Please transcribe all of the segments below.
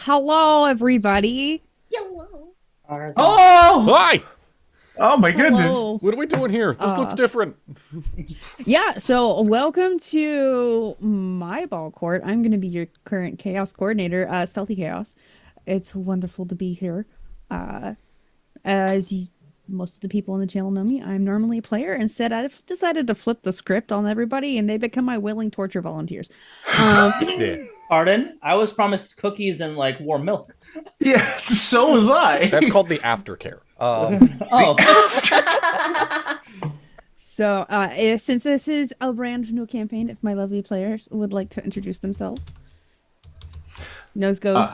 Hello, everybody. Hello. Oh! Hi! Oh my goodness. Hello. What are we doing here? This looks different. Yeah, so welcome to my ball court. I'm going to be your current chaos coordinator, Stealthy Chaos. It's wonderful to be here. As you, most of the people on the channel know me, I'm normally a player. Instead, I've decided to flip the script on everybody, and they become my willing torture volunteers. Yeah. Pardon? I was promised cookies and like warm milk. Yeah, so was I. That's called the aftercare. Oh, So, since this is a brand new campaign, if my lovely players would like to introduce themselves. Nose goes.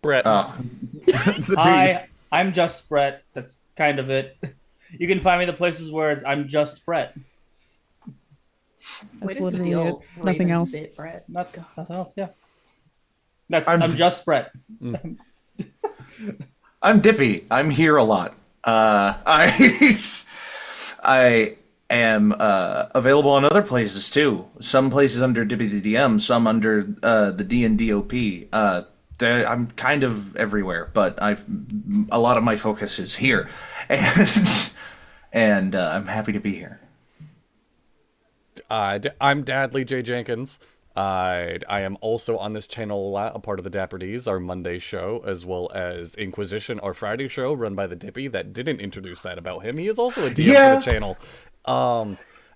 Brett. hi. I'm just Brett. That's kind of it. You can find me the places where I'm just Brett. That's literally it. Nothing else. Nothing else. Yeah. I'm just Brett. I'm Dippy. I'm here a lot. I am available on other places too. Some places under Dippy the DM, some under the D&DOP. I'm kind of everywhere, but a lot of my focus is here, and I'm happy to be here. I'm Dadley J. Jenkins. I am also on this channel a lot, a part of the Dapper D's, our Monday show, as well as Inquisition, our Friday show, run by the Dippy. That didn't introduce that about him. He is also a DM for the channel.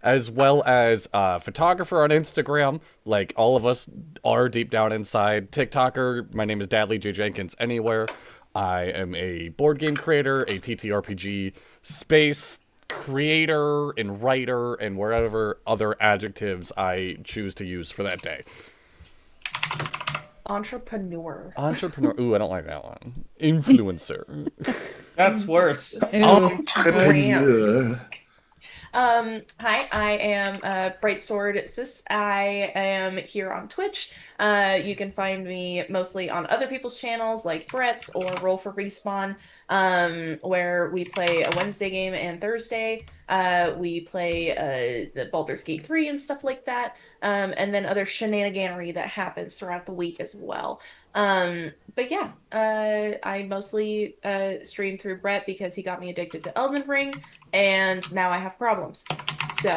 As well as photographer on Instagram, like all of us are deep down inside. TikToker, my name is Dadley J. Jenkins anywhere. I am a board game creator, a TTRPG space creator and writer, and wherever other adjectives I choose to use for that day. Entrepreneur. Ooh, I don't like that one. Influencer. That's worse. Entrepreneur. Hi, I am Bright Sword Sis. I am here on Twitch. You can find me mostly on other people's channels like Brett's or Roll for Respawn, where we play a Wednesday game and Thursday. We play the Baldur's Gate 3 and stuff like that, and then other shenaniganery that happens throughout the week as well. But yeah, I mostly stream through Brett because he got me addicted to Elden Ring, and now I have problems. So,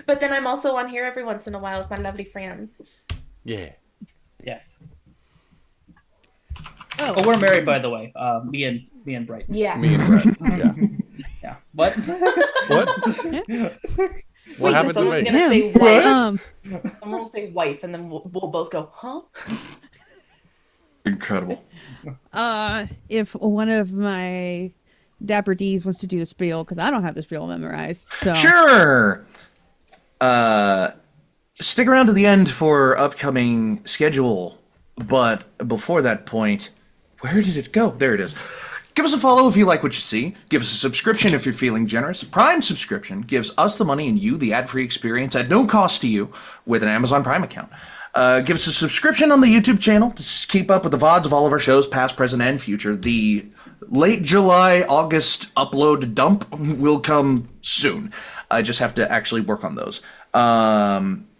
but then I'm also on here every once in a while with my lovely friends. Yeah. Yeah. Oh, But we're married, by the way. Me and Bright. Yeah. Me and Brett. Yeah. Yeah. What? What? What happened to Someone's me? gonna say wife. um, Someone will say wife, and then we'll both go, huh? Incredible. if one of my Dapper D's wants to do the spiel, because I don't have the spiel memorized. So Sure. Stick around to the end for upcoming schedule, but before that point, where did it go? There it is. Give us a follow if you like what you see. Give us a subscription if you're feeling generous. A Prime subscription gives us the money and you the ad-free experience at no cost to you with an Amazon Prime account. Give us a subscription on the YouTube channel to keep up with the VODs of all of our shows, past, present, and future. The late July, August upload dump will come soon. I just have to actually work on those.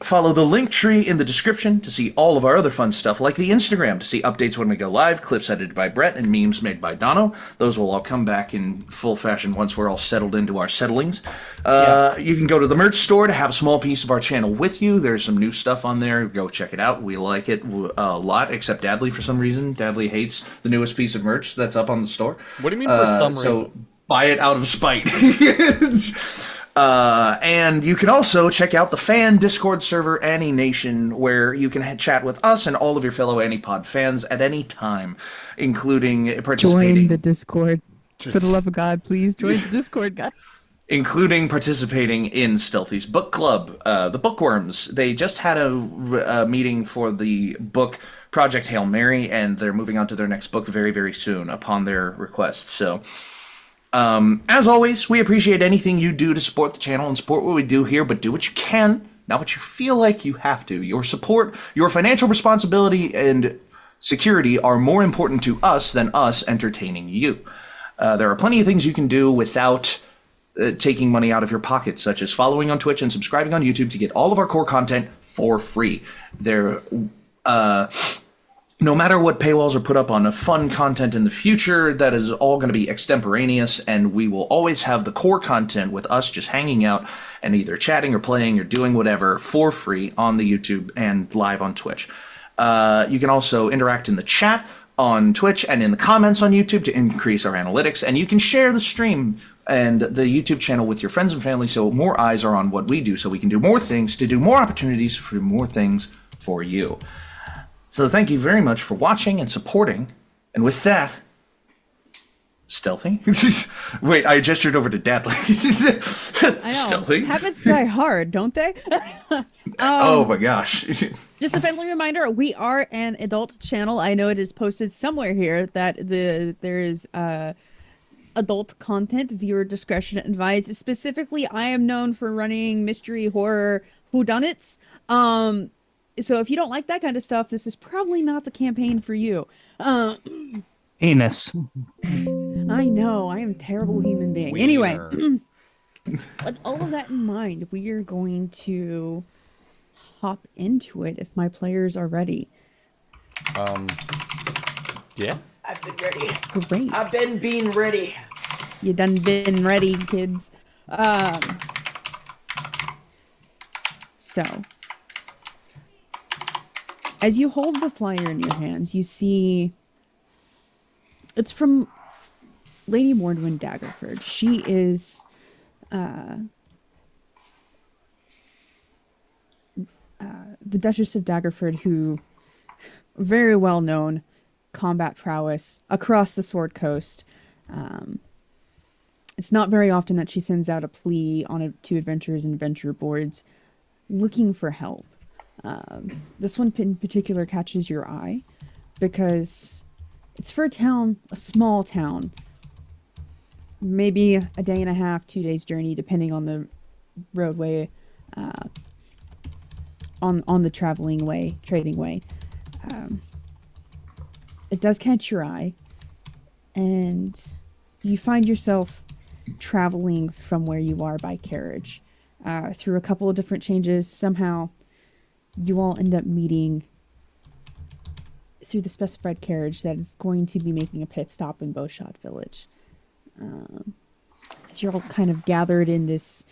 Follow the link tree in the description to see all of our other fun stuff, like the Instagram to see updates when we go live, clips edited by Brett, and memes made by Dono. Those will all come back in full fashion once we're all settled into our settlings. You can go to the merch store to have a small piece of our channel with you. There's some new stuff on there. Go check it out. We like it a lot, except Dadley for some reason. Dadley hates the newest piece of merch that's up on the store. What do you mean for some reason? So buy it out of spite. And you can also check out the fan Discord server AniNation, where you can chat with us and all of your fellow ANIPOD fans at any time, including participating. join the Discord. For the love of God, please join the Discord, guys. Including participating in Stealthy's book club, the Bookworms. They just had a meeting for the book Project Hail Mary, and they're moving on to their next book very, very soon upon their request. So, as always, we appreciate anything you do to support the channel and support what we do here, but do what you can, not what you feel like you have to. Your support, your financial responsibility, and security are more important to us than us entertaining you. There are plenty of things you can do without taking money out of your pocket, such as following on Twitch and subscribing on YouTube to get all of our core content for free. no matter what paywalls are put up on fun content in the future, that is all going to be extemporaneous, and we will always have the core content with us just hanging out and either chatting or playing or doing whatever for free on the YouTube and live on Twitch. You can also interact in the chat on Twitch and in the comments on YouTube to increase our analytics, and you can share the stream and the YouTube channel with your friends and family so more eyes are on what we do, so we can do more things, to do more opportunities for more things for you. So thank you very much for watching and supporting. And with that, Stealthy? Wait, I gestured over to Dadley. I know. Stealthy? Habits die hard, don't they? Oh my gosh. Just a friendly reminder, we are an adult channel. I know it is posted somewhere here that there is adult content, viewer discretion advised. Specifically, I am known for running mystery, horror, whodunits. So if you don't like that kind of stuff, this is probably not the campaign for you. Anus. I know, I am a terrible human being. Wiener. Anyway, with all of that in mind, we are going to hop into it if my players are ready. Yeah. I've been ready. Great. I've been being ready. You done been ready, kids. So, as you hold the flyer in your hands, you see it's from Lady Mordwin Daggerford. She is the Duchess of Daggerford, who very well known combat prowess across the Sword Coast. It's not very often that she sends out a plea to adventurers and adventure boards looking for help. This one in particular catches your eye because it's for a small town, maybe a day and a half, 2 days journey, depending on the roadway, on the trading way. It does catch your eye, and you find yourself traveling from where you are by carriage, through a couple of different changes. Somehow you all end up meeting through the specified carriage that is going to be making a pit stop in Bowshot Village. As you're all kind of gathered in this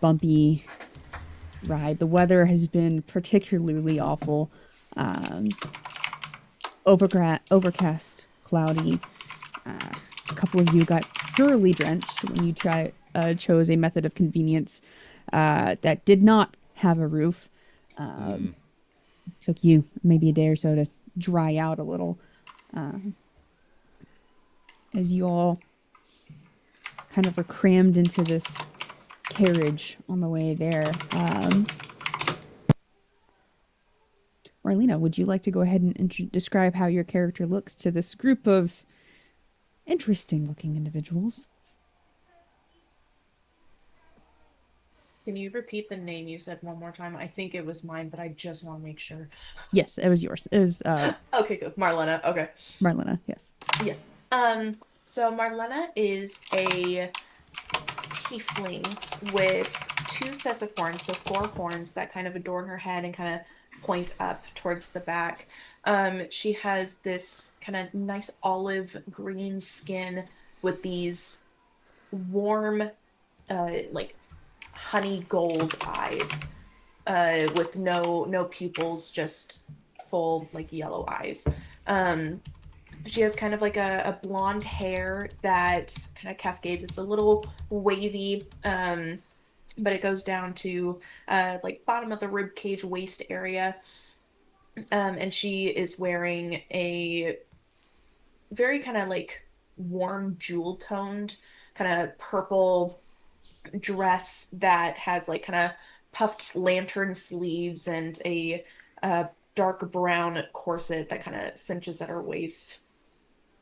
bumpy ride, the weather has been particularly awful. Overcast, cloudy. A couple of you got thoroughly drenched when you chose a method of convenience that did not have a roof. Took you maybe a day or so to dry out a little. As you all kind of are crammed into this carriage on the way there. Marlena, would you like to go ahead and describe how your character looks to this group of interesting looking individuals? Can you repeat the name you said one more time? I think it was mine, but I just want to make sure. Yes, it was yours. It was Okay, good. Marlena. Okay. Marlena, yes. Yes. So Marlena is a tiefling with 2 sets of horns, so 4 horns that kind of adorn her head and kind of point up towards the back. She has this kind of nice olive green skin with these warm, like honey gold eyes, with no pupils, just full like yellow eyes. She has kind of like a blonde hair that kind of cascades. It's a little wavy, but it goes down to like bottom of the rib cage, waist area. And she is wearing a very kind of like warm jewel toned kind of purple dress that has like kind of puffed lantern sleeves and a dark brown corset that kind of cinches at her waist.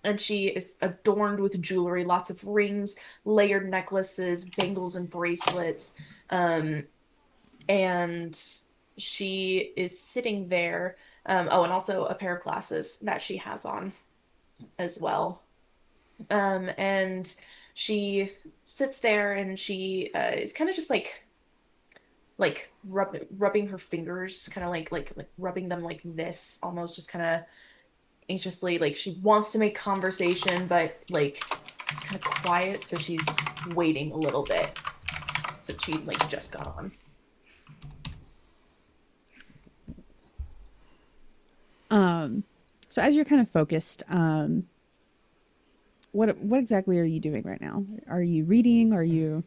And she is adorned with jewelry, lots of rings, layered necklaces, bangles, and bracelets. And she is sitting there. Oh, and also a pair of glasses that she has on as well. And she sits there and she is kind of just like rubbing her fingers, kind of like rubbing them like this, almost just kind of anxiously, like she wants to make conversation, but like it's kind of quiet, so she's waiting a little bit since she like just got on. So as you're kind of focused, what exactly are you doing right now? Are you reading? Are you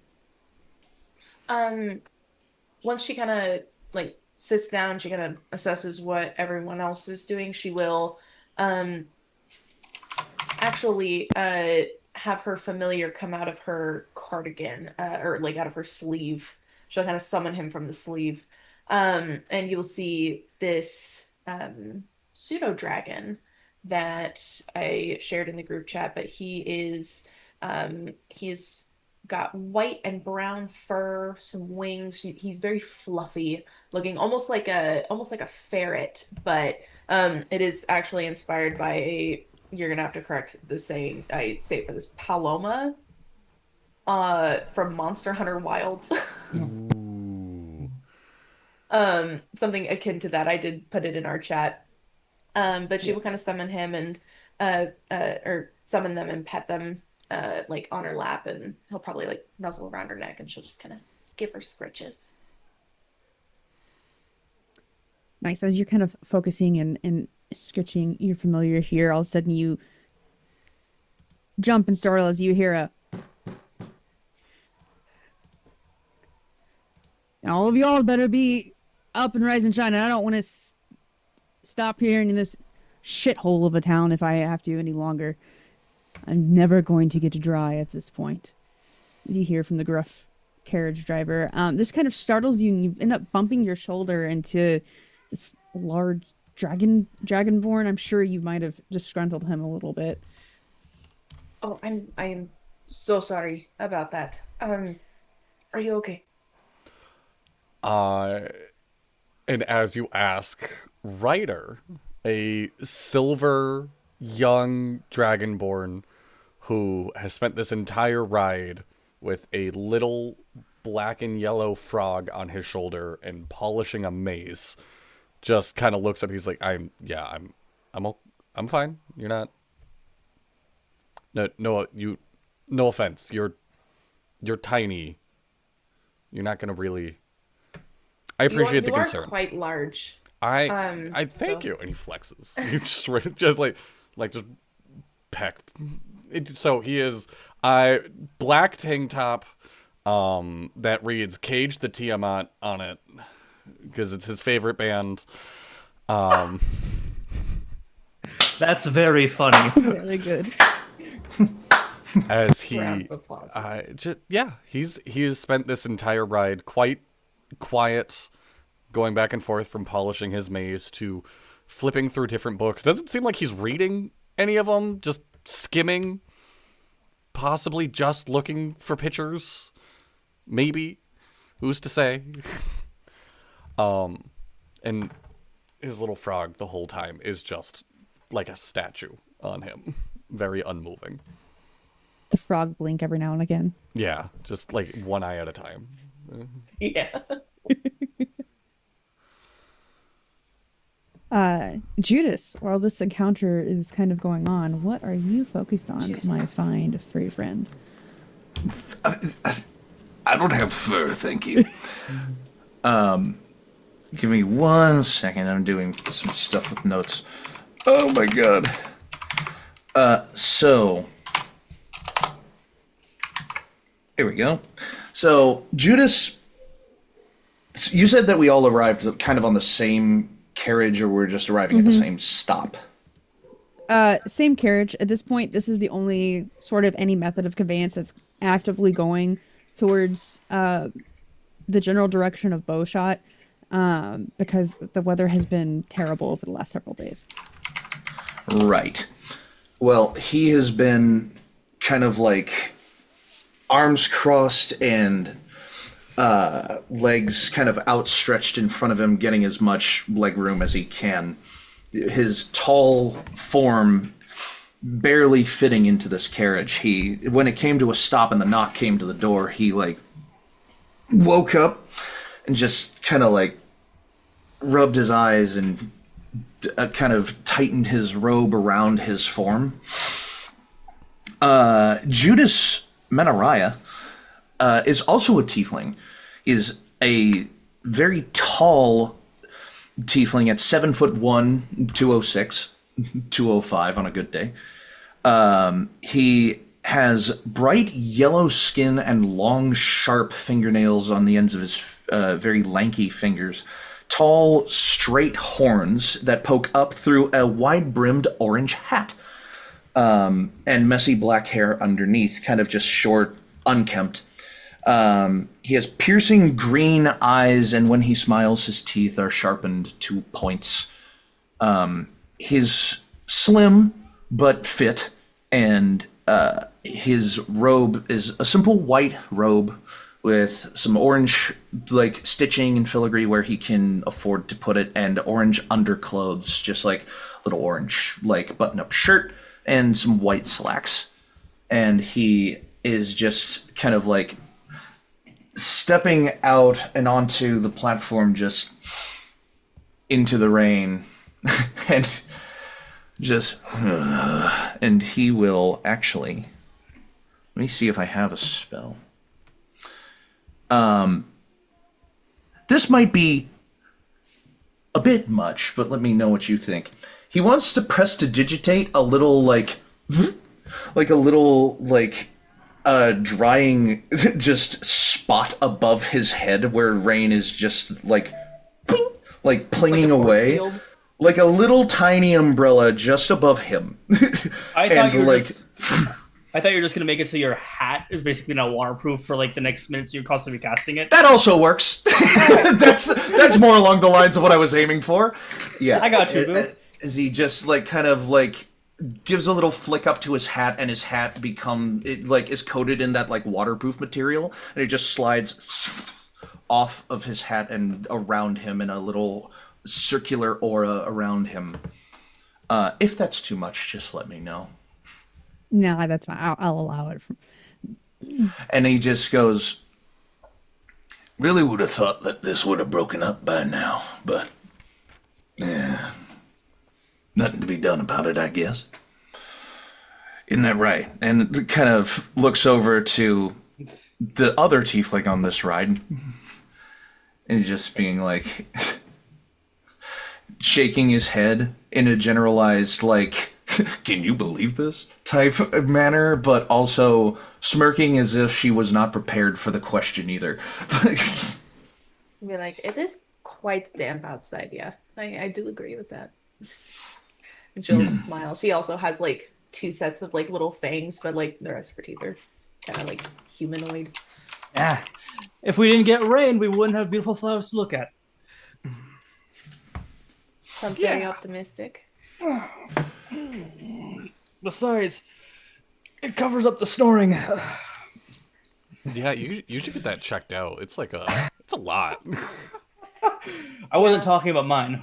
Once she kind of like sits down, she kind of assesses what everyone else is doing. She will um actually have her familiar come out of her cardigan, or like out of her sleeve. She'll kind of summon him from the sleeve. And you'll see this pseudo dragon that I shared in the group chat, but he's got white and brown fur, some wings. He's very fluffy looking, almost like a ferret, but it is actually inspired by a, you're gonna have to correct the saying I say for this, paloma from Monster Hunter Wilds. Ooh. Something akin to that. I did put it in our chat. But she will kind of summon him and or summon them and pet them like on her lap, and he'll probably like nuzzle around her neck, and she'll just kind of give her scritches. nice? As you're kind of focusing and sketching your familiar here, all of a sudden you jump and startle as you hear a. Now all of y'all better be up and rise and shine. I don't want to stop here in this shithole of a town if I have to any longer. I'm never going to get dry at this point. As you hear from the gruff carriage driver, this kind of startles you, and you end up bumping your shoulder into this large dragonborn. I'm sure you might have disgruntled him a little bit. Oh, I am so sorry about that. Are you okay? And as you ask, Ryder, a silver young dragonborn who has spent this entire ride with a little black and yellow frog on his shoulder and polishing a mace, just kind of looks up. He's like, I'm fine. You're not. No, no offense. You're tiny. You're not gonna really. I appreciate the concern. You are quite large. I thank you. And he flexes. He's just like just peck. So he is black tank top that reads Cage the Tiamat on it because it's his favorite band. That's very funny. Very good. As he Round of applause. he has spent this entire ride quite quiet, going back and forth from polishing his maze to flipping through different books. Doesn't seem like he's reading any of them, just skimming, possibly just looking for pictures, maybe, who's to say. And his little frog the whole time is just like a statue on him, very unmoving. The frog blink every now and again. Yeah, just like one eye at a time. Yeah. Judas, while this encounter is kind of going on, what are you focused on, Judas. my fine furry friend? I don't have fur, thank you. Give me 1 second. I'm doing some stuff with notes. Oh my god. So here we go. So Judas, you said that we all arrived kind of on the same carriage, or we're just arriving at the same stop. Same carriage. At this point, this is the only sort of any method of conveyance that's actively going towards the general direction of Bowshot, because the weather has been terrible over the last several days. Right. Well, he has been kind of like arms crossed and legs kind of outstretched in front of him, getting as much leg room as he can. His tall form barely fitting into this carriage. When it came to a stop and the knock came to the door, he like woke up and just kind of like rubbed his eyes and kind of tightened his robe around his form. Judas Menariah is also a tiefling. He's a very tall tiefling at 7'1", 206, 205 on a good day. He has bright yellow skin and long, sharp fingernails on the ends of his very lanky fingers. Tall, straight horns that poke up through a wide-brimmed orange hat. And messy black hair underneath, kind of just short, unkempt. He has piercing green eyes, and when he smiles, his teeth are sharpened to points. He's slim, but fit, and his robe is a simple white robe with some orange stitching and filigree where he can afford to put it, and orange underclothes, just little orange button-up shirt and some white slacks. And he is just kind of stepping out and onto the platform, just into the rain, and just and he will actually, let me see if I have a spell. This might be a bit much, but let me know what you think. He wants to prestidigitate a little drying just spot above his head where rain is just plinging away. Field? Like a little tiny umbrella just above him. I thought you were just gonna make it so your hat is basically not waterproof for the next minute, so you're constantly casting it. That also works. That's more along the lines of what I was aiming for. Yeah, I got you, boo. As he just gives a little flick up to his hat, and his hat is coated in that waterproof material, and it just slides off of his hat and around him in a little circular aura around him. If that's too much, just let me know. No, that's fine. I'll allow it. And he just goes, really would have thought that this would have broken up by now, but yeah, nothing to be done about it, I guess. Isn't that right? And kind of looks over to the other tiefling on this ride, and just being shaking his head in a generalized can you believe this type of manner, but also smirking as if she was not prepared for the question either. Be it is quite damp outside, yeah. I do agree with that. Jill smiles. She also has two sets of little fangs, but the rest of her teeth are kind of humanoid. Yeah. If we didn't get rain, we wouldn't have beautiful flowers to look at. Sounds very optimistic. Besides, it covers up the snoring. Yeah, you should get that checked out. It's it's a lot. I wasn't talking about mine.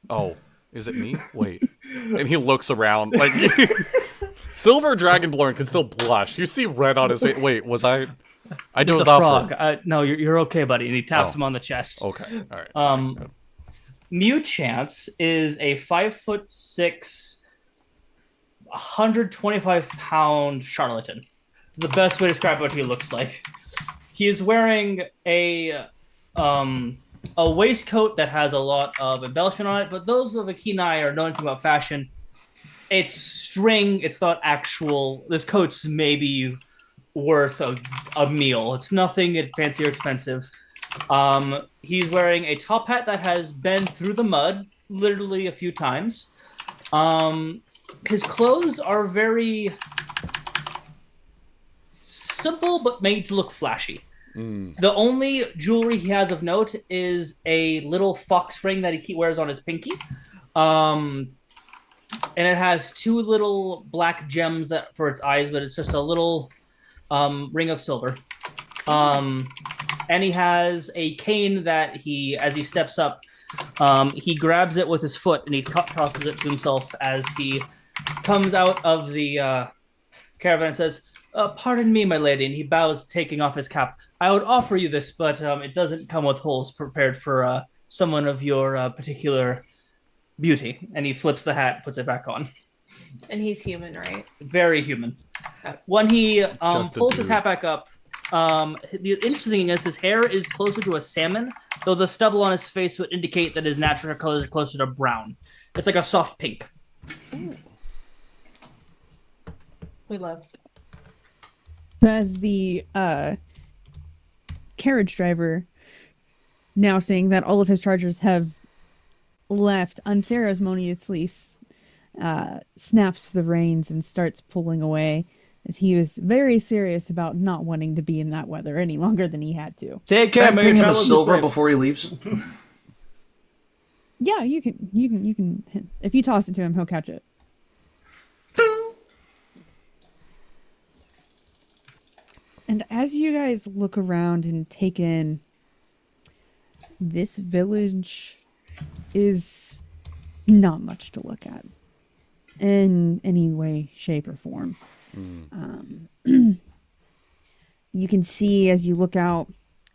Oh, is it me? Wait. And he looks around Silver Dragonborn can still blush. You see red on his face. Wait, was I dozed the off. frog. No, you're okay, buddy. And he taps him on the chest. Okay, all right. Sorry. Mewchance is a 5'6", 125-pound charlatan. It's the best way to describe what he looks like. He is wearing a waistcoat that has a lot of embellishment on it, but those with a keen eye are knowing about fashion. It's string. It's not actual. This coat's maybe worth a meal. It's nothing fancy or expensive. He's wearing a top hat that has been through the mud literally a few times. His clothes are very simple but made to look flashy. The only jewelry he has of note is a little fox ring that he wears on his pinky. And it has two little black gems for its eyes, but it's just a little ring of silver. And he has a cane that as he steps up, he grabs it with his foot and he tosses it to himself as he comes out of the caravan and says, pardon me, my lady, and he bows, taking off his cap. I would offer you this, but it doesn't come with holes prepared for someone of your particular Beauty. And he flips the hat, puts it back on. And he's human, right? Very human. When he Just a pulls his dude. hat back up, the interesting thing is his hair is closer to a salmon, though the stubble on his face would indicate that his natural colors are closer to brown. It's like a soft pink. We love. As the carriage driver, now seeing that all of his chargers have left, unceremoniously snaps the reins and starts pulling away. As he was very serious about not wanting to be in that weather any longer than he had to. Take care, Can I may bring your him a travels be silver safe. before he leaves? Yeah, you can. If you toss it to him, he'll catch it. And as you guys look around and take in, this village is not much to look at in any way, shape, or form. You can see as you look out,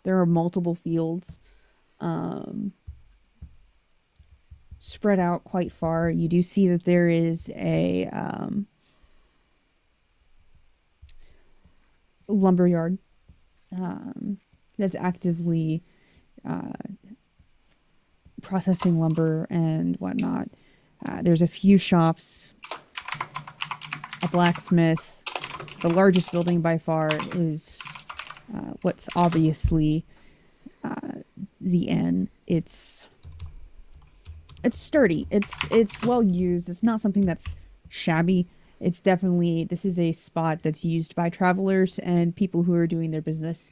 there are multiple fields spread out quite far. You do see that there is a lumberyard that's actively processing lumber and whatnot. There's a few shops, a blacksmith. The largest building by far is what's obviously the inn. It's sturdy. It's well used. It's not something that's shabby. It's definitely, this is a spot that's used by travelers and people who are doing their business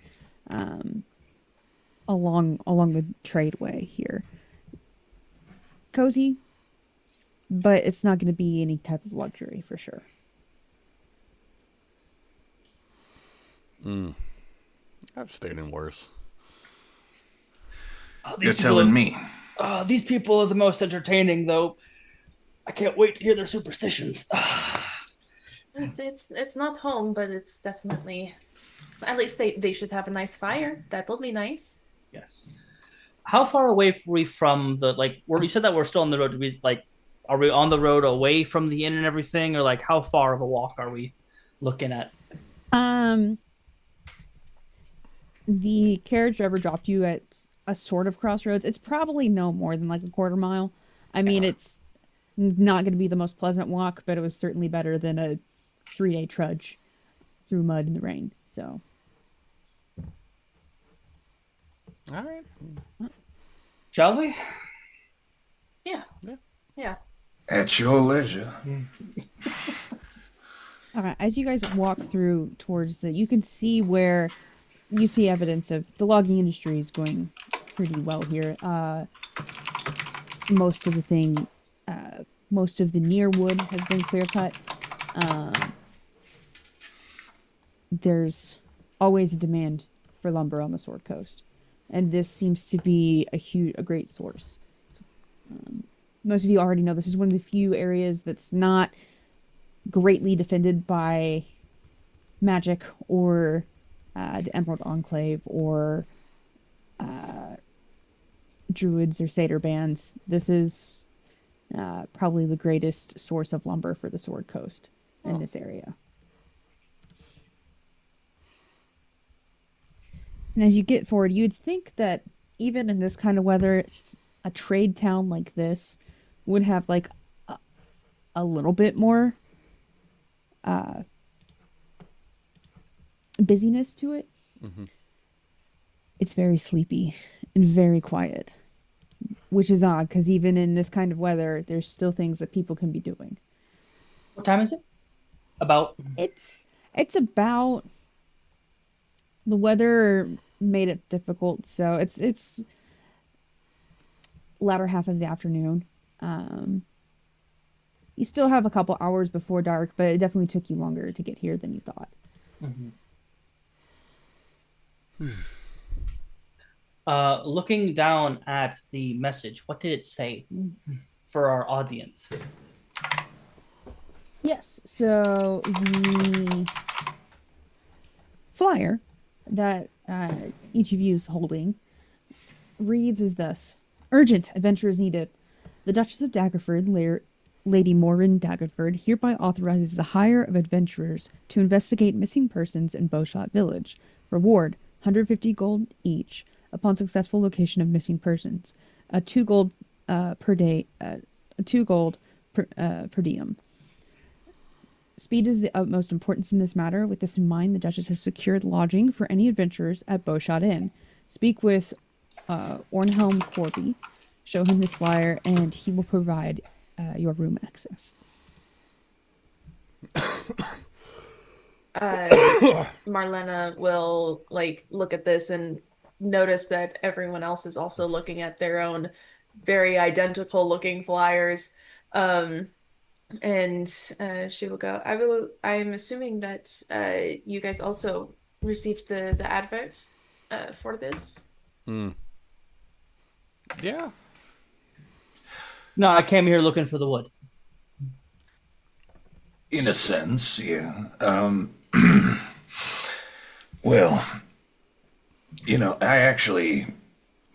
along the tradeway here. Cozy, but it's not going to be any type of luxury for sure. I've stayed in worse. You're telling me. These people are the most entertaining, though. I can't wait to hear their superstitions. It's not home, but it's definitely. At least they should have a nice fire. That'll be nice. Yes. How far away are we from the you said that we're still on the road to be are we on the road away from the inn and everything, or how far of a walk are we looking at? The carriage driver dropped you at a sort of crossroads. It's probably no more than a quarter mile. I mean, it's not going to be the most pleasant walk, but it was certainly better than a 3-day trudge through mud in the rain. So, All right. Shall we? Yeah. At your leisure. all right, as you guys walk through towards you can see where you see evidence of the logging industry is going pretty well here. Most of the near wood has been clear cut. There's always a demand for lumber on the Sword Coast, and this seems to be a great source. So, most of you already know this is one of the few areas that's not greatly defended by magic or the Emerald Enclave or druids or satyr bands. This is probably the greatest source of lumber for the Sword Coast in this area. And as you get forward, you'd think that even in this kind of weather, a trade town like this would have a little bit more busyness to it. Mm-hmm. It's very sleepy and very quiet, which is odd because even in this kind of weather, there's still things that people can be doing. What time is it? About. It's about, the weather made it difficult, so it's latter half of the afternoon. You still have a couple hours before dark, but it definitely took you longer to get here than you thought. Mm-hmm. Looking down at the message, what did it say for our audience? Yes, so the flyer that each of you is holding reads as thus: urgent, adventure is needed. The Duchess of Daggerford, Lady Morin Daggerford, hereby authorizes the hire of adventurers to investigate missing persons in Bowshot Village. Reward: 150 gold each upon successful location of missing persons. 2 gold per day. 2 gold per diem. Speed is the utmost importance in this matter. With this in mind, the Duchess has secured lodging for any adventurers at Bowshot Inn. Speak with Ornhelm Corby, show him this flyer, and he will provide your room access. Marlena will like look at this and notice that everyone else is also looking at their own very identical looking flyers. And she will go, I'm assuming that you guys also received the advert for this. Yeah. No, I came here looking for the wood. In a sense, yeah. Well,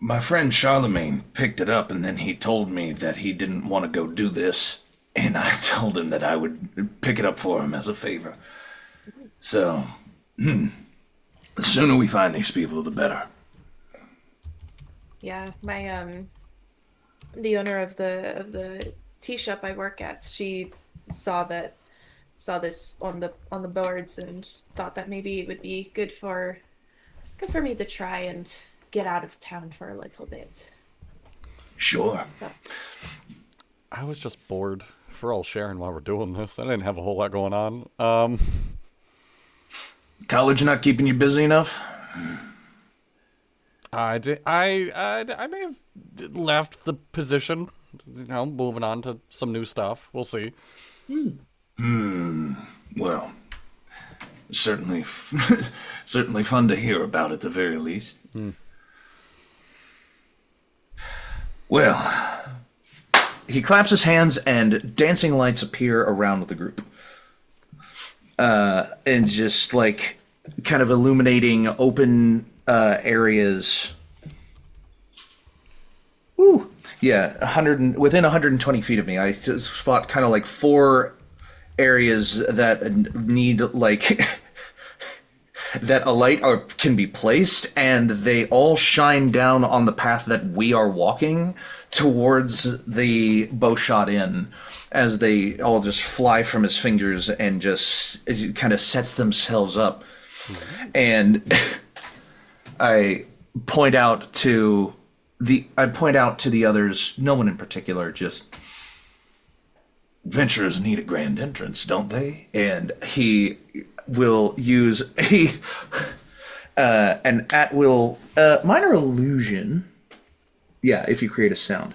my friend Charlemagne picked it up and then he told me that he didn't want to go do this. And I told him that I would pick it up for him as a favor. So, the sooner we find these people, the better. Yeah, my the owner of the tea shop I work at, she saw this on the boards and thought that maybe it would be good for me to try and get out of town for a little bit. Sure. So I was just bored. For all sharing while we're doing this, I didn't have a whole lot going on. College not keeping you busy enough? I may have left the position. Moving on to some new stuff. We'll see. Well, certainly fun to hear about at the very least. Well, he claps his hands and dancing lights appear around the group. And just like kind of illuminating open areas. Woo! Yeah, within 120 feet of me, I spot kind of like 4 areas that need like that a light can be placed, and they all shine down on the path that we are walking towards the Bowshot Inn, as they all just fly from his fingers and just kind of set themselves up. And I point out to the others, no one in particular, just adventurers need a grand entrance, don't they? And he will use an at-will minor illusion. Yeah, if you create a sound.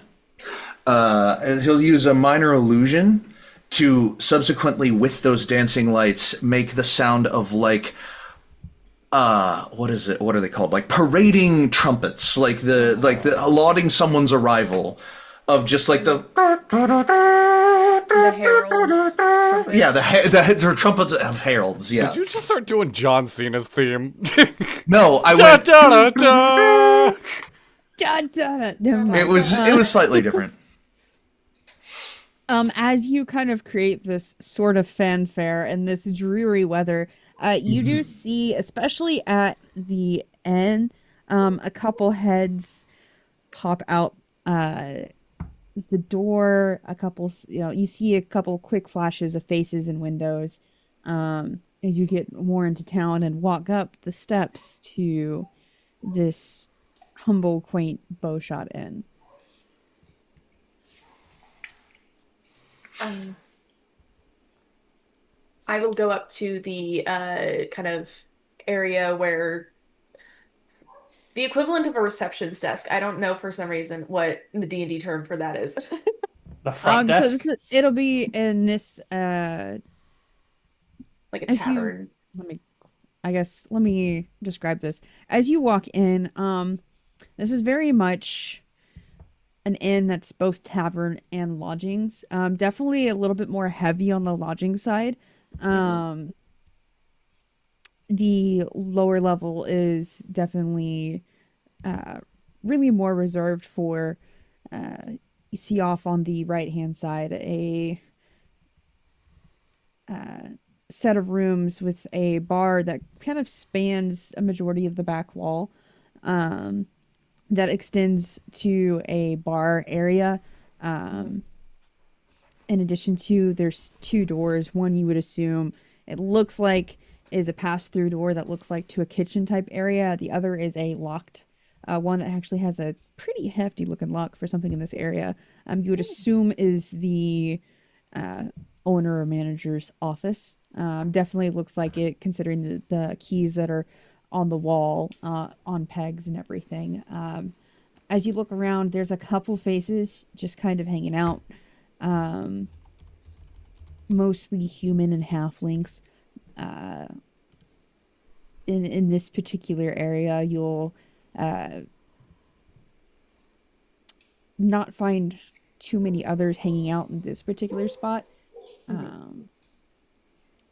And he'll use a minor illusion to subsequently, with those dancing lights, make the sound of like, what is it? What are they called? Like parading trumpets, like the lauding someone's arrival, of just like the heralds. Trumpets. Yeah, the trumpets of heralds. Yeah. Did you just start doing John Cena's theme? No, I Da, went. da, da, da. Da, da, da. Never mind. It was slightly different. As you kind of create this sort of fanfare in this dreary weather, you do see, especially at the end, a couple heads pop out the door. A couple, you see a couple quick flashes of faces and windows as you get more into town and walk up the steps to this humble, quaint Bowshot Inn. I will go up to the kind of area where the equivalent of a reception's desk. I don't know for some reason what the D&D term for that is. The front desk. So it'll be in this Like a tavern. let me describe this. As you walk in, this is very much an inn that's both tavern and lodgings. Definitely a little bit more heavy on the lodging side. The lower level is definitely really more reserved for you see off on the right hand side a set of rooms with a bar that kind of spans a majority of the back wall. That extends to a bar area. In addition to, there's two doors. One you would assume it looks like is a pass-through door that looks like to a kitchen type area. The other is a locked one that actually has a pretty hefty looking lock for something in this area. You would assume is the owner or manager's office. Definitely looks like it, considering the keys that are on the wall, on pegs and everything. As you look around, there's a couple faces just kind of hanging out. Mostly human and halflings. In this particular area, you'll not find too many others hanging out in this particular spot.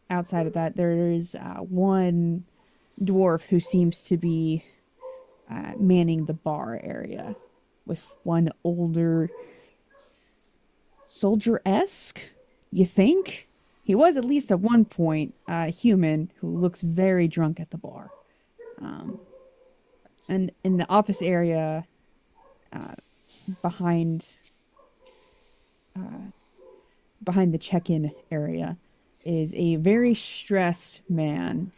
Outside of that, there's one dwarf who seems to be manning the bar area with one older soldier-esque, you think? He was at least at one point a human who looks very drunk at the bar. And in the office area, behind the check-in area, is a very stressed man,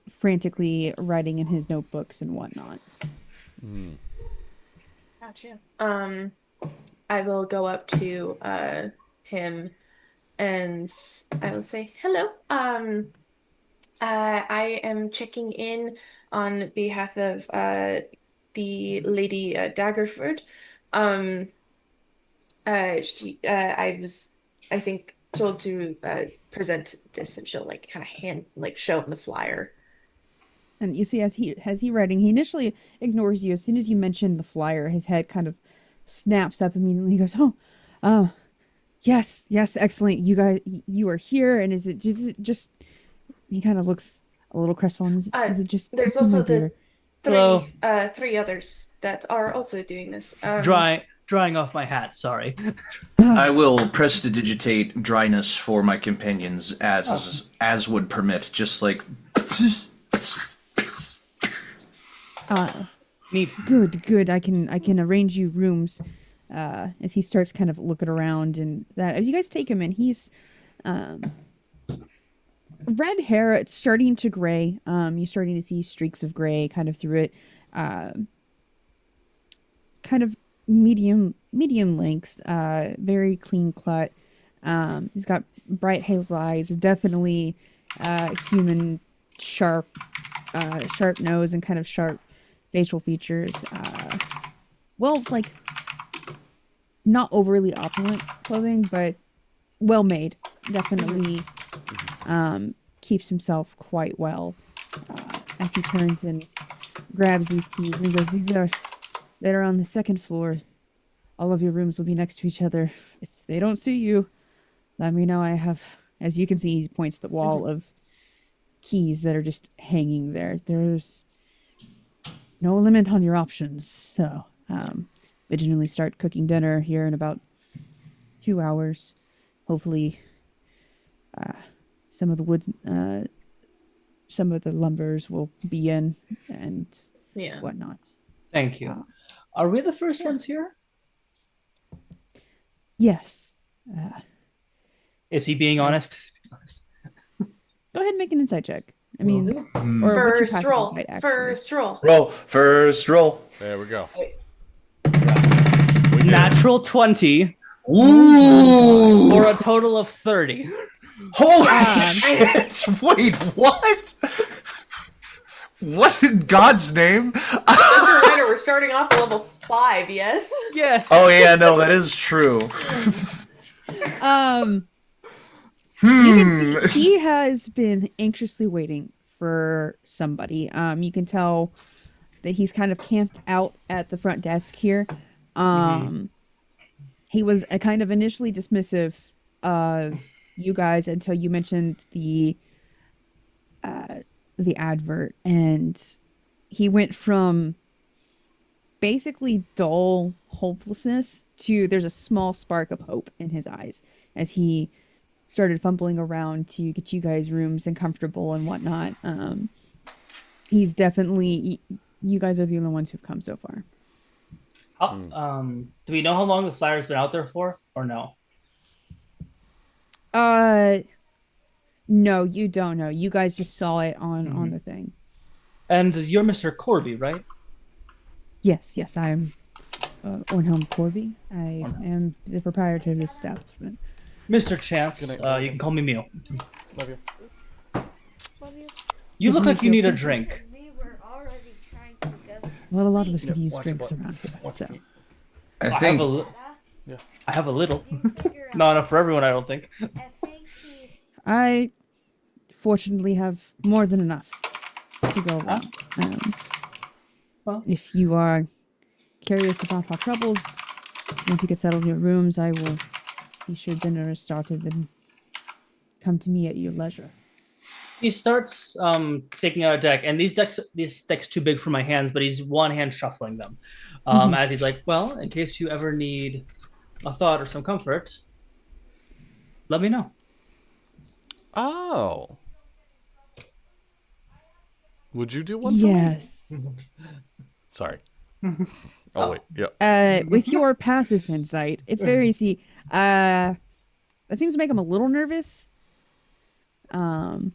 frantically writing in his notebooks and whatnot. Gotcha. I will go up to him and I will say, hello. I am checking in on behalf of the Lady Daggerford. I was, I think, told to present this, and she'll like kind of show him the flyer. And you see, as he writing, he initially ignores you. As soon as you mention the flyer, his head kind of snaps up immediately. He goes, "Oh, yes, excellent. You are here." And is it just? He kind of looks a little crestfallen. Is it just? There's my also dear? three others that are also doing this. Drying off my hat. Sorry. I will prestidigitate dryness for my companions as would permit, just like. Neat. Good. I can arrange you rooms. As he starts kind of looking around, and that as you guys take him in, he's red hair. It's starting to gray. You're starting to see streaks of gray kind of through it. Kind of medium length. Very clean cut. He's got bright hazel eyes. Definitely human, sharp nose and kind of sharp facial features. Not overly opulent clothing, but well made. Definitely keeps himself quite well. As he turns and grabs these keys and goes, they're on the second floor. All of your rooms will be next to each other. If they don't suit you, let me know. I have, as you can see, he points to the wall of keys that are just hanging there. There's no limit on your options. So, originally start cooking dinner here in about 2 hours. Hopefully, some of the woods, some of the lumbers will be in and whatnot. Thank you. Are we the first ones here? Yes. Is he being honest? Go ahead and make an insight check. I mean, or what's your First passive roll. insight, actually? First roll. There we go. Natural 20 Ooh! or a total of 30. Holy shit! Wait, what? What in God's name? Mr. Ryder, we're starting off at level 5, yes? Yes. Oh yeah, no, that is true. You can see he has been anxiously waiting for somebody. You can tell that he's kind of camped out at the front desk here. He was kind of initially dismissive of you guys until you mentioned the advert, and he went from basically dull hopelessness to there's a small spark of hope in his eyes as he started fumbling around to get you guys rooms and comfortable and whatnot. He's definitely, you guys are the only ones who've come so far. Do we know how long the flyer's been out there for, or no? No, you don't know. You guys just saw it on the thing. And you're Mr. Corby, right? Yes, I am Ornhelm Corby. I am the proprietor of this establishment. Mr. Chance, you can call me Meal. Love you. You look like you need a drink. We were already trying to go. Well, a lot of us could Yeah, use watch drinks your around here, so. I I think have a little. Figure out. Not enough for everyone, I don't think. I think he I fortunately have more than enough to go around. Well. If you are curious about our troubles, want to get settled in your rooms, I will be sure dinner is started and come to me at your leisure. He starts taking out a deck, and these deck's too big for my hands, but he's one hand shuffling them. As he's like, well, in case you ever need a thought or some comfort, let me know. Oh. Would you do one for me? Yes. Sorry. Oh, wait. Yeah. With your passive insight, it's very easy. That seems to make him a little nervous. Oh,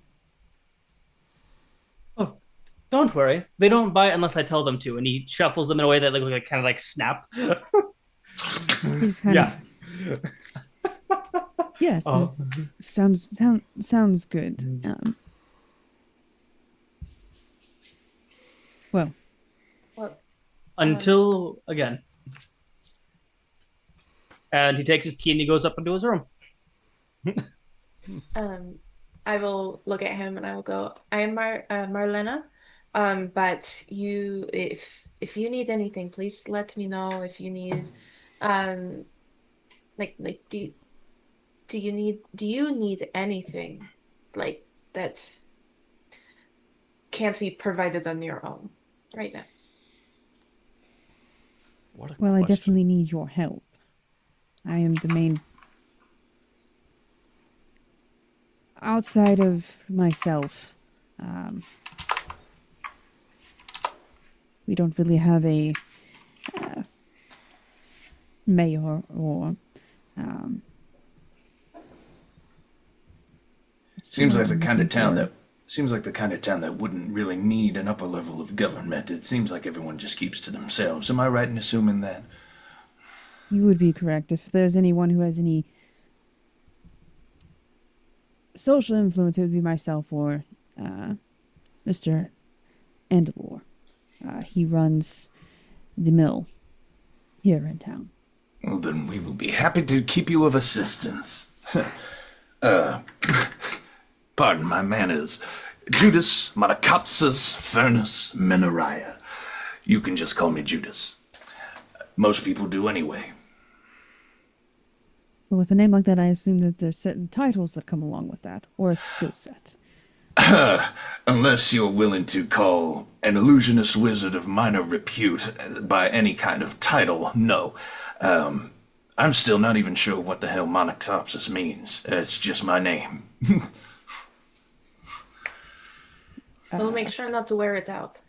don't worry. They don't bite unless I tell them to, and he shuffles them in a way that looks like kind of like snap. He's kind Yeah. of, yes. Oh. Sounds good. Well, Until again. And he takes his key and he goes up into his room. I will look at him and I will go, I am Marlena. But you, if you need anything, please let me know. If you need, do you need anything like that can't be provided on your own right now? What a well, I question. definitely need your help. I am the main. Outside of myself, we don't really have a mayor or. seems like the kind of town that wouldn't really need an upper level of government. It seems like everyone just keeps to themselves. Am I right in assuming that? You would be correct. If there's anyone who has any social influence, it would be myself or Mr. Andalor. He runs the mill here in town. Well, then we will be happy to keep you of assistance. Pardon my manners. Judas, Matakapsis, Furnace, Menariah. You can just call me Judas. Most people do anyway. Well, with a name like that, I assume that there's certain titles that come along with that, or a skill set. Unless you're willing to call an illusionist wizard of minor repute by any kind of title, no. I'm still not even sure what the hell Monoctopsis means. It's just my name. We'll make sure not to wear it out.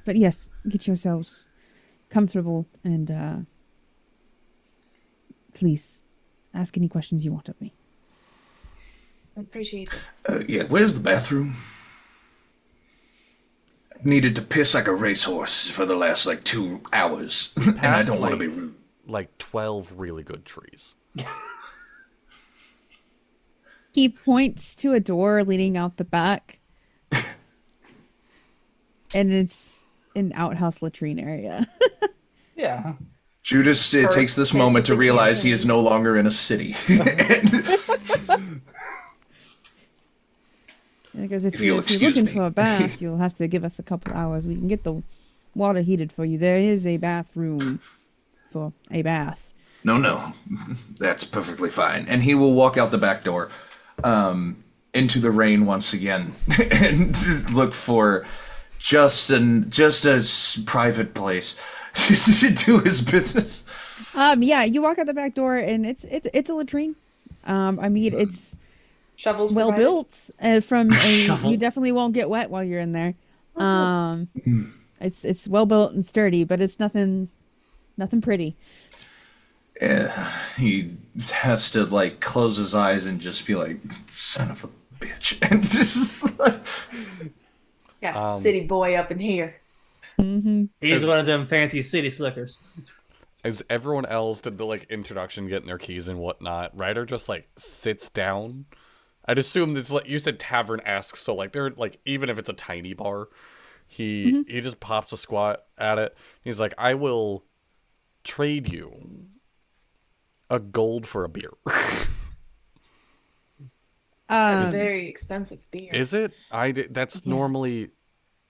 But yes, get yourselves comfortable and please ask any questions you want of me. I appreciate it. Yeah, where's the bathroom? Needed to piss like a racehorse for the last, 2 hours. And I Passed, don't want to like- be rude. Like 12 really good trees. He points to a door leading out the back. And it's an outhouse latrine area. Yeah. Judas takes this moment to realize he is no longer in a city. Because if you'll you're excuse looking me. for a bath, you'll have to give us a couple hours. We can get the water heated for you. There is a bathroom for a bath. No, that's perfectly fine. And he will walk out the back door. into the rain once again and look for just a private place to do his business. Yeah, you walk out the back door and it's a latrine. I mean it's Shovels well provided? built. From Shovel. you definitely won't get wet while you're in there. Oh, It's well built and sturdy, but it's nothing pretty. He has to like close his eyes and just be like, son of a bitch, and just like, Got a city boy up in here. He's one of them fancy city slickers. As everyone else did the like introduction, getting their keys and whatnot, Ryder just like sits down. I'd assume it's like you said tavern-esque, so like they're like even if it's a tiny bar, he just pops a squat at it. He's like, I will trade you a gold for a beer. That's a very expensive beer. Is it? That's normally.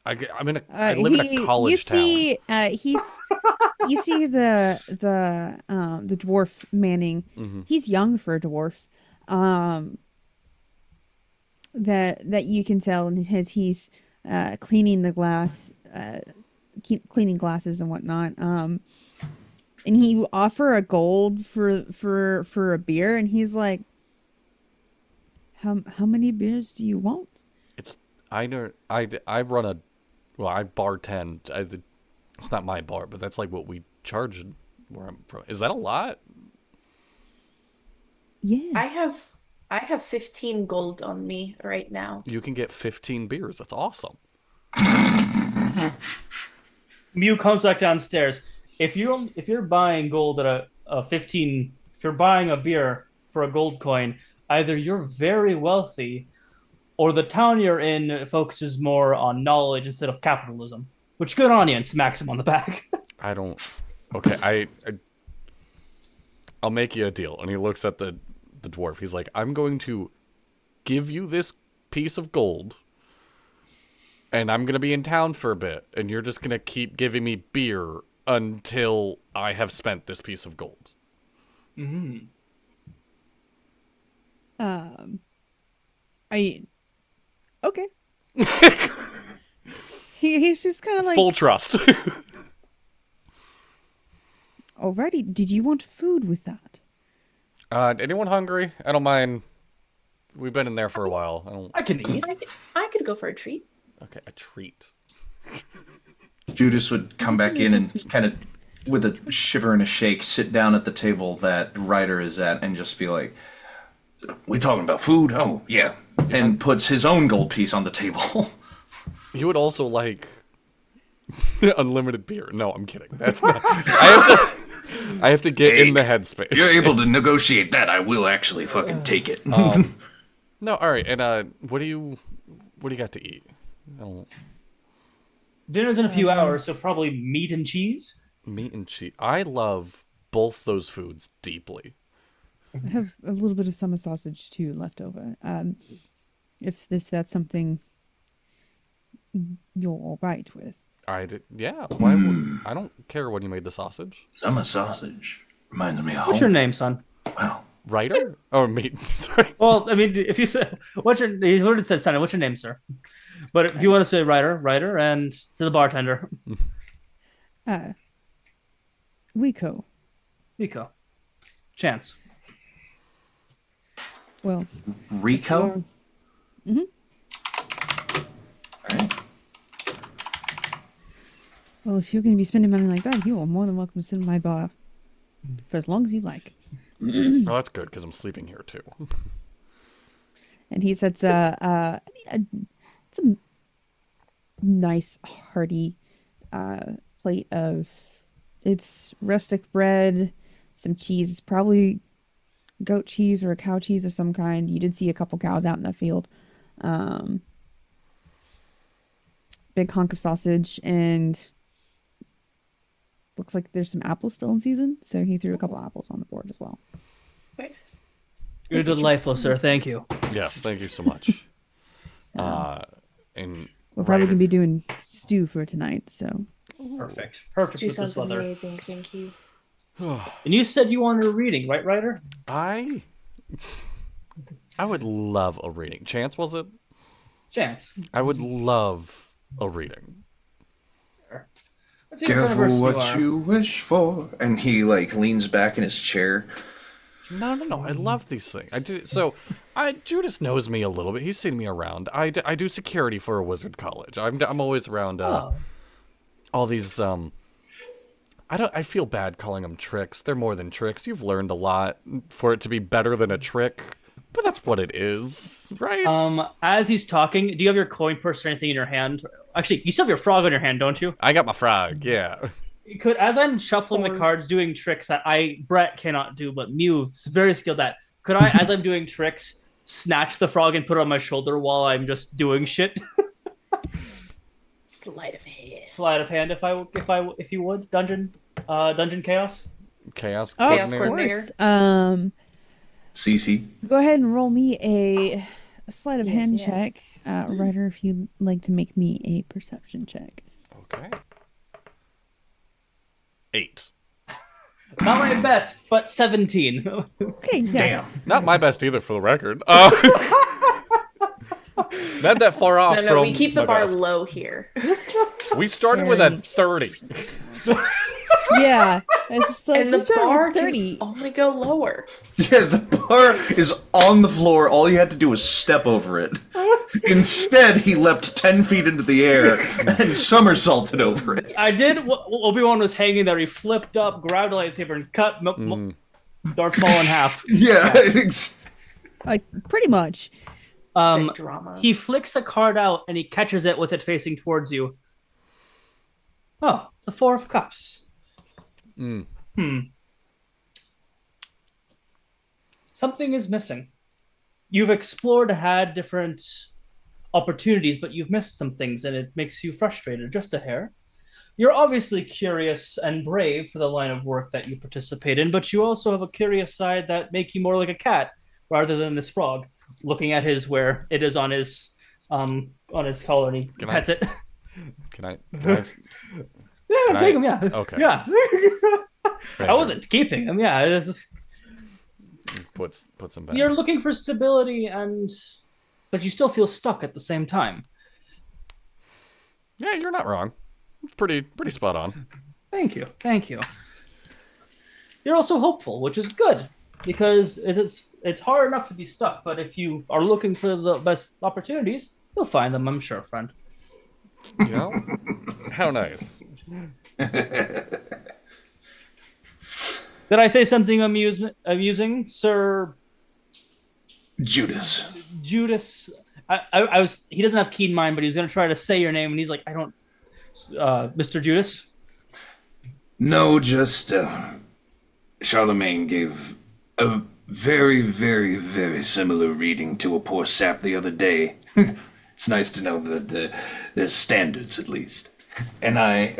I'm in a. I live in a college town. You see the dwarf Manning. He's young for a dwarf. That you can tell, and he's cleaning the glass, cleaning glasses and whatnot. And he offer a gold for a beer, and he's like, how many beers do you want? I run a. Well, I bartend. It's not my bar, but that's like what we charge where I'm from. Is that a lot? Yes. I have 15 gold on me right now. You can get 15 beers. That's awesome. Mew comes back downstairs. If you're buying gold at a 15, if you're buying a beer for a gold coin, either you're very wealthy, or the town you're in focuses more on knowledge instead of capitalism. Which, good on you, and smacks him on the back. I don't. Okay, I'll make you a deal. And he looks at the dwarf. He's like, I'm going to give you this piece of gold, and I'm going to be in town for a bit, and you're just going to keep giving me beer until I have spent this piece of gold. Okay. He's just kind of like, Full trust. alrighty, did you want food with that? Anyone hungry? I don't mind. We've been in there for a while. I can eat. I could go for a treat. Okay, a treat. Judas would come back in and kind of, with a shiver and a shake, sit down at the table that Ryder is at and just be like, we talking about food? Oh, yeah. And puts his own gold piece on the table. He would also unlimited beer. No, I'm kidding. That's not. I have to get in the headspace. If you're able to negotiate that, I will actually fucking take it. No, all right. And what do you got to eat? Dinner's in a few hours, so probably meat and cheese. Meat and cheese. I love both those foods deeply. I have a little bit of summer sausage too left over. If that's something you're all right with. Yeah. Why would, I don't care when you made the sausage. Summer sausage reminds me of What's home. your name, son? Well, Ryder? Oh, meat. Sorry. Well, I mean, if you say he already said son. What's your name, sir? But if you want to say Ryder, and to the bartender, Rico. Nico, Chance. Well, Rico? All right. well, if you're going to be spending money like that, you are more than welcome to sit in my bar for as long as you like. Oh, that's good because I'm sleeping here too. And he sets it's a nice hearty plate of it's rustic bread, some cheese, probably goat cheese or a cow cheese of some kind. You did see a couple cows out in the field. Big hunk of sausage, and looks like there's some apples still in season, so he threw a couple apples on the board as well. Very nice. You're delightful, sir. Thank you. Yes, thank you so much. And We're probably Ryder- gonna be doing stew for tonight, so Perfect Stew with sounds this weather. amazing. Thank you. And you said you wanted a reading, right, Ryder? I I would love a reading. Chance, was it? Chance. I would love a reading. Let's see what kind of Careful person what you are. you wish for. And he like leans back in his chair. No. I love these things. I do. So, Judas knows me a little bit. He's seen me around. I do security for a wizard college. I'm always around all these. I feel bad calling them tricks. They're more than tricks. You've learned a lot for it to be better than a trick, but that's what it is, right? As he's talking, do you have your coin purse or anything in your hand? Actually, you still have your frog in your hand, don't you? I got my frog. Yeah. As I'm shuffling the cards, doing tricks that Brett cannot do, but Mew's very skilled at, could I, as I'm doing tricks, snatch the frog and put it on my shoulder while I'm just doing shit? Sleight of hand. Sleight of hand, if you would, dungeon chaos. Chaos Oh, of coordinator. course. Cece. Go ahead and roll me a sleight of hand Yes. check. Ryder, if you'd like to make me a perception check. Okay. 8. Not my best, but 17. Okay, yeah. Damn. Not my best either, for the record. Not that far off. No, from we keep the my bar best. low here. We started with a 30. Yeah. It's like, And the we started with bar 30. can only go lower. Yeah, the bar is on the floor. All you had to do was step over it. Instead, he leapt 10 feet into the air and somersaulted over it. I did. Obi-Wan was hanging there. He flipped up, grabbed a lightsaber, and cut Darth Maul in half. Yeah. Like, pretty much. Drama. He flicks the card out and he catches it with it facing towards you. Oh, the Four of Cups. Something is missing. You've explored, had different opportunities, but you've missed some things, and it makes you frustrated just a hair. You're obviously curious and brave for the line of work that you participate in, but you also have a curious side that make you more like a cat rather than this frog. Looking at where it is on his collar, and he pets it. Can I? Yeah, take him. Yeah. Okay. Yeah. Right, I wasn't keeping him. Yeah. It's just, Puts him back. you're looking for stability, but you still feel stuck at the same time. Yeah, you're not wrong. It's pretty spot on. Thank you. You're also hopeful, which is good because it's hard enough to be stuck. But if you are looking for the best opportunities, you'll find them. I'm sure, friend. You know? How nice. Did I say something amusing, Sir Judas. Judas? I was. He doesn't have keen mind, but he's going to try to say your name, and he's like, I don't. Mr. Judas. No, just Charlemagne gave a very, very, very similar reading to a poor sap the other day. It's nice to know that there's standards at least. And I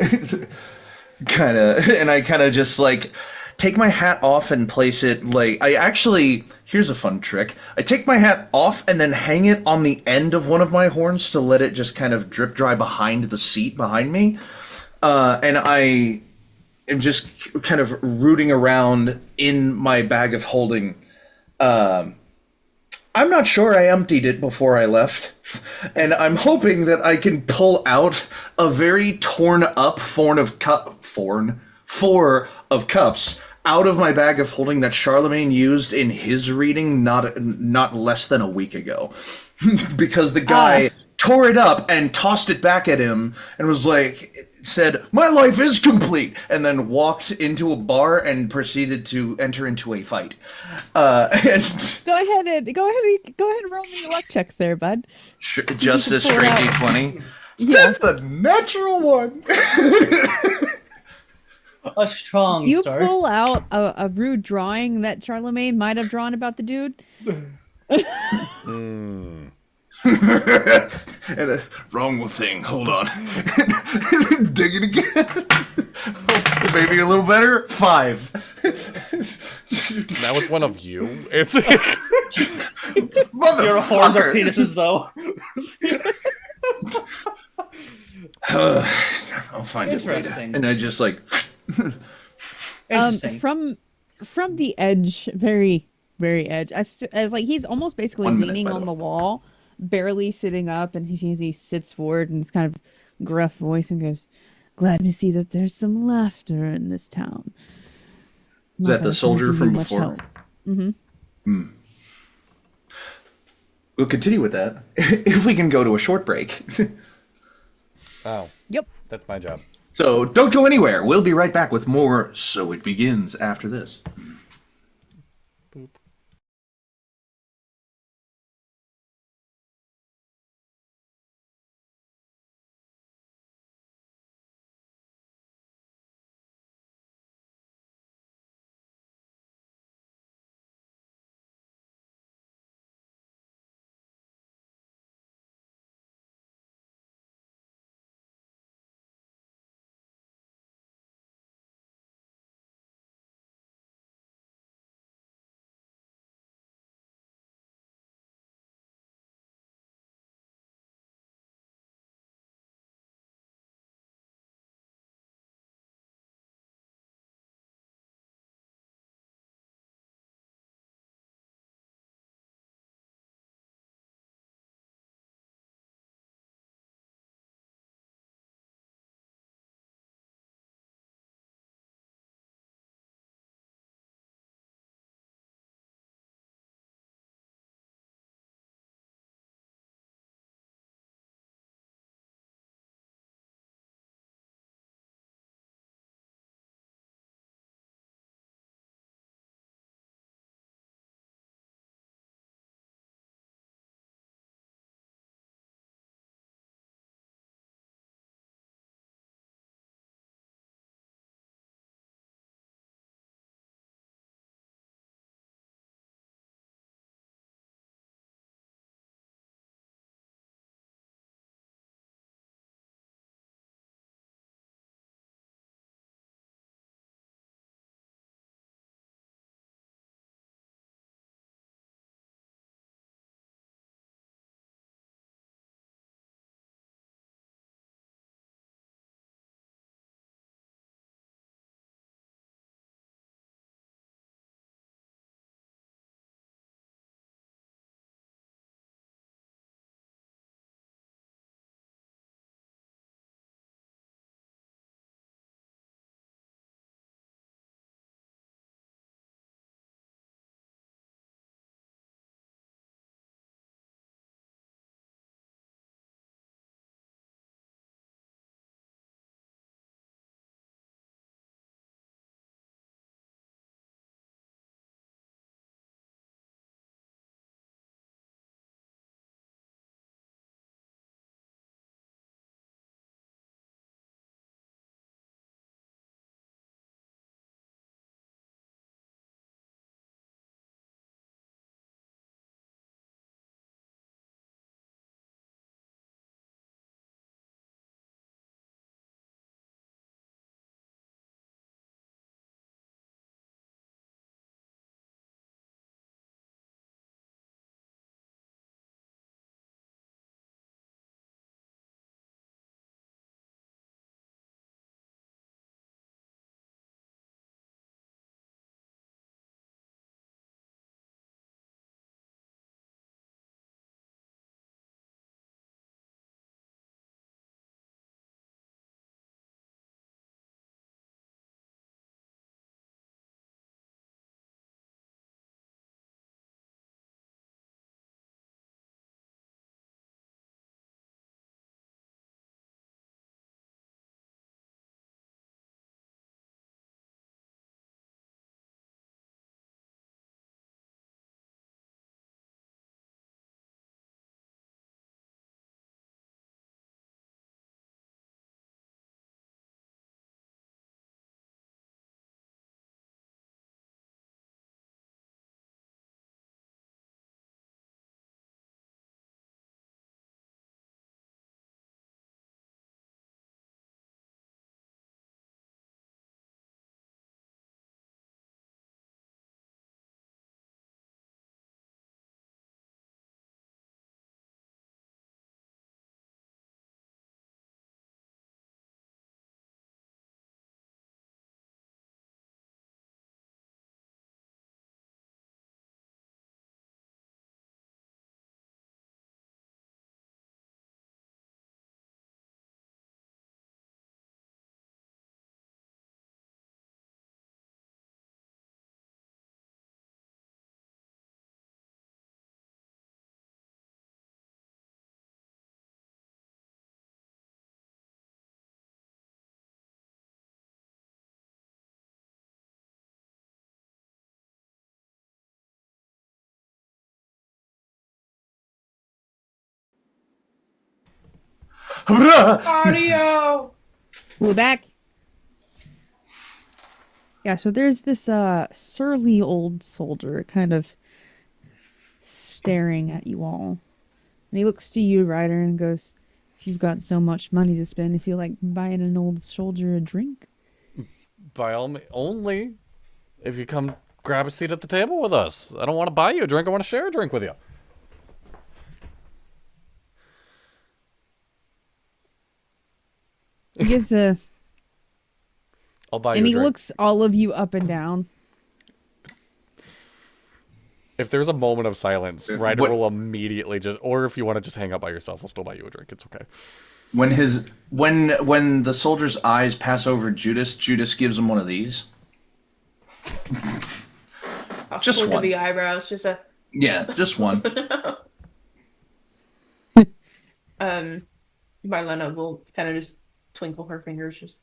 kind of just like take my hat off and place it like here's a fun trick. I take my hat off and then hang it on the end of one of my horns to let it just kind of drip dry behind the seat behind me. And I am just kind of rooting around in my bag of holding. I'm not sure I emptied it before I left, and I'm hoping that I can pull out a very torn up four of cups out of my bag of holding that Charlemagne used in his reading not less than a week ago. Because the guy tore it up and tossed it back at him and was like, said, "My life is complete," and then walked into a bar and proceeded to enter into a fight. And Go ahead and roll me a luck check there, bud. just a pull it straight out. D20. Yeah. That's a natural one. A strong You start. pull out a rude drawing that Charlemagne might have drawn about the dude. And wrong thing. Hold on. Dig it again. Maybe a little better. 5. That was one of you. It's Motherfucker. Your horns are penises, though. I'll find it later. Interesting. And I just Interesting. From the edge, very very edge. As like he's almost basically 1 minute, leaning by the on way. the wall, barely sitting up, and he sits forward and it's kind of gruff voice and goes, "Glad to see that there's some laughter in this town. Is Not that that the I can soldier do you from much before? help." Mm-hmm. We'll continue with that if we can go to a short break. Oh, Yep. that's my job. So don't go anywhere. We'll be right back with more So It Begins after this. Cardio. We're back. Yeah, so there's this surly old soldier kind of staring at you all. And he looks to you, Ryder, and goes, "If you've got so much money to spend, if you like buying an old soldier a drink." By all means, only if you come grab a seat at the table with us. I don't want to buy you a drink. I want to share a drink with you. He gives a I'll buy and you a he drink. looks all of you up and down. If there's a moment of silence, Ryder what- will immediately just, or if you want to just hang out by yourself, I'll still buy you a drink. It's okay. When the soldier's eyes pass over Judas, Judas gives him one of these. Just Look one. at the eyebrows. Just a Yeah, just one. Marlena will kind of just twinkle her fingers. Just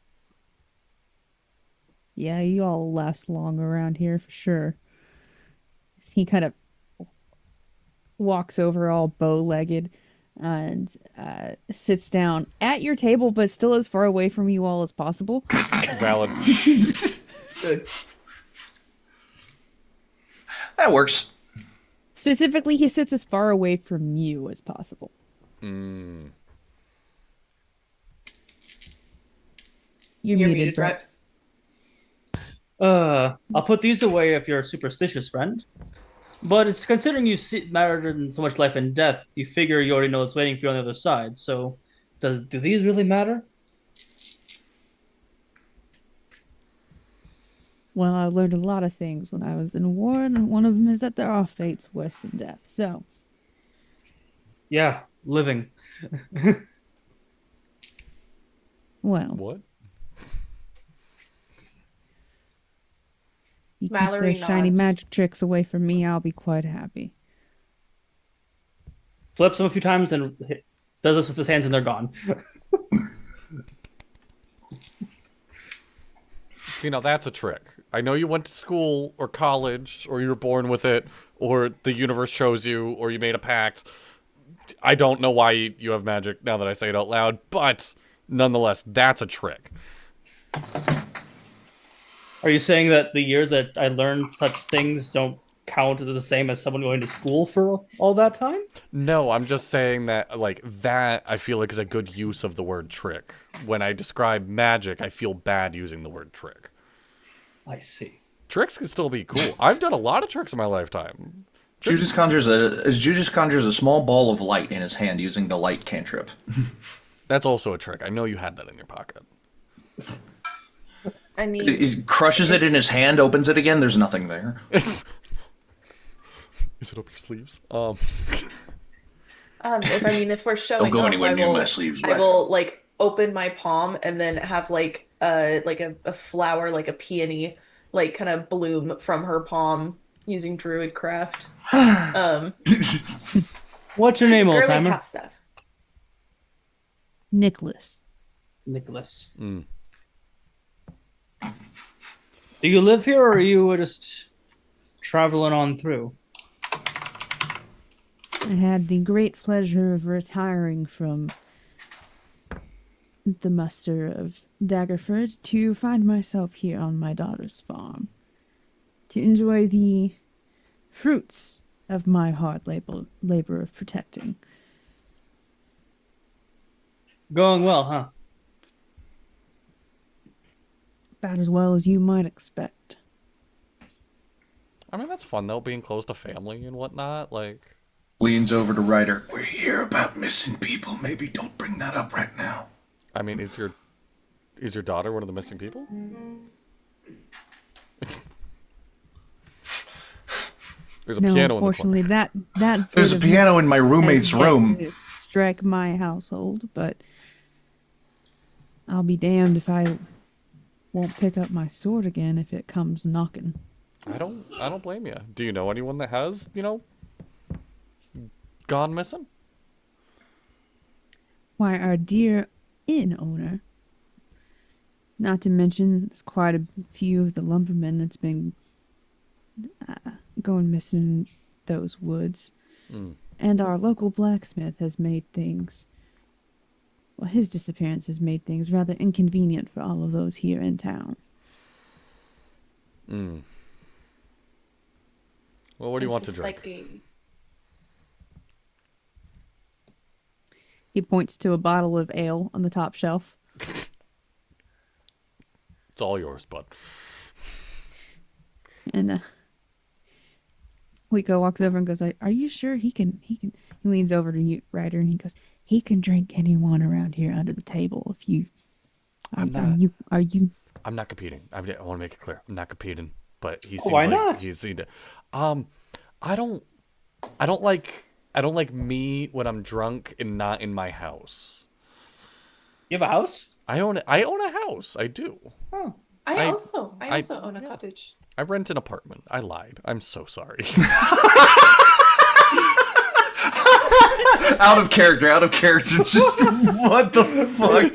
Yeah, you all last long around here for sure. He kind of walks over all bow-legged and sits down at your table, but still as far away from you all as possible. Valid. good. That works. Specifically, he sits as far away from you as possible. Mm. You're You're muted, muted, Brett. Brett. I'll put these away if you're a superstitious friend. But it's considering you mattered in so much life and death, you figure you already know what's waiting for you on the other side. So, do these really matter? Well, I learned a lot of things when I was in war, and one of them is that there are fates worse than death. So, Yeah, living. well, What? you keep Mallory those shiny nods. magic tricks away from me, I'll be quite happy. Flips them a few times and does this with his hands and they're gone. See, now that's a trick. I know you went to school or college, or you were born with it, or the universe chose you, or you made a pact. I don't know why you have magic now that I say it out loud, but nonetheless, that's a trick. Are you saying that the years that I learned such things don't count the same as someone going to school for all that time? No, I'm just saying that, like, that I feel like is a good use of the word trick. When I describe magic, I feel bad using the word trick. I see. Tricks can still be cool. I've done a lot of tricks in my lifetime. Judas conjures a small ball of light in his hand using the light cantrip. That's also a trick. I know you had that in your pocket. I mean, It crushes it in his hand, opens it again. There's nothing there. Is it up your sleeves? if we're showing Don't go off, anywhere I near will, my sleeves, I Ryder. will like open my palm and then have like a flower, like a peony, like kind of bloom from her palm using druid craft. What's your name, old Girly timer? cat stuff. Nicholas. Nicholas. Mm. Do you live here or are you just traveling on through? I had the great pleasure of retiring from the muster of Daggerford to find myself here on my daughter's farm to enjoy the fruits of my hard labor of protecting. Going well, huh? About as well as you might expect. I mean, that's fun, though, being close to family and whatnot. Like, Leans over to Ryder. We hear about missing people. Maybe don't bring that up right now. I mean, is your daughter one of the missing people? There's a No, piano in the unfortunately, corner. that There's a sort of piano in my roommate's has yet room. to strike my household, but I'll be damned if I won't pick up my sword again if it comes knocking. I don't blame you. Do you know anyone that has, gone missing? Why, our dear inn owner. Not to mention, there's quite a few of the lumbermen that's been going missing in those woods. Mm. And our local blacksmith has made things Well, his disappearance has made things rather inconvenient for all of those here in town. Well, what do you Is want to this drink? like a... He points to a bottle of ale on the top shelf. It's all yours, bud. And Wiko walks over and goes, "Are you sure he can? He leans over to you, Ryder, and he goes, "He can drink anyone around here under the table. If you, I'm are not. you? I'm not competing. I want to make it clear. I'm not competing. But he Oh, seems why like not? he's. I don't. I don't like. I don't like me when I'm drunk and not in my house. You have a house? I own a house. I do. Oh. I I- also I- own a cottage. I rent an apartment. I lied. I'm so sorry. Out of character. Just what the fuck?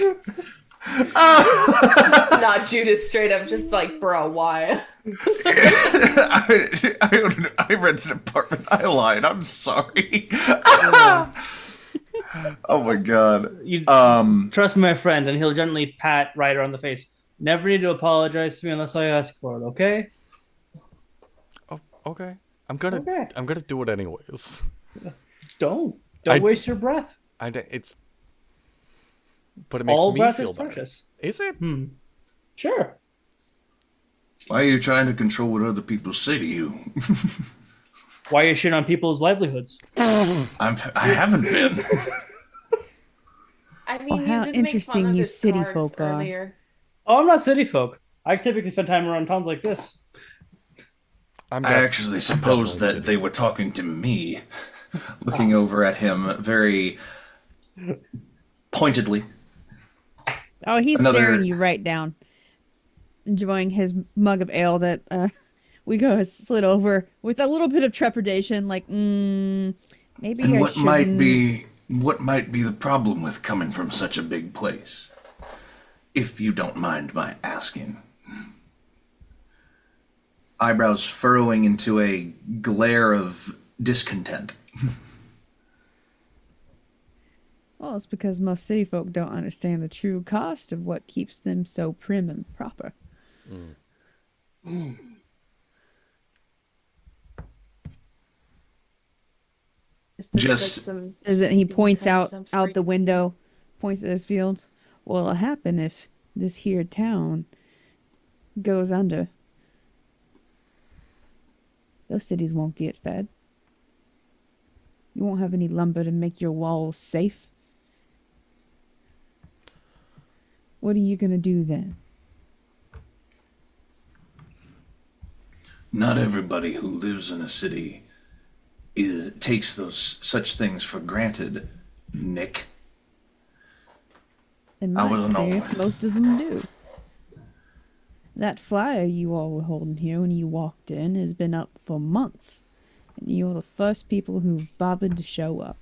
Not Judas straight up, just like, bro, why? I rent an apartment. I lied. I'm sorry. Oh my god. You trust me, my friend, and he'll gently pat Ryder on the face. Never need to apologize to me unless I ask for it, okay? Oh, okay. Okay. I'm gonna do it anyways. Don't I- waste your breath. But it makes All me breath feel is better. precious. Is it? Sure. Why are you trying to control what other people say to you? Why are you shitting on people's livelihoods? I haven't been. I mean, Well, how you did interesting make fun of you his city cards folk are. earlier. Oh, I'm not city folk. I typically spend time around towns like this. I'm I actually supposed definitely that they were talking to me, looking over at him very pointedly. Oh, he's Another- staring you right down, enjoying his mug of ale that Wiko has slid over with a little bit of trepidation, like, maybe And I what shouldn't. might be the problem with coming from such a big place? If you don't mind my asking. Eyebrows furrowing into a glare of discontent. Well, it's because most city folk don't understand the true cost of what keeps them so prim and proper. Is this Just- like some Is it? He points kind of out some out the freak- window, points at his fields. What'll happen if this here town goes under? Those cities won't get fed. You won't have any lumber to make your walls safe. What are you gonna do then? Not everybody who lives in a city takes those such things for granted, Nick. In I my wasn't experience, always. most of them do. That flyer you all were holding here when you walked in has been up for months, and you're the first people who've bothered to show up.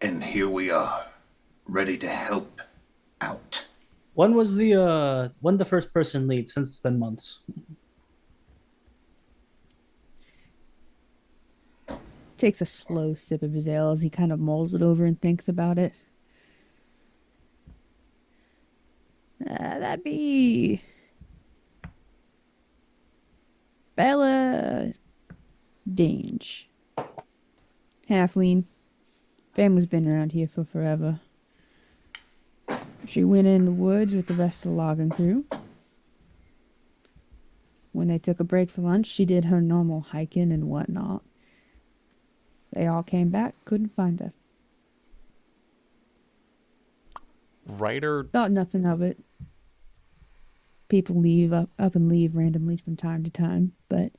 And here we are, ready to help out. When the first person leave? Since it's been months. Takes a slow sip of his ale as he kind of mulls it over and thinks about it. That'd be Bella Dange. Halfling. Family's been around here for forever. She went in the woods with the rest of the logging crew. When they took a break for lunch, she did her normal hiking and whatnot. They all came back, couldn't find her. Ryder. Thought nothing of it. People leave up and leave randomly from time to time, but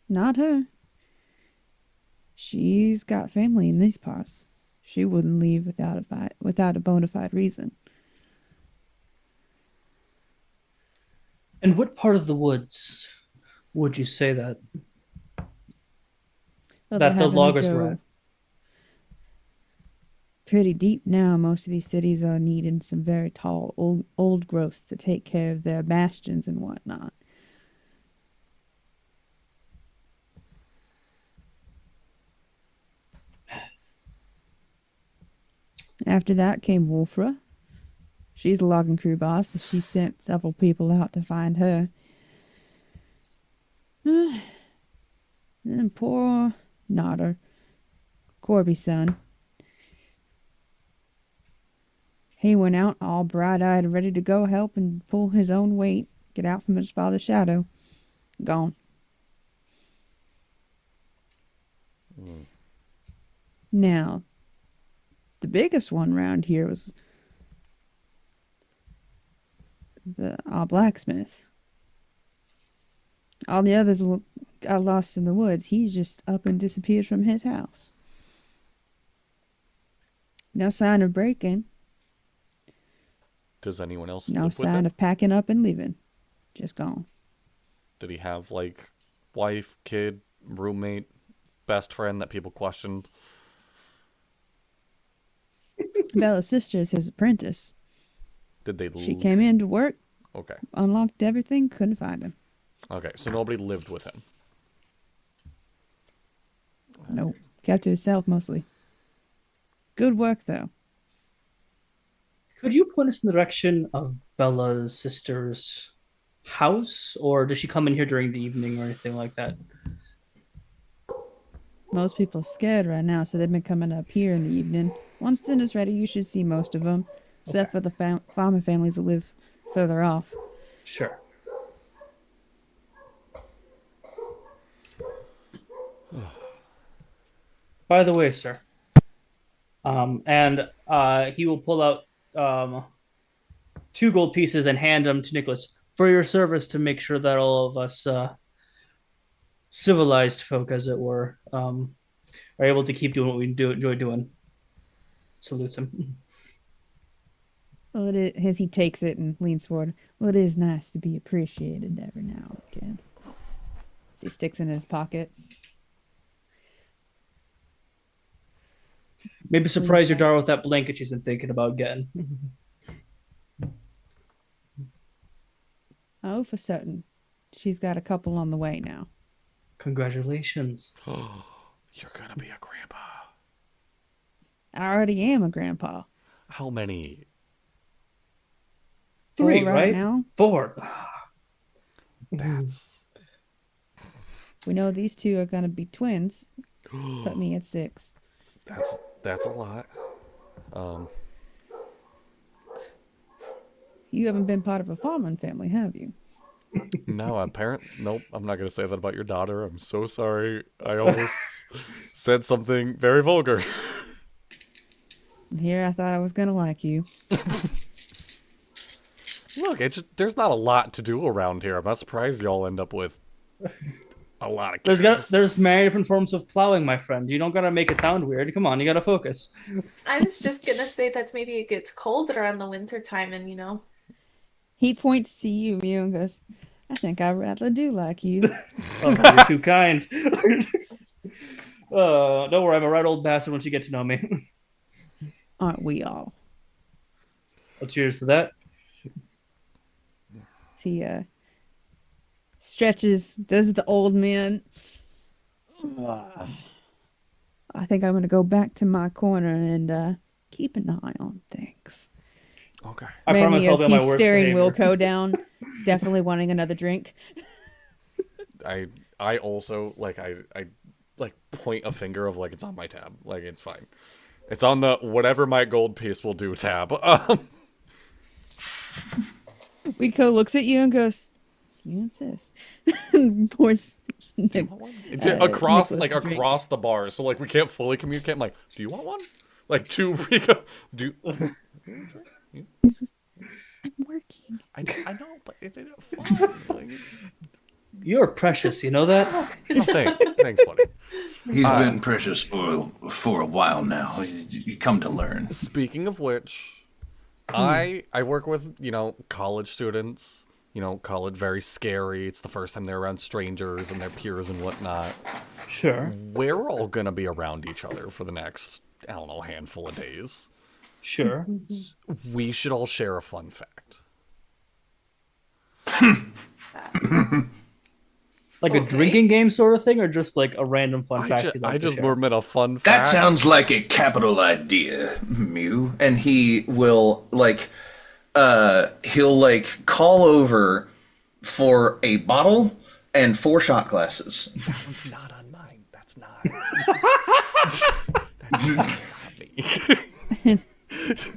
not her. She's got family in these parts. She wouldn't leave without a bona fide reason. And what part of the woods would you say that? Well, That they're the having to loggers go were at. pretty deep now. Most of these cities are needing some very tall old growths to take care of their bastions and whatnot. After that came Wolfra. She's the logging crew boss, so she sent several people out to find her. Then poor Nodder, Corby's son. He went out all bright-eyed, ready to go help and pull his own weight, get out from his father's shadow. Gone. Now, the biggest one round here was our blacksmith. All the others got lost in the woods. He just up and disappeared from his house. No sign of breaking. Does anyone else No live with sign him? of packing up and leaving. Just gone. Did he have, like, wife, kid, roommate, best friend that people questioned? Bella's sister is his apprentice. Did they She came in to work, Okay. unlocked everything, couldn't find him. Okay, so nobody lived with him. Nope. Kept to himself mostly. Good work, though. Could you point us in the direction of Bella's sister's house, or does she come in here during the evening or anything like that? Most people are scared right now, so they've been coming up here in the evening. Once dinner's ready, you should see most of them, except for the farming families that live further off. Sure. By the way, sir, and he will pull out 2 gold pieces and hand them to Nicholas for your service to make sure that all of us civilized folk, as it were, are able to keep doing what we enjoy doing. Salutes him. Well, it is, as he takes it and leans forward. Well, it is nice to be appreciated every now and again. As he sticks it in his pocket. Maybe surprise your daughter with that blanket she's been thinking about getting. Oh, for certain. She's got a couple on the way now. Congratulations. You're gonna be a grandpa. I already am a grandpa. How many? 3, Four right? now. 4. That's... We know these 2 are gonna be twins. Put me at 6. That's a lot. You haven't been part of a farming family, have you? No, nope, I'm not gonna say that about your daughter. I'm so sorry. I almost said something very vulgar. Here I thought I was gonna like you. Look, there's not a lot to do around here. I'm not surprised y'all end up with a lot of kids. There's many different forms of plowing, my friend. You don't gotta make it sound weird. Come on, you gotta focus. I was just gonna say that maybe it gets colder around the winter time, and He points to you, and goes, I think I rather do like you. Oh, you're too kind. Don't worry, I'm a right old bastard once you get to know me. Aren't we all? Well, cheers to that. He stretches, does the old man. I think I'm going to go back to my corner and keep an eye on things. Okay. I Mainly promise I'll as be on my he's worst staring behavior. Wilco down, definitely wanting another drink. I also I like point a finger of like it's on my tab. Like it's fine. It's on the whatever my gold piece will do tab. Wilco looks at you and goes, you insist. And pours across Nicholas a drink. across the bar. So like we can't fully communicate. I'm like, do you want one? Like to Rico, do I'm working. I know, but it's fun. Like, You're precious, you know that? oh, thanks, buddy. He's been precious for a while now. You come to learn. Speaking of which, I work with, college students. College, very scary. It's the first time they're around strangers and their peers and whatnot. Sure. We're all gonna be around each other for the next, I don't know, handful of days. Sure. We should all share a fun fact. Like a Okay. drinking game sort of thing, or just like a random fun fact you'd like I to just share? more meant a fun fact. That sounds like a capital idea, Mew. And he will he'll call over for a bottle and 4 shot glasses. That one's not on mine. That's not.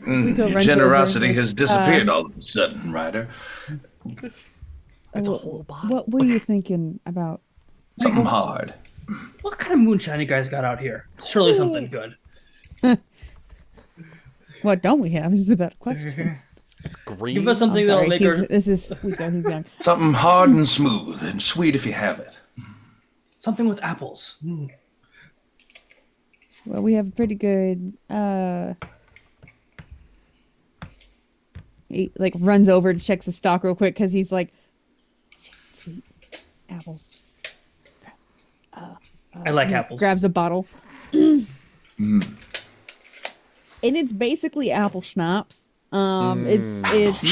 We go run Generosity over. has disappeared all of a sudden, Ryder. It's a whole bottle. What were you thinking about? Something hard. What kind of moonshine you guys got out here? Surely something good. What don't we have is the better question. Green. Give us something I'm that'll sorry, make her he's young. Something hard and smooth and sweet if you have it. something with apples. Well, we have pretty good. He runs over to checks the stock real quick because he's like, sweet apples. I like apples. Grabs a bottle. And it's basically apple schnapps. It's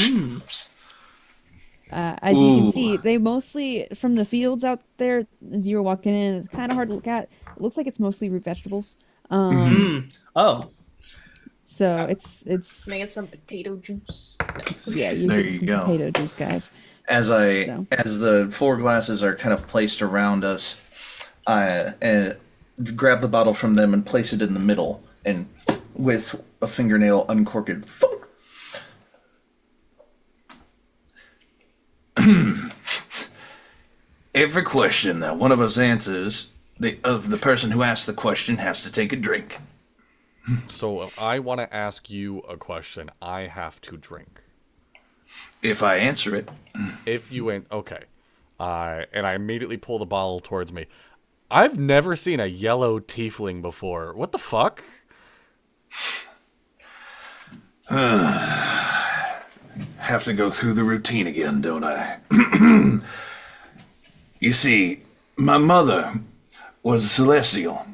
as you can see, they mostly from the fields out there as you were walking in. It's kind of hard to look at. It looks like it's mostly root vegetables. Oh, So it's Can I get some potato juice? yeah. You There get you some go. potato juice, guys. As So. as the 4 glasses are kind of placed around us, I grab the bottle from them and place it in the middle, and with a fingernail uncork it. Every question that one of us answers, the person who asked the question has to take a drink. So if I want to ask you a question, I have to drink. If I answer it, If you ain't okay, and I immediately pull the bottle towards me. I've never seen a yellow tiefling before. What the fuck? have to go through the routine again, don't I? You see, my mother was a celestial.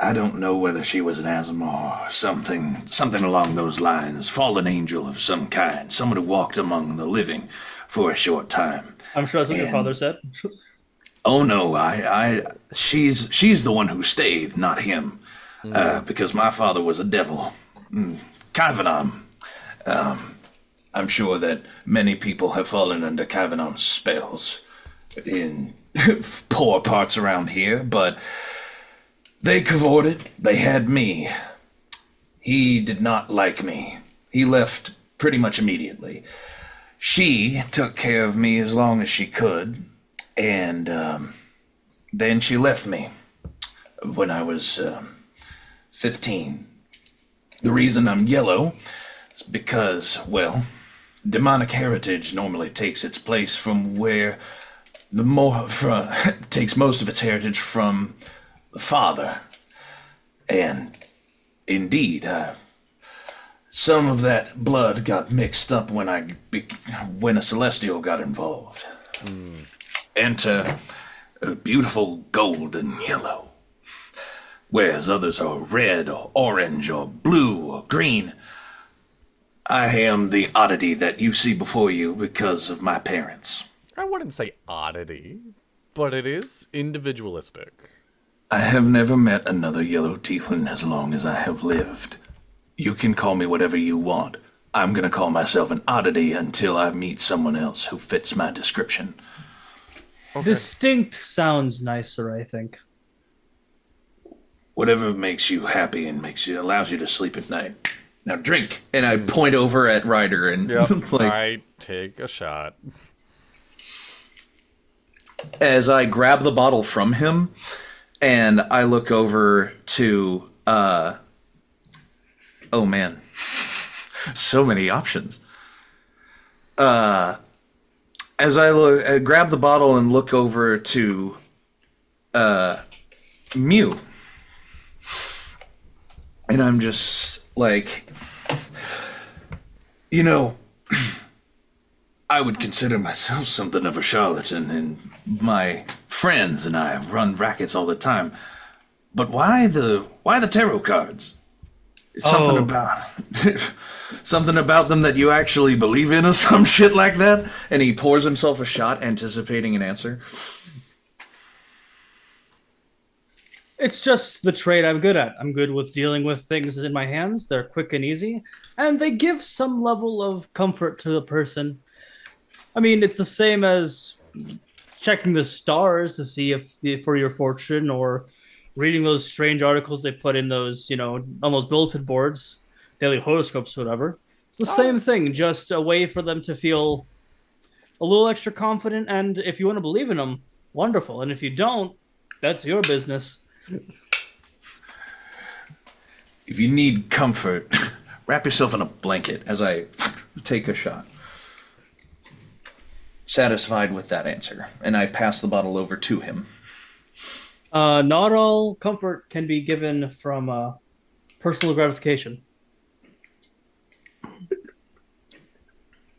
I don't know whether she was an Azimar or something along those lines. Fallen angel of some kind. Someone who walked among the living for a short time. I'm sure that's what your And- father said. Oh no, she's the one who stayed, not him. Because my father was a devil. Kaivanom. I'm sure that many people have fallen under Kaivanom's spells in poor parts around here, but they cavorted. They had me. He did not like me. He left pretty much immediately. She took care of me as long as she could, and then she left me when I was 15. The reason I'm yellow is because, well, demonic heritage normally takes its place from where takes most of its heritage from the father. And indeed, some of that blood got mixed up when a celestial got involved. Enter a beautiful golden yellow, whereas others are red or orange or blue or green. I am the oddity that you see before you because of my parents. I wouldn't say oddity, but it is individualistic. I have never met another yellow tiefling as long as I have lived. You can call me whatever you want. I'm gonna call myself an oddity until I meet someone else who fits my description. Distinct sounds nicer, I think. Whatever makes you happy and allows you to sleep at night. Now drink. And I point over at Ryder and I take a shot. as I grab the bottle from him and I look over to oh man. So many options. As I grab the bottle and look over to Mew. And I'm just like, you know, I would consider myself something of a charlatan, and my friends and I run rackets all the time. But why the tarot cards? Something Oh, about something about them that you actually believe in, or some shit like that. And he pours himself a shot, anticipating an answer. it's just the trade I'm good at. I'm good with dealing with things in my hands. They're quick and easy, and they give some level of comfort to the person. I mean, it's the same as checking the stars to see if for your fortune, or reading those strange articles they put in those, on those bulletin boards, daily horoscopes, whatever. It's the Oh, same thing, just a way for them to feel a little extra confident. And if you want to believe in them, wonderful. And if you don't, that's your business. If you need comfort, wrap yourself in a blanket as I take a shot. Satisfied with that answer, and I pass the bottle over to him. Not all comfort can be given from personal gratification.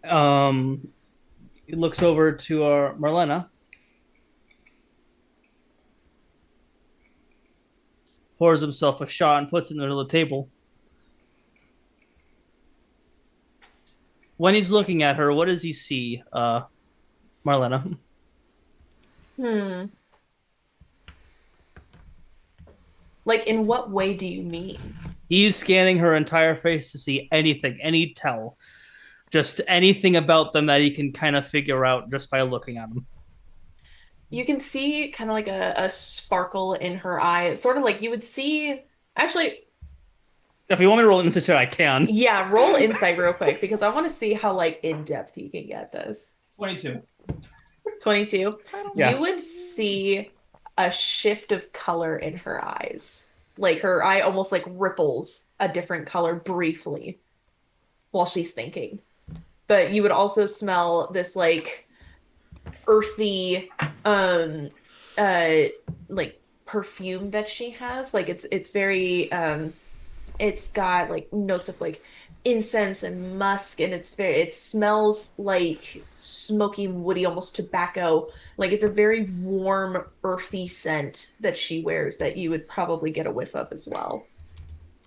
Um, he looks over to our Marlena, pours himself a shot, and puts it in the middle of the table. When he's looking at her, what does he see, Marlena? hmm. Like, in what way do you mean? He's scanning her entire face to see anything, any tell, just anything about them that he can kind of figure out just by looking at them. You can see kind of like a sparkle in her eye, sort of like you would see. Actually, If you want me to roll an insight, I can. yeah, roll insight real quick because I want to see how like in depth you can get this. 22. 22. Yeah. You would see a shift of color in her eyes. Like her eye almost like ripples a different color briefly while she's thinking. But you would also smell this like earthy uh like perfume that she has. Like it's very it's got like notes of like incense and musk, and it smells like smoky woody, almost tobacco. Like it's a very warm earthy scent that she wears that you would probably get a whiff of as well.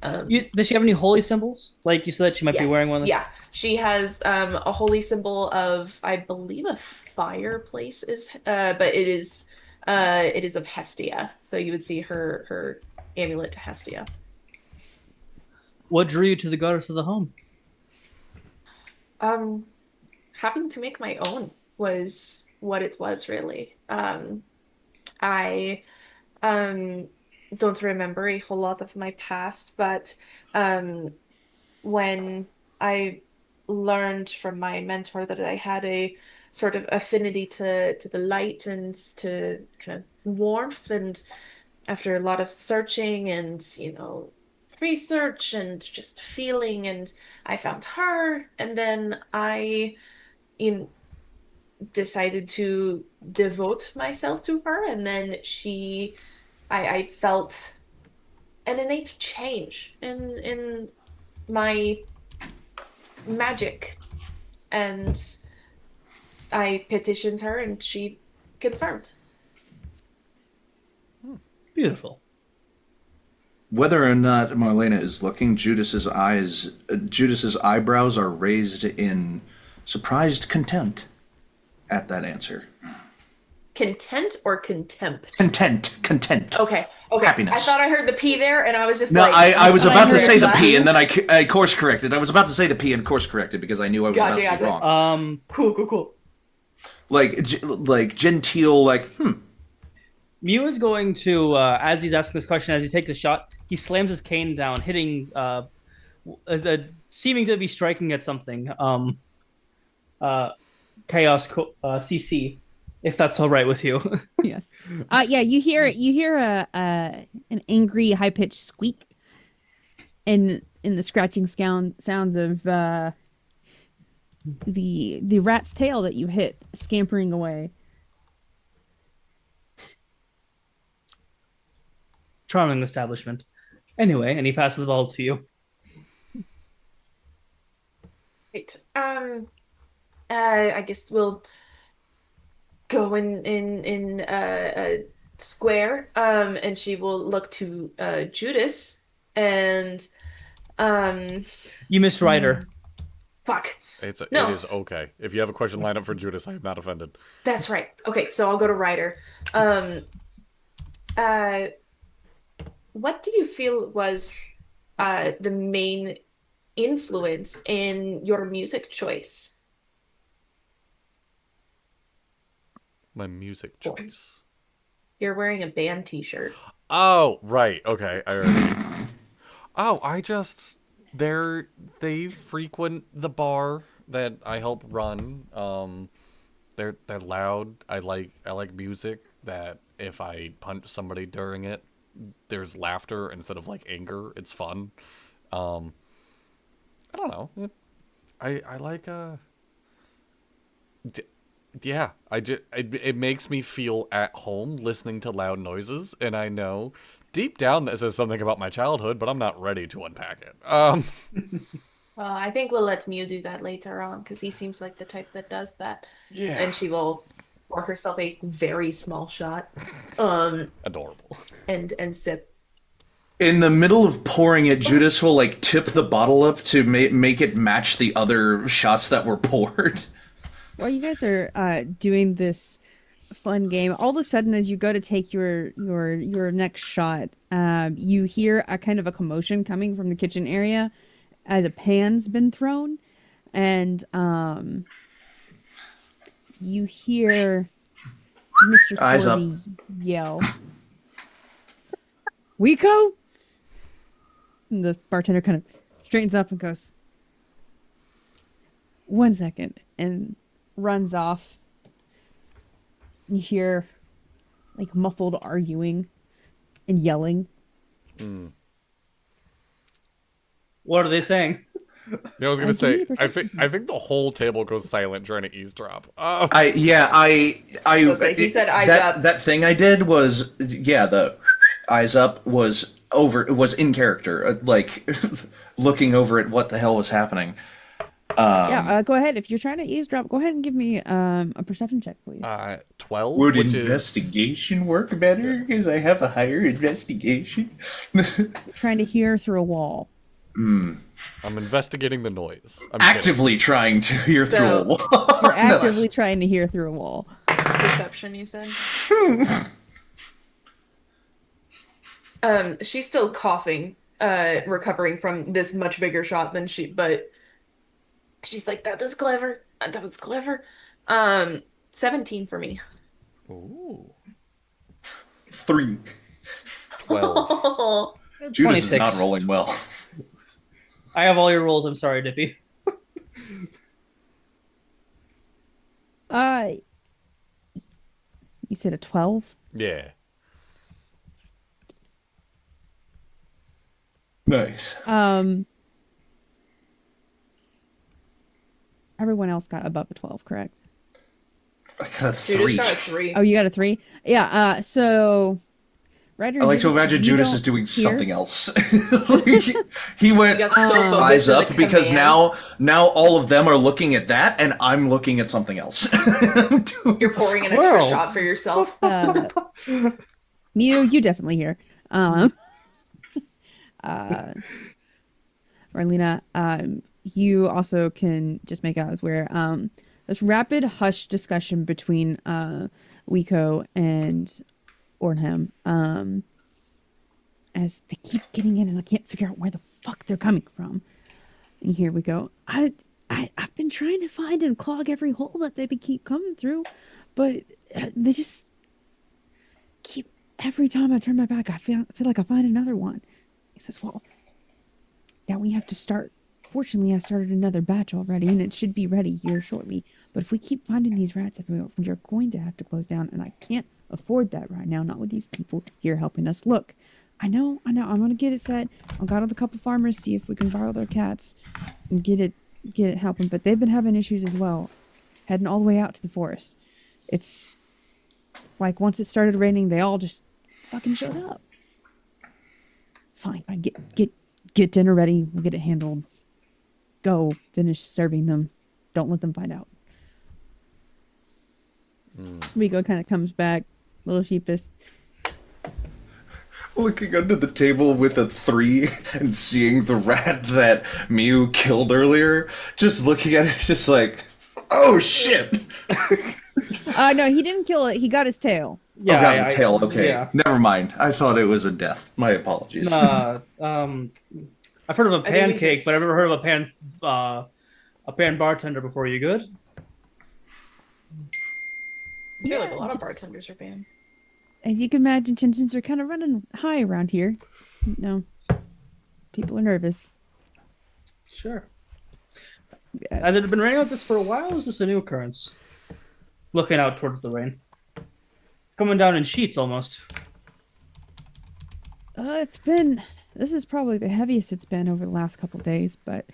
Does she have any holy symbols? Like you said that she might be wearing Yes, one. yeah, she has a holy symbol of, I believe, a fireplace is but it is of Hestia, so you would see her amulet to Hestia. What drew you to the goddess of the home? Um, Having to make my own was what it was really. I um don't remember a whole lot of my past, but um when I learned from my mentor that I had a sort of affinity to the light and to kind of warmth, and after a lot of searching and research and just feeling, and I found her, and then I in decided to devote myself to her, and then I felt an innate change in my magic, and I petitioned her and she confirmed. Beautiful. Whether or not Marlena is looking, Judas's eyebrows are raised in surprised contempt at that answer. Content or contempt? Content. Okay, okay. Happiness. I thought I heard the P there, and I was just No, like, I was I about to heard say the that. P, and then I course corrected. I was about to say the P and course corrected because I knew I was Gotcha, about to be gotcha. wrong. Cool, cool, cool. Like genteel, Mew is going to, as he's asking this question, as he takes a shot, he slams his cane down, hitting, seeming to be striking at something. Uh, Chaos CC, if that's all right with you. Yes. Yeah, you hear an angry high pitched squeak in the scratching sounds of the rat's tail that you hit scampering away. Charming establishment. Anyway, and he passes the ball to you. Right. I guess we'll go in a square. And she will look to Judas and You missed Ryder. Fuck. It No. is okay. If you have a question lined up for Judas, I am not offended. That's right. Okay, so I'll go to Ryder. Um, uh, what do you feel was the main influence in your music choice? My music choice. You're wearing a band t-shirt. Oh, right. Okay. I already. Oh, they frequent the bar that I help run. They're loud. I like music that if I punch somebody during it, there's laughter instead of like anger. It's fun. Um, I don't know. I like d- yeah. It makes me feel at home listening to loud noises, and I know deep down that says something about my childhood, but I'm not ready to unpack it. I think we'll let Mew do that later on because he seems like the type that does that. Yeah. And she will pour herself a very small shot, um, Adorable. and sip. In the middle of pouring it, Judas will like tip the bottle up to make it match the other shots that were poured. While you guys are doing this fun game, all of a sudden, as you go to take your next shot, you hear a kind of a commotion coming from the kitchen area as a pan's been thrown, and you hear Mr. Eyes up. Corby yell, "Wiko!" And the bartender kind of straightens up and goes, "1 second," and runs off. You hear like muffled arguing and yelling. What are they saying? Yeah, I was gonna give me say, a perception. I think the whole table goes silent trying to eavesdrop. He said eyes up. That thing I did was the eyes up was in character, like looking over at what the hell was happening. Go ahead. If you're trying to eavesdrop, go ahead and give me a perception check, please. 12, Would which investigation work better because I have a higher investigation? Trying to hear through a wall. I'm investigating the noise. I'm Actively trying to hear through a wall. You're actively trying to hear through a wall. Perception, you said? She's still coughing, recovering from this much bigger shot than but she's like, that was clever. That was clever. 17 for me. Ooh. 3. 12. Judas is 26. not rolling well. I have all your rolls. I'm sorry, Dippy. You said a 12? Yeah. Nice. Everyone else got above a 12, correct? I got a Judas 3. got a 3. Oh, you got a 3? Yeah, so Ryder, I like to imagine you Judas don't is doing hear? something else. He went Got so focused eyes on up the because command. now all of them are looking at that and I'm looking at something else. You're pouring an extra Squirrel. shot for yourself. Mew, you definitely hear. Marlena, you also can just make out as where this rapid hush discussion between Wiko and Ornham, as they keep getting in and I can't figure out where the fuck they're coming from. And here we go. I've been trying to find and clog every hole that they keep coming through, but they just keep, every time I turn my back, I feel like I find another one. He says, well, now we have to start. Fortunately, I started another batch already, and it should be ready here shortly. But if we keep finding these rats everywhere, we are going to have to close down, and I can't afford that right now, not with these people here helping us. Look, I know, I'm going to get it set. I'll go to the couple farmers, see if we can borrow their cats and get it helping. But they've been having issues as well, heading all the way out to the forest. It's like once it started raining, they all just fucking showed up. Fine, get dinner ready. We'll get it handled. Go finish serving them. Don't let them find out. Rico kind of comes back, little sheepish. Looking under the table with a 3 and seeing the rat that Mew killed earlier, just looking at it, just like, oh shit! No, he didn't kill it. He got his tail. Yeah, Oh, got the tail. Okay, Yeah. never mind. I thought it was a death. My apologies. I've heard of a I think we pancake, but I've just- never heard of a pan bartender before. You good? I feel like a lot of just- bartenders are banned. As you can imagine, tensions are kind of running high around here. No, people are nervous. Sure. Has it been raining like this for a while, or is this a new occurrence? Looking out towards the rain. It's coming down in sheets almost. It's been. This is probably the heaviest it's been over the last couple days, but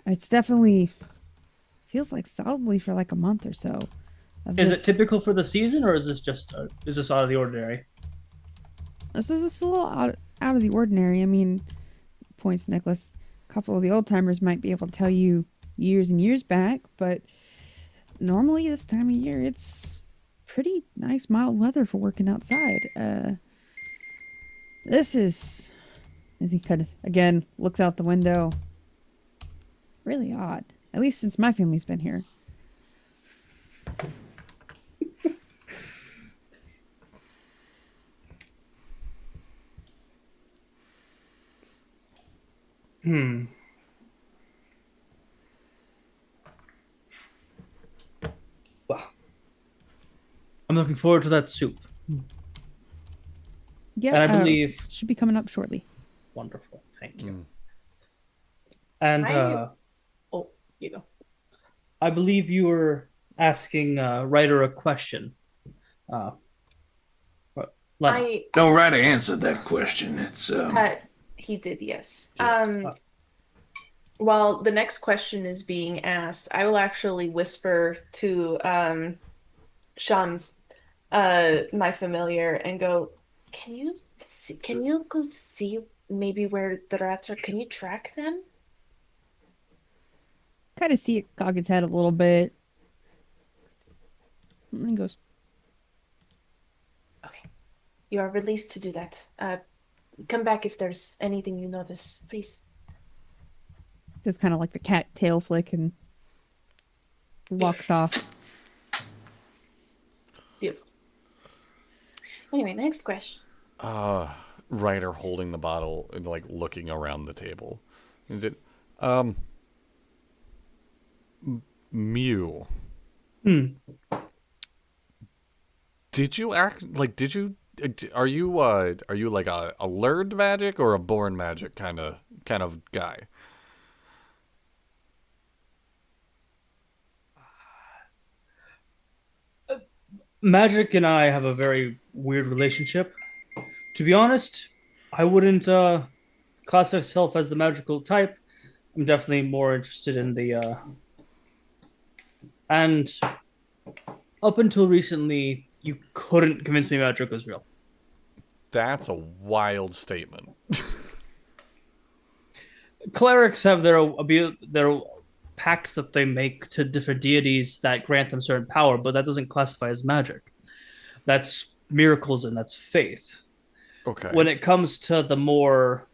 it's definitely feels like solidly for like a month or so. Is it typical for the season, or is this just is this out of the ordinary? This is just a little out of the ordinary. I mean, points necklace. A couple of the old timers might be able to tell you years and years back, but normally this time of year it's pretty nice mild weather for working outside. This is, as he kind of again looks out the window, really odd. At least since my family's been here. Well, I'm looking forward to that soup. Yeah, And I believe should be coming up shortly. wonderful. Thank you. And Oh, you go. I believe you were asking Ryder a question. Lenny. No, Ryder answered that question. It's He did, yes. Yeah. While the next question is being asked, I will actually whisper to Shams, my familiar, and go, can you go see maybe where the rats are? Can you track them? Kind of see it cock his head a little bit. And then goes, Okay. You are released to do that. Come back if there's anything you notice, please. just kind of like the cat tail flick and walks off. Beautiful. Anyway, next question. Ryder holding the bottle and like looking around the table. Is it Mew? Did you are you like a learned magic or a born magic kind of guy? Magic and I have a very weird relationship. To be honest, I wouldn't class myself as the magical type. I'm definitely more interested in the and up until recently, you couldn't convince me magic was real. That's a wild statement. Clerics have their pacts that they make to different deities that grant them certain power, but that doesn't classify as magic. That's miracles and that's faith. Okay. When it comes to the more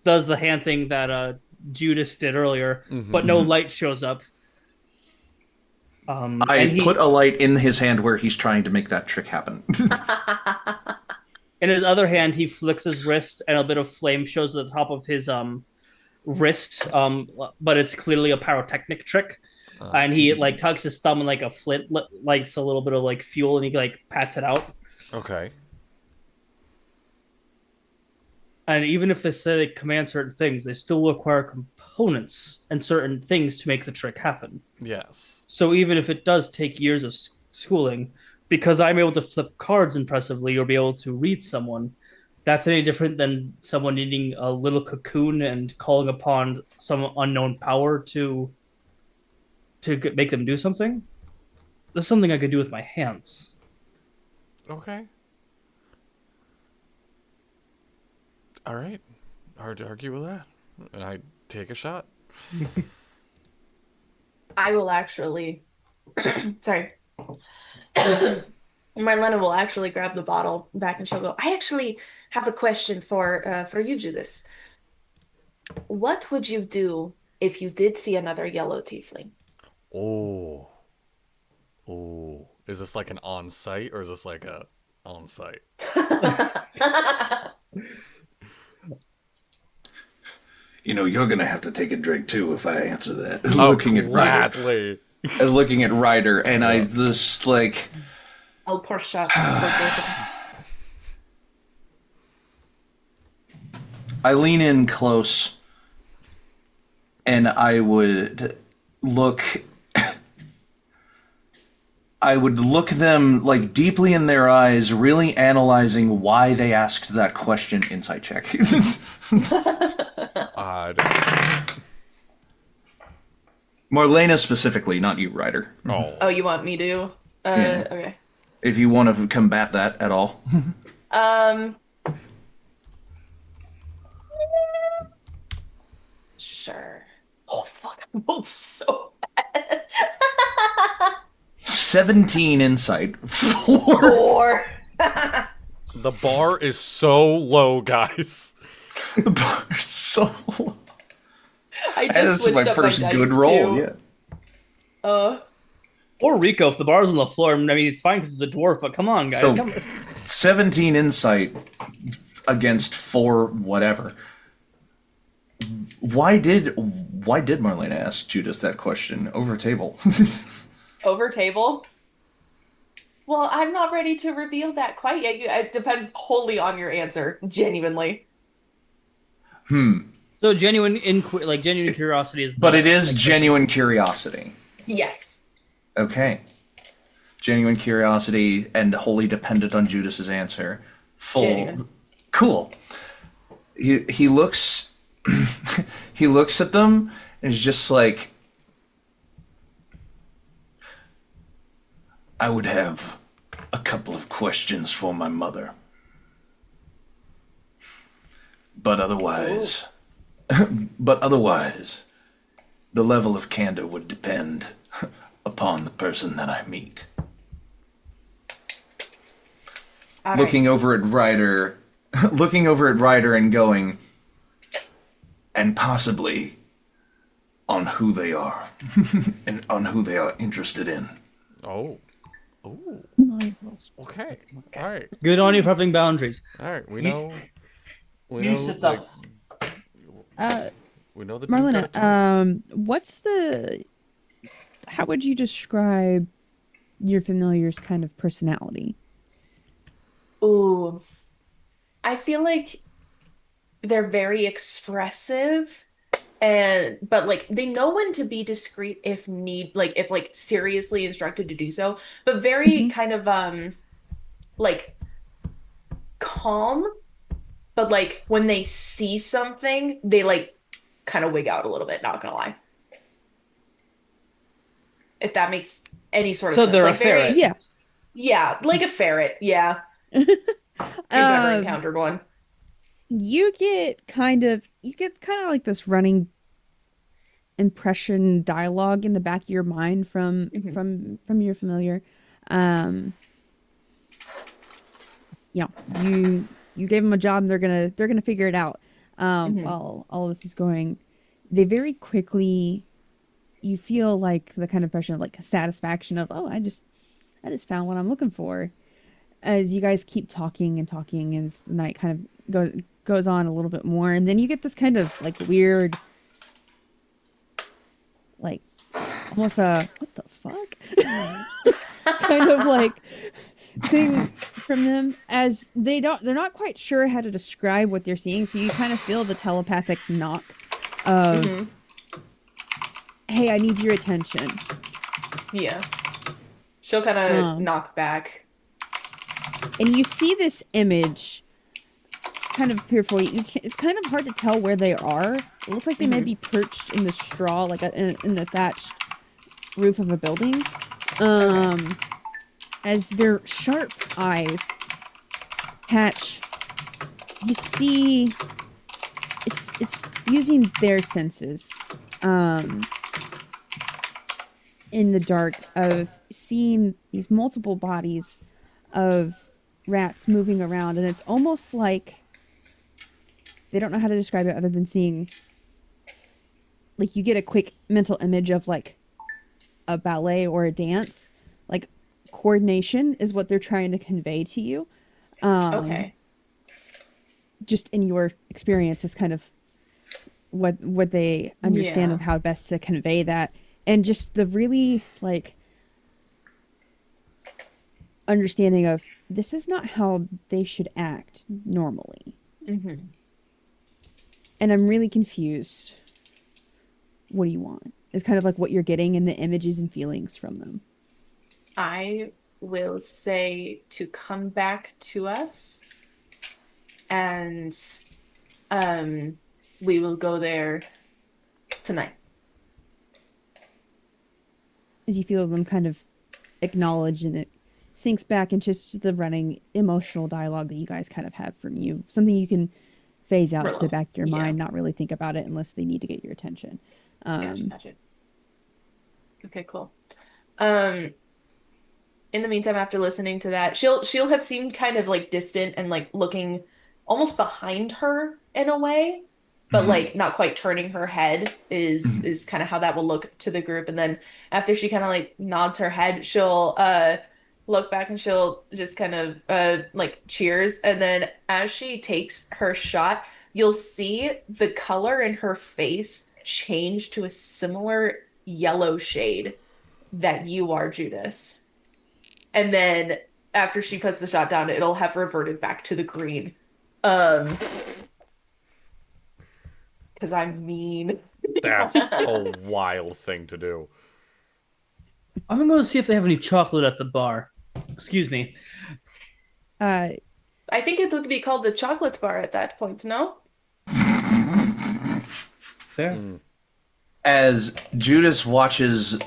does the hand thing that Judas did earlier, but no light shows up. I put a light in his hand where he's trying to make that trick happen. In his other hand, he flicks his wrist, and a bit of flame shows at the top of his wrist. But it's clearly a pyrotechnic trick. And he like tugs his thumb and like a flint lights a little bit of like fuel, and he like pats it out. Okay. And even if they say they command certain things, they still require components and certain things to make the trick happen. Yes. So even if it does take years of schooling, because I'm able to flip cards impressively or be able to read someone, that's any different than someone needing a little cocoon and calling upon some unknown power to make them do something. This is something I could do with my hands. Okay. All right. Hard to argue with that. And I take a shot. I will actually. Sorry. Marlena will actually grab the bottle back and she'll go, I actually have a question for you, Judas. What would you do if you did see another yellow tiefling? Oh, oh. Is this like an on-site or is this like a on-site? You're gonna have to take a drink too if I answer that. Oh, Looking at Ryder, gladly. looking at Ryder, and I just like I'll pour shots for both of us. I lean in close, and I would look. I would look them like deeply in their eyes, really analyzing why they asked that question. Insight check. Odd. Marlena specifically, not you, Ryder. Oh. Oh, you want me to? Yeah. Okay. If you want to combat that at all. Um, sure. Oh, fuck. I rolled so bad. 17 insight. 4. Four. The bar is so low, guys. The bar is so low. I That's just switched my up first my good dice, roll, too. yeah. Or Rico, if the bar's on the floor. I mean, it's fine because it's a dwarf, but come on, guys. So, Come 17 insight against 4 whatever. Why did Marlena ask Judas that question over table? Over table? Well, I'm not ready to reveal that quite yet. It depends wholly on your answer, genuinely. So genuine curiosity is. But it is genuine curiosity. Yes. Okay. Genuine curiosity and wholly dependent on Judas's answer. Full. Genuine. Cool. He looks he looks at them and is just like, I would have a couple of questions for my mother. But otherwise, the level of candor would depend upon the person that I meet. All right. Looking over at Ryder and going, and possibly on who they are, and on who they are interested in. Oh. Oh. Okay. All right. Good on you for having boundaries. All right. We know. You sits up. We know the Marlena, how would you describe your familiar's kind of personality? Ooh. I feel like they're very expressive but like they know when to be discreet if seriously instructed to do so, but very kind of like calm, but like when they see something, they like kind of wig out a little bit, not gonna lie. If that makes any sort of So sense. they're Like a ferret. Yeah. Yeah, like a ferret, yeah. If you've ever encountered one. You get kind of like this running impression dialogue in the back of your mind from your familiar. You gave them a job and they're gonna figure it out. While all this is going, they very quickly, you feel like the kind of impression of like satisfaction of, oh, I just found what I'm looking for. As you guys keep talking and talking, as the night kind of goes on a little bit more, and then you get this kind of like weird, like almost a what the fuck kind of like thing from them, as they're not quite sure how to describe what they're seeing. So you kind of feel the telepathic knock of, hey, I need your attention. Yeah. She'll kind of knock back. And you see this image kind of appear for you. It's kind of hard to tell where they are. It looks like they may be perched in the straw, like in the thatched roof of a building. As their sharp eyes catch, you see it's using their senses in the dark of seeing these multiple bodies of rats moving around, and it's almost like they don't know how to describe it other than seeing, like, you get a quick mental image of like a ballet or a dance. Like, coordination is what they're trying to convey to you. Okay. Just in your experience is kind of what they understand Yeah. of how best to convey that, and just the really like understanding of this is not how they should act normally. Mm-hmm. And I'm really confused. What do you want? It's kind of like what you're getting in the images and feelings from them. I will say to come back to us, and we will go there tonight. As you feel them kind of acknowledge, and it sinks back into just the running emotional dialogue that you guys kind of have from you. Something you can phase out to the back of your Yeah. mind, not really think about it unless they need to get your attention. Gotcha. Okay, cool. In the meantime, after listening to that, she'll have seemed kind of like distant and like looking almost behind her in a way, but like not quite turning her head is kind of how that will look to the group. And then after she kind of like nods her head, she'll look back and she'll just kind of like cheers. And then as she takes her shot, you'll see the color in her face change to a similar yellow shade that you are, Judas. And then after she puts the shot down, it'll have reverted back to the green. Because I'm mean. That's a wild thing to do. I'm gonna go see if they have any chocolate at the bar. Excuse me. Uh, I think it would be called the chocolate bar at that point, no? Fair. As Judas watches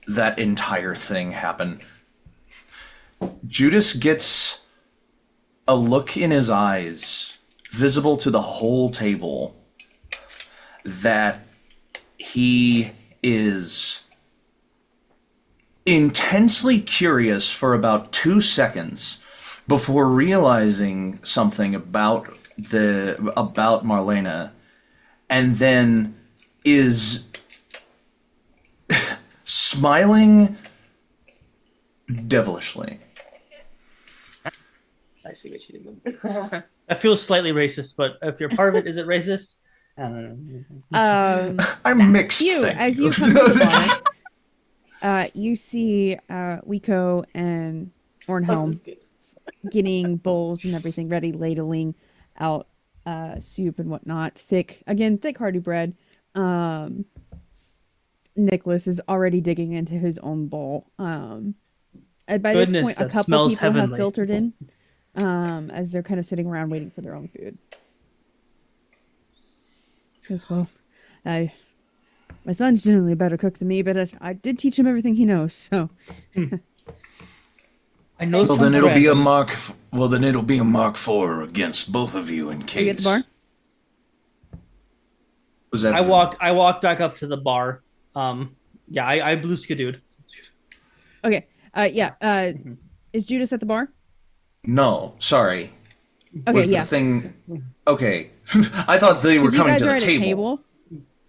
that entire thing happen, Judas gets a look in his eyes, visible to the whole table, that he is intensely curious for about 2 seconds before realizing something about Marlena, and then is smiling devilishly. I see what you did. I feel slightly racist, but if you're part of it, is it racist? I don't know. I'm mixed. you thank as you. you come to the bar, you see Wiko and Ornhelm getting bowls and everything ready, ladling out soup and whatnot. Thick hearty bread. Nicholas is already digging into his own bowl. And by Goodness, this point, a that couple smells people have heavenly. filtered in as they're kind of sitting around waiting for their own food. Because, well, my son's generally a better cook than me, but I did teach him everything he knows, so. I know. Well, then it'll be a mark. Well, then it'll be a Mark IV against both of you in Are case. you at the bar? Was that? I walked back up to the bar. Yeah, I blew skidooed. Okay. Is Judas at the bar? No, sorry. Okay, Was yeah. the thing? Okay, I thought they were You coming guys to are the at table. a table?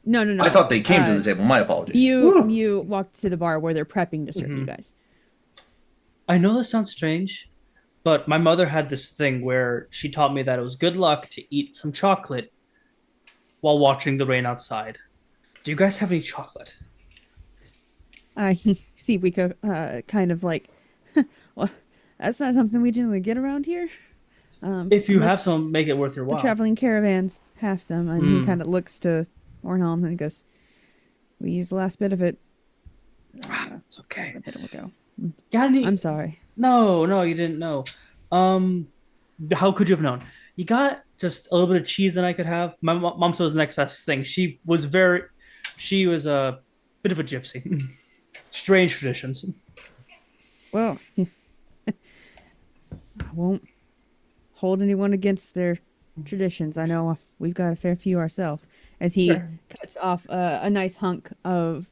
No. I thought they came to the table. My apologies. You walked to the bar where they're prepping to serve you guys. I know this sounds strange, but my mother had this thing where she taught me that it was good luck to eat some chocolate while watching the rain outside. Do you guys have any chocolate? See Wiko kind of like, well, that's not something we generally get around here. If you have unless some, make it worth your the while. traveling caravans have some, and he kind of looks to Ornhelm and he goes, "We used the last bit of it. It's okay. A bit will go. Got any? I'm sorry." No, you didn't know. How could you have known? You got just a little bit of cheese that I could have. My mom said it was the next best thing. She was a bit of a gypsy. Strange traditions. Well, I won't hold anyone against their traditions. I know we've got a fair few ourselves. As he cuts off a nice hunk of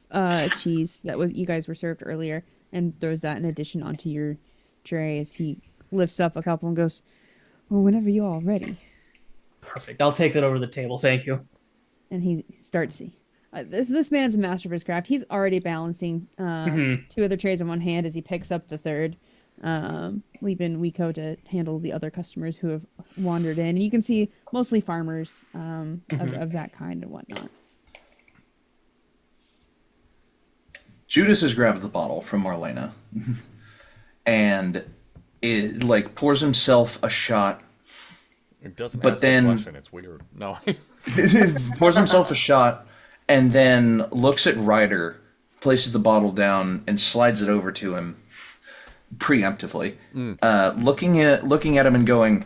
cheese that was you guys were served earlier, and throws that in addition onto your tray as he lifts up a couple and goes, "Well, whenever you all ready." Perfect. I'll take that over the table. Thank you. And he starts. This man's a master of his craft. He's already balancing two other trays in one hand as he picks up the third, leaving Wiko to handle the other customers who have wandered in. And you can see mostly farmers of that kind and whatnot. Judas has grabbed the bottle from Marlena and it pours himself a shot. It doesn't But ask then- a question. It's weird. No. Pours himself a shot and then looks at Ryder, places the bottle down, and slides it over to him preemptively, looking at him and going,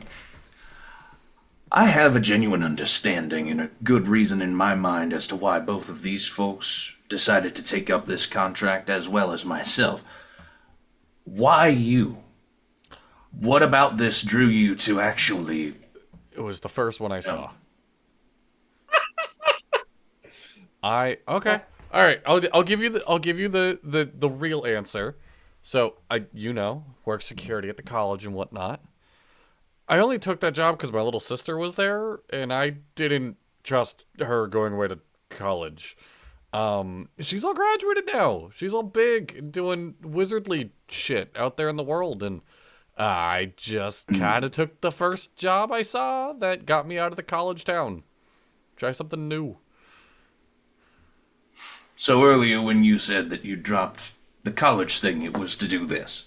"I have a genuine understanding and a good reason in my mind as to why both of these folks decided to take up this contract as well as myself. Why you? What about this drew you to actually..." It was the first one I saw. Okay. All right. I'll give you the real answer. So I work security at the college and whatnot. I only took that job because my little sister was there, and I didn't trust her going away to college. She's all graduated now. She's all big and doing wizardly shit out there in the world, and I just kind of took the first job I saw that got me out of the college town. Try something new. So earlier when you said that you dropped the college thing, it was to do this.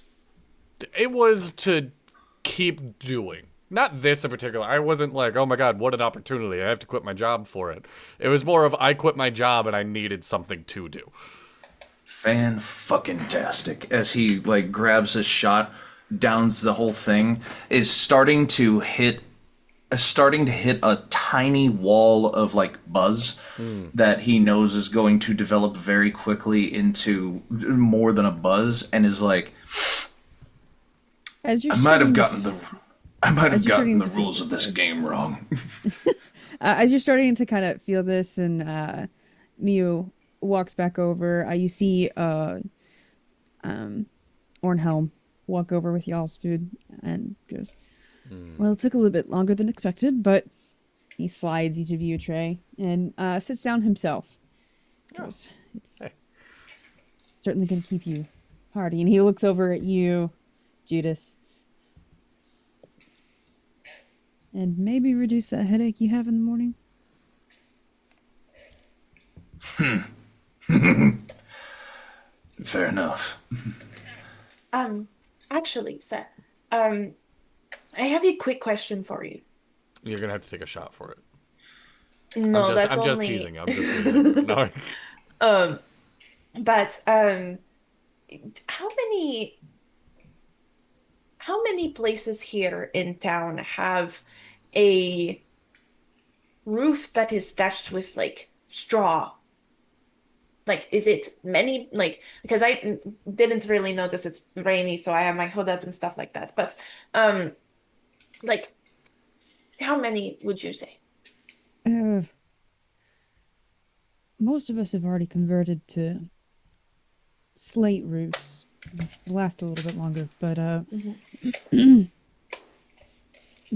It was to keep doing. Not this in particular. I wasn't like, oh my god, what an opportunity. I have to quit my job for it. It was more of I quit my job and I needed something to do. Fan-fucking-tastic. As he, grabs his shot, downs the whole thing, is starting to hit a tiny wall of, buzz that he knows is going to develop very quickly into more than a buzz, and is like, As you're I might have starting gotten the to- rules of this game wrong. as you're starting to kind of feel this, and Mew walks back over, you see Ornhelm walk over with y'all's food and goes, "Well, it took a little bit longer than expected, but..." He slides each of you a tray and sits down himself. Goes, "It's certainly going to keep you hearty." And he looks over at you, Judas, and maybe reduce that headache you have in the morning. Fair enough. Actually, sir, I have a quick question for you. You're gonna have to take a shot for it. No, that's I'm only... just teasing. I'm just teasing. No. But how many places here in town have a roof that is thatched with straw? Is it many? Because I didn't really notice it's rainy, so I have my hood up and stuff like that. But how many would you say? Most of us have already converted to slate roofs. This last a little bit longer, but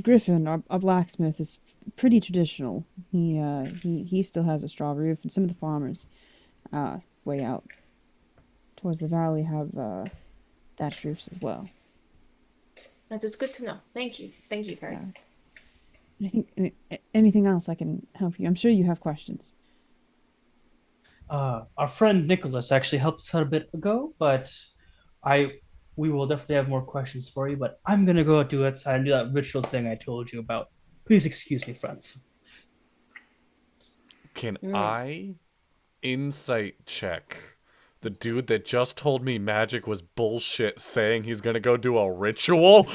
Griffin, our blacksmith, is pretty traditional. He still has a straw roof, and some of the farmers way out towards the valley have thatched roofs as well. That is good to know. Thank you. Thank you very much. I think anything else I can help you. I'm sure you have questions. Our friend Nicholas actually helped us out a bit ago, but we will definitely have more questions for you. But I'm gonna go do outside and do that ritual thing I told you about. Please excuse me, friends. Can I insight check the dude that just told me magic was bullshit saying he's gonna go do a ritual?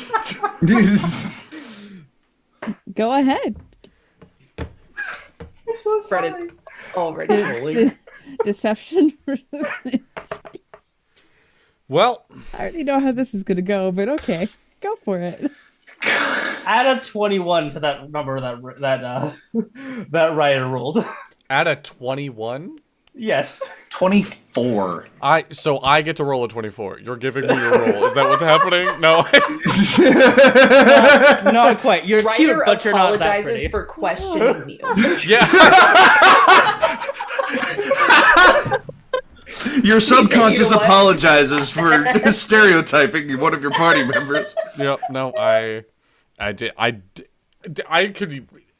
Go ahead. Fred is already Deception versus... Well, I already know how this is gonna go, but okay, go for it. Add a 21 to that number that Ryder rolled. at a 21, Yes. 24. So I get to roll a 24. You're giving me your roll. Is that what's happening? No. Not quite. You're Ryder cute, but you're not that apologizes pretty. for questioning you. Yeah. Your subconscious know what? apologizes for stereotyping one of your party members. Yep. No, I could,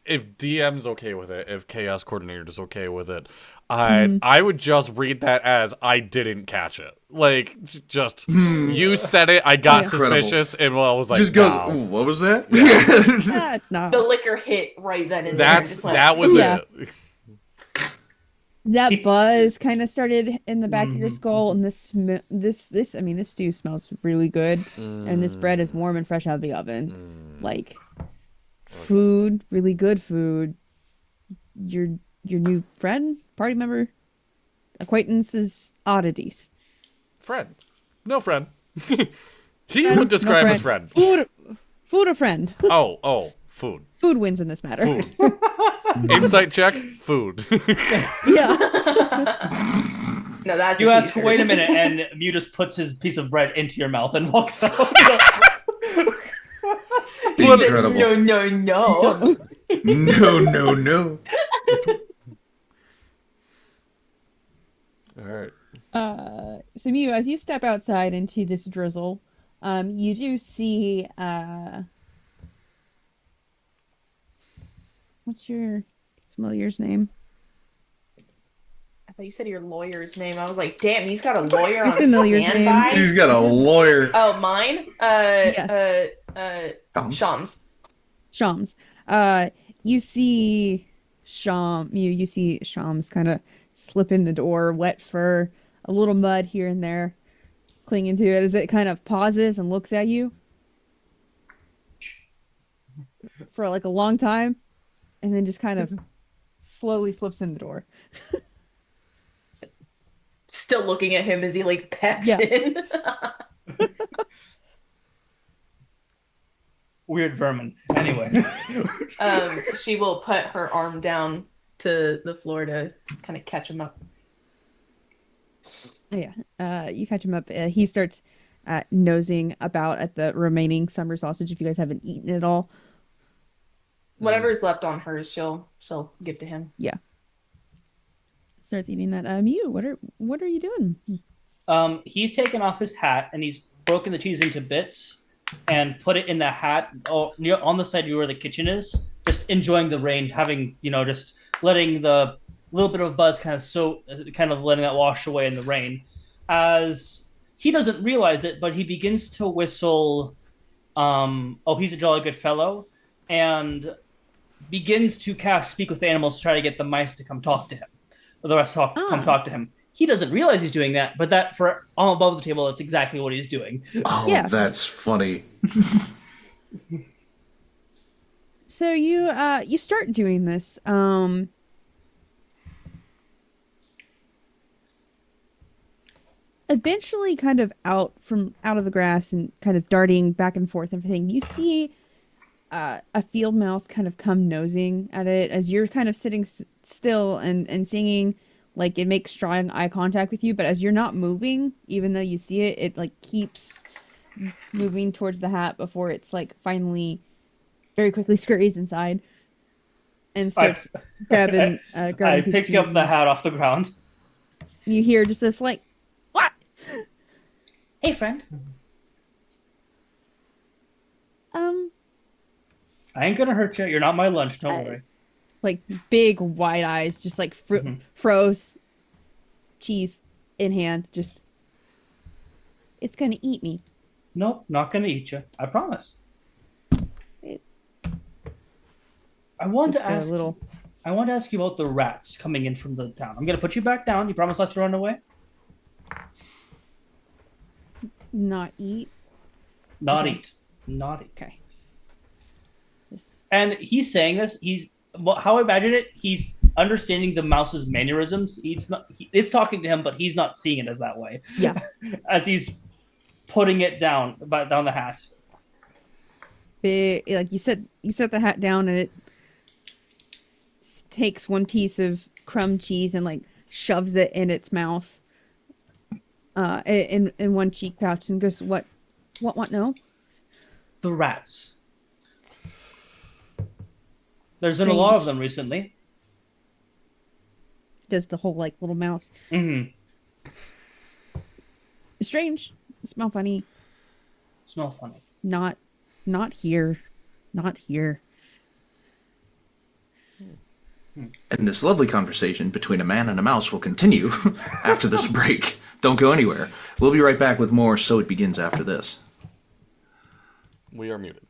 if DM's okay with it, if Chaos Coordinator is okay with it, I would just read that as I didn't catch it. Like, just you said it, I got Incredible. suspicious, and I was like, Just goes, "Nah." ooh, what was that? No. The liquor hit right then and there. Just went, That was Yeah. it. That buzz kind of started in the back of your skull, and this stew smells really good, and this bread is warm and fresh out of the oven, like food, really good food. Your new friend, party member, acquaintances, oddities. Friend. No friend. He would describe No his friend. Food or friend. Oh, food. Food wins in this matter. Food. Insight check, food. Yeah. no, that's You a ask, t-shirt. wait a minute, and Mew just puts his piece of bread into your mouth and walks out. He said, Incredible. no. No. All right. So Mew, as you step outside into this drizzle, you do see what's your familiar's name? I thought you said your lawyer's name. I was like, damn, he's got a lawyer on Familiar's standby. He's got a lawyer. Oh, mine? Yes. Shams. Shams. You see you see Shams kind of slip in the door, wet fur, a little mud here and there, clinging to it as it kind of pauses and looks at you for like a long time, and then just kind of slowly slips in the door. Still looking at him as he like packs Yeah. in. Weird vermin. Anyway. She will put her arm down to the floor to kind of catch him up. Yeah. You catch him up. He starts nosing about at the remaining summer sausage. If you guys haven't eaten it all, Whatever is left on hers, she'll give to him. yeah. Starts eating that. Mew, what are you doing? He's taken off his hat and he's broken the cheese into bits and put it in the hat on the side where the kitchen is, just enjoying the rain, having, just letting the little bit of buzz kind of letting that wash away in the rain. As he doesn't realize it, but he begins to whistle, "Oh, he's a jolly good fellow," and begins to cast Speak with Animals to try to get the mice to come talk to him. Or the rest come talk to him. He doesn't realize he's doing that, but that for all above the table, that's exactly what he's doing. Oh, Yeah. that's funny. So you start doing this. Eventually, kind of out of the grass and kind of darting back and forth and everything, you see a field mouse kind of come nosing at it as you're kind of sitting still and singing. Like, it makes strong eye contact with you, but as you're not moving, even though you see it, it like keeps moving towards the hat before it's like finally very quickly scurries inside and starts grabbing I a piece of pick up cheese. the hat off the ground. You hear just this like, what? Hey, friend. I ain't gonna hurt you. You're not my lunch. Don't worry. Like big wide eyes, just like froze, cheese in hand, just it's gonna eat me. Nope, not gonna eat you. I promise. It- I wanted Just to a ask. little. I want to ask you about the rats coming in from the town. I'm gonna put you back down. You promise not to run away? Not eat. Not Okay. eat. Not eat. Okay. Just- And he's saying this. How I imagine it. He's understanding the mouse's mannerisms. It's talking to him, but he's not seeing it as that way. Yeah. As he's putting it down the hat. Like you set the hat down and it takes one piece of crumb cheese and like shoves it in its mouth, in one cheek pouch, and goes, what? No, The rats. There's been a lot of them recently. does the whole like little mouse. Mm-hmm. Strange, smell funny. Smell funny. Not here, not here. And this lovely conversation between a man and a mouse will continue after this break. Don't go anywhere. We'll be right back with more So It Begins after this. We are muted.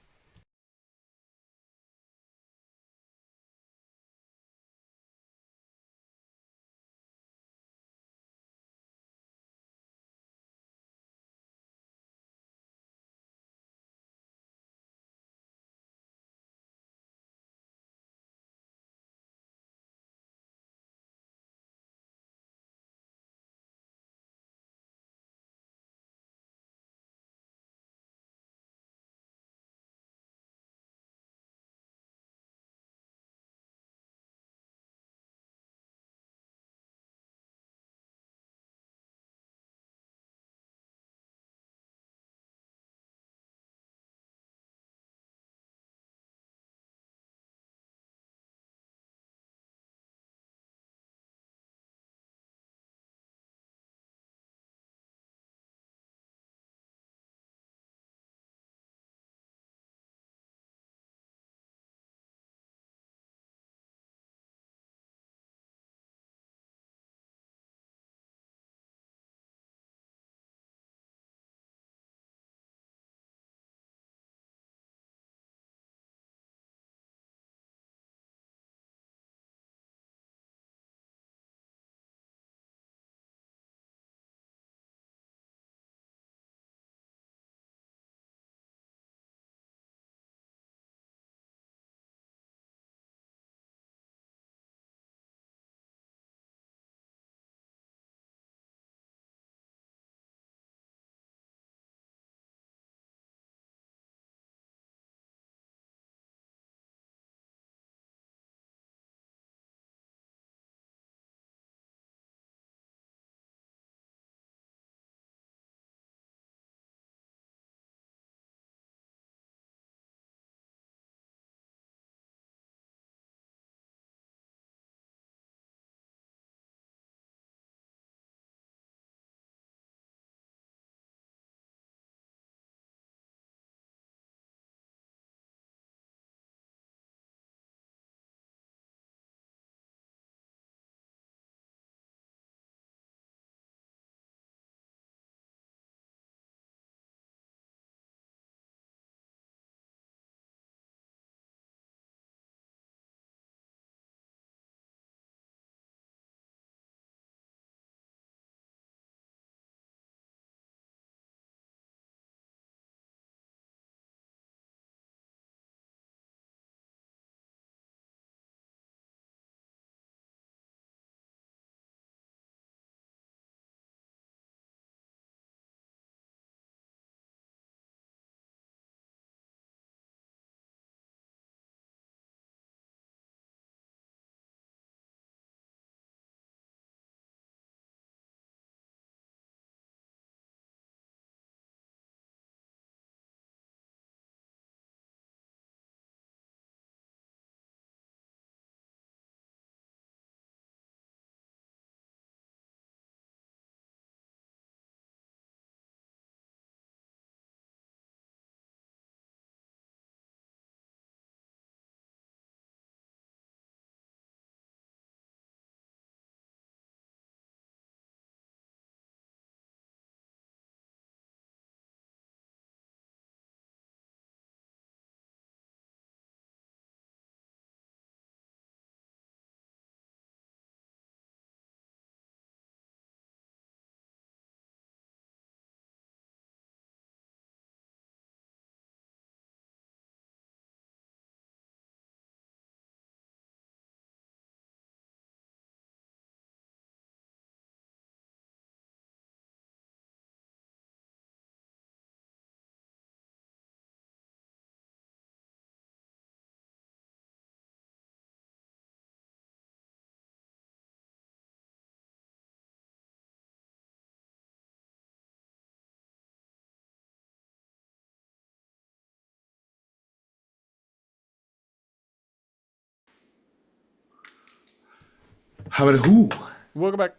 How about who? Welcome back.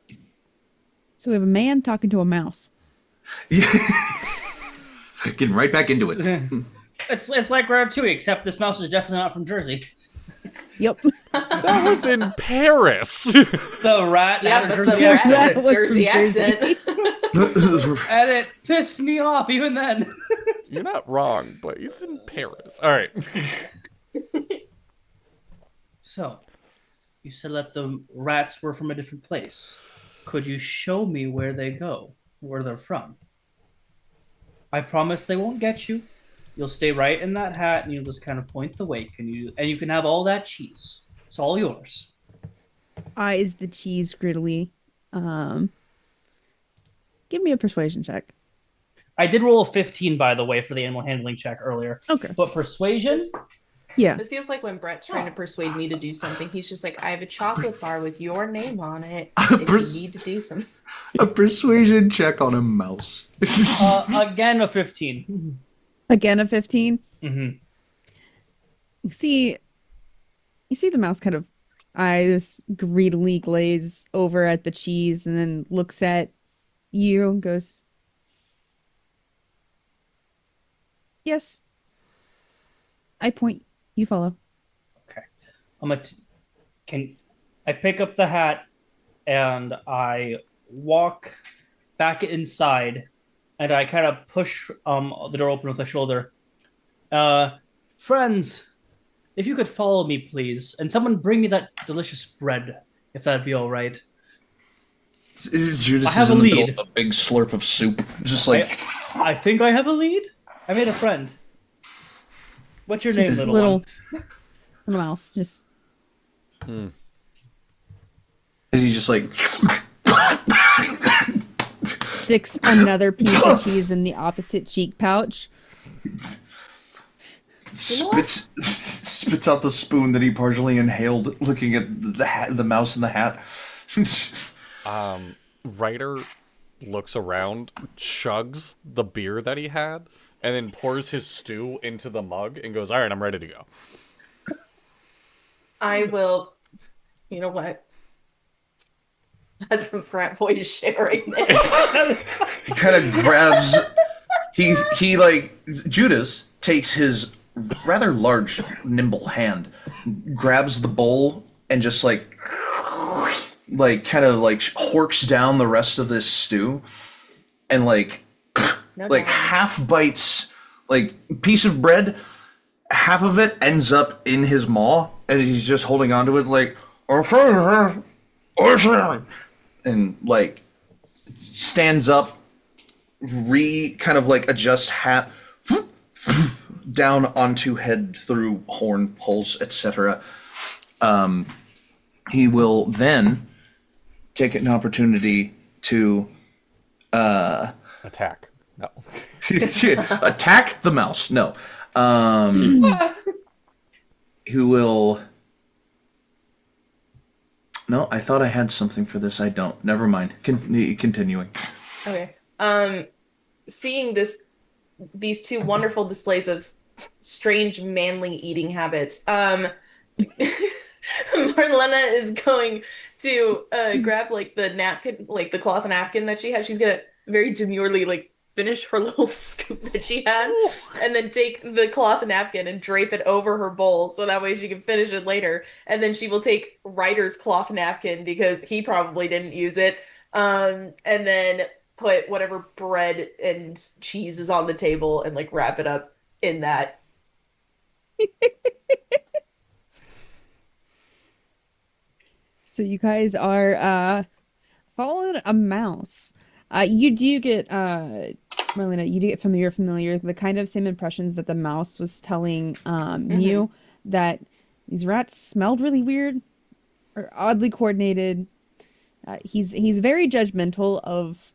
So we have a man talking to a mouse. Yeah. Getting right back into it. It's like Ratatouille, except this mouse is definitely not from Jersey. Yep. That was in Paris. The rat Yeah, had a but Jersey the rat accent, had a was Jersey from Jersey. accent. and it pissed me off even then. You're not wrong, but he's in Paris. All right. So, you said that the rats were from a different place. Could you show me where they go, where they're from? I promise they won't get you. You'll stay right in that hat, and you'll just kind of point the way. And you can have all that cheese. It's all yours. Eyes the cheese greedily. Give me a persuasion check. I did roll a 15, by the way, for the animal handling check earlier. Okay. But persuasion, Yeah. This feels like when Brett's trying to persuade me to do something. He's just like, I have a chocolate bar with your name on it. If you need to do some. A persuasion check on a mouse. again a 15. Again, a 15. Mm-hmm. You see the mouse kind of eyes greedily glaze over at the cheese and then looks at you and goes, yes. I point, you follow. Okay. Can I pick up the hat and I walk back inside and I kind of push the door open with a shoulder. Friends, if you could follow me, please, and someone bring me that delicious bread, if that'd be all right. Judas I have is in a the middle lead. of a big slurp of soup, just like I think I have a lead. I made a friend. What's your name, Just little one? little mouse. Just is he just like sticks another piece of cheese in the opposite cheek pouch. spits out the spoon that he partially inhaled, looking at the mouse in the hat. Ryder looks around, chugs the beer that he had, and then pours his stew into the mug and goes, all right, I'm ready to go. I will. You know what? That's some frat boy shit right there. He kind of grabs. He like Judas takes his rather large, nimble hand, grabs the bowl, and just like kind of like horks down the rest of this stew, and like half bites, like piece of bread, half of it ends up in his maw, and he's just holding onto it like, and like stands up, kind of like adjusts hat down onto head through horn holes, etc. He will then take an opportunity to Attack. No. attack the mouse. No. Who will... No, I thought I had something for this. I don't. Never mind. Continuing. Okay. Seeing these two wonderful displays of strange manly eating habits, Marlena is going to grab like the napkin, like the cloth napkin that she has. She's gonna very demurely like finish her little scoop that she had, and then take the cloth napkin and drape it over her bowl so that way she can finish it later. And then she will take Ryder's cloth napkin because he probably didn't use it, and then put whatever bread and cheese is on the table and like wrap it up in that. So you guys are following a mouse. You do get Marlena, you do get familiar, the kind of same impressions that the mouse was telling you, that these rats smelled really weird or oddly coordinated. He's very judgmental of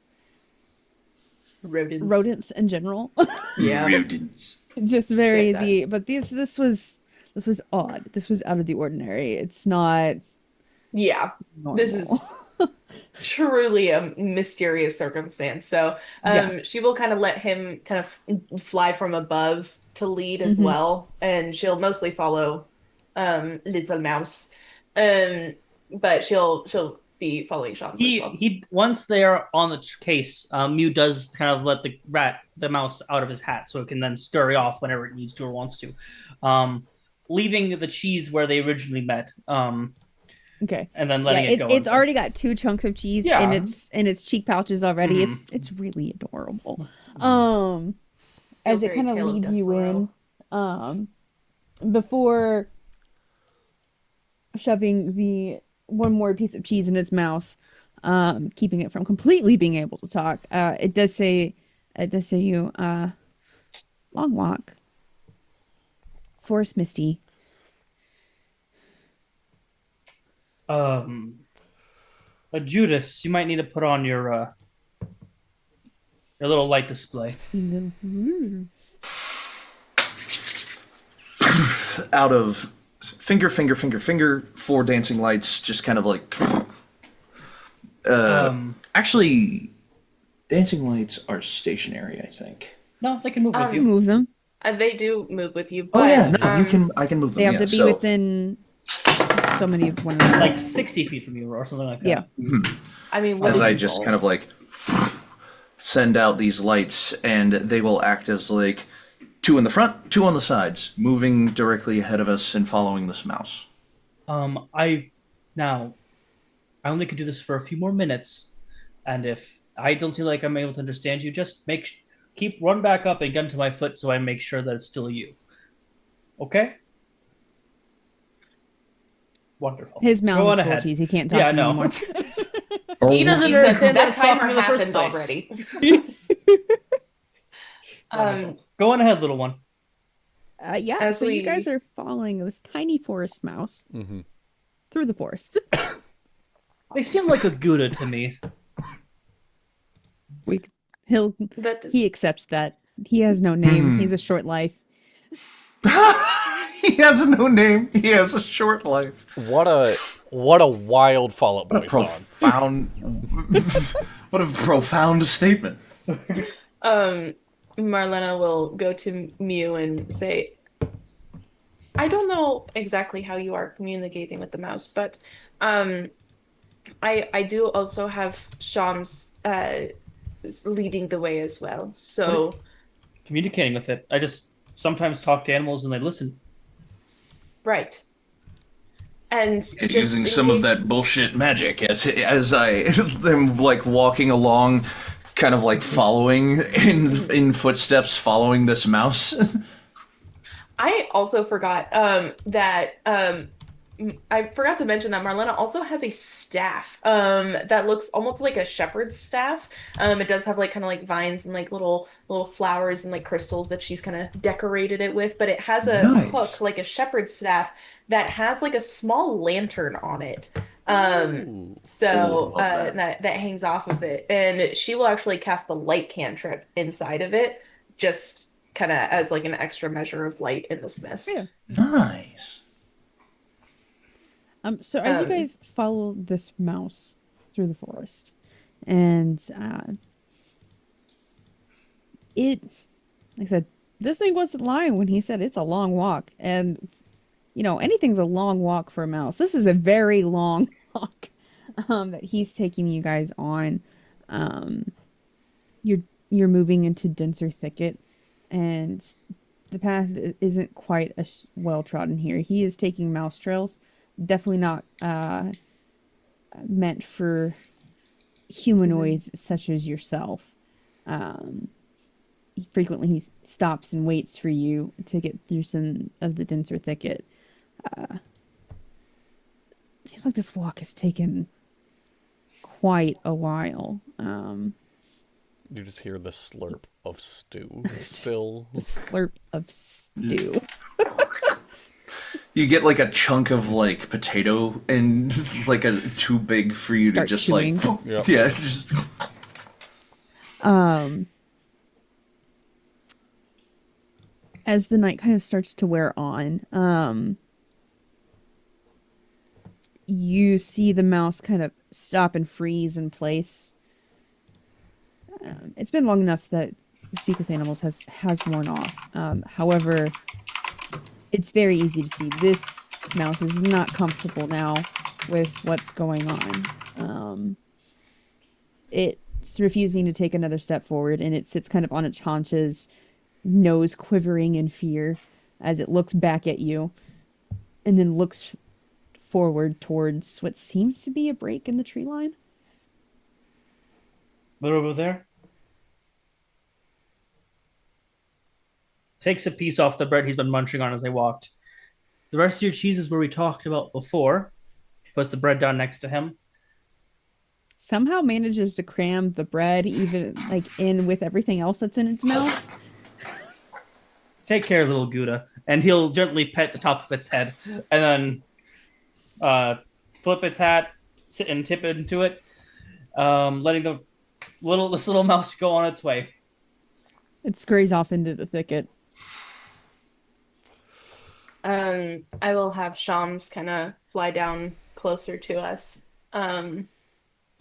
rodents in general. Yeah. Rodents. Just very Get that. but this was odd. This was out of the ordinary. It's not Yeah. normal. This is truly a mysterious circumstance. So Yeah. she will kind of let him kind of fly from above to lead as well. And she'll mostly follow little mouse. but she'll be following Shams as well. He once they're on the case, Mew does kind of let the mouse out of his hat so it can then scurry off whenever it needs to or wants to, leaving the cheese where they originally met. Okay. And then letting it go. It's already got 2 chunks of cheese Yeah. in its cheek pouches already. Mhm. It's really adorable. Feels As it very kind of Tale of leads you in, Despereaux. before shoving the one more piece of cheese in its mouth, keeping it from completely being able to talk. It does say you long walk. Forest Misty. Judas, you might need to put on your little light display. Out of finger, 4 dancing lights, just kind of like. Actually, dancing lights are stationary, I think. No, they can move with You you. move them. They do move with you, Oh but yeah, no, I can move them. They have yeah, to be so, within so many of one another. Like 60 feet from you or something like that. Yeah. I mean, what as do I you just roll? kind of like send out these lights, and they will act as like 2 in the front, 2 on the sides, moving directly ahead of us and following this mouse. I only can do this for a few more minutes, and if I don't feel like I'm able to understand you, just run back up and get into my foot so I make sure that it's still you. Okay? Wonderful. His mouth Go is on full ahead. of cheese. He can't talk Yeah, to you no. anymore. He doesn't He said understand that that stop timer me in the first happened place. already. Wonderful. Go on ahead, little one. Yeah, As so you we- guys are following this tiny forest mouse through the forest. They seem like a Gouda to me. He accepts that. He has no name. He's a short life. He has no name. He has a short life. What a wild Fall Out Boy song. Profound. What a profound statement. Marlena will go to Mew and say, I don't know exactly how you are communicating with the mouse, but I do also have Shams leading the way as well. So Communicating with it. I just sometimes talk to animals and they listen. right. And And just using in some of case- that bullshit magic as I am like walking along, kind of like following in footsteps, following this mouse. I also forgot that I forgot to mention that Marlena also has a staff that looks almost like a shepherd's staff. It does have like kind of like vines and like little flowers and like crystals that she's kind of decorated it with, but it has a Nice. hook like a shepherd's staff that has like a small lantern on it. So Ooh, love that hangs off of it, and she will actually cast the light cantrip inside of it, just kind of as like an extra measure of light in this mist. Yeah. Nice. So as you guys follow this mouse through the forest, and like I said, this thing wasn't lying when he said it's a long walk, and anything's a long walk for a mouse. This is a very long walk that he's taking you guys on. You're moving into denser thicket, and the path isn't quite as well trodden here. He is taking mouse trails. Definitely not meant for humanoids such as yourself. Frequently he stops and waits for you to get through some of the denser thicket. Seems like this walk has taken quite a while. You just hear the slurp of stew still. The slurp of stew. You get like a chunk of like potato and like a too big for you Start to just chewing. like Yep. yeah, just As the night kind of starts to wear on, you see the mouse kind of stop and freeze in place. It's been long enough that Speak with Animals has worn off. However, it's very easy to see this mouse is not comfortable now. with what's going on. It's refusing to take another step forward, and it sits kind of on its haunches, nose quivering in fear as it looks back at you and then looks forward towards what seems to be a break in the tree line. They're over there. Takes a piece off the bread he's been munching on as they walked. The rest of your cheese is where we talked about before. Puts the bread down next to him. Somehow manages to cram the bread even like in with everything else that's in its mouth. Take care, little Gouda. And he'll gently pet the top of its head and then flip its hat, sit and tip into it, letting this little mouse go on its way. It scurries off into the thicket. I will have Shams kind of fly down closer to us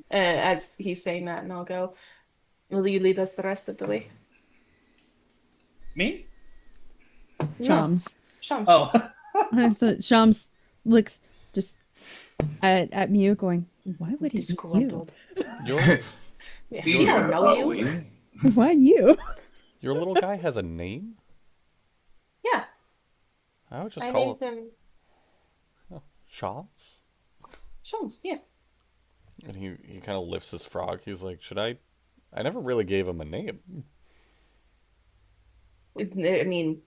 as he's saying that, and I'll go, will you lead us the rest of the way? Me? Shams. Shams. Oh. So Shams looks just at Mew going, why would it you? Disgruntled. Your Yeah, she don't know you. Why you? your little guy has a name? Yeah, I would just I call named him it Shaw's. Shams. Yeah. And he kind of lifts his frog. He's like, should I? I never really gave him a name. I mean,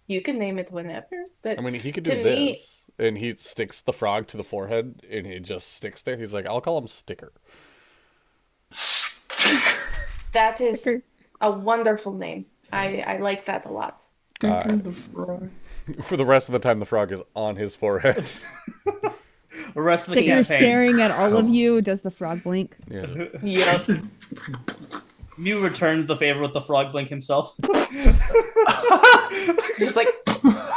you can name it whenever, but I mean, he could do to this. me, And he sticks the frog to the forehead, and he just sticks there. He's like, I'll call him Sticker. that is a wonderful name. I like that a lot. For the rest of the time, the frog is on his forehead. The rest of the Sticker campaign. staring at all of you. Does the frog blink? Yeah. Yep. Mew returns the favor with the frog blink himself. Just like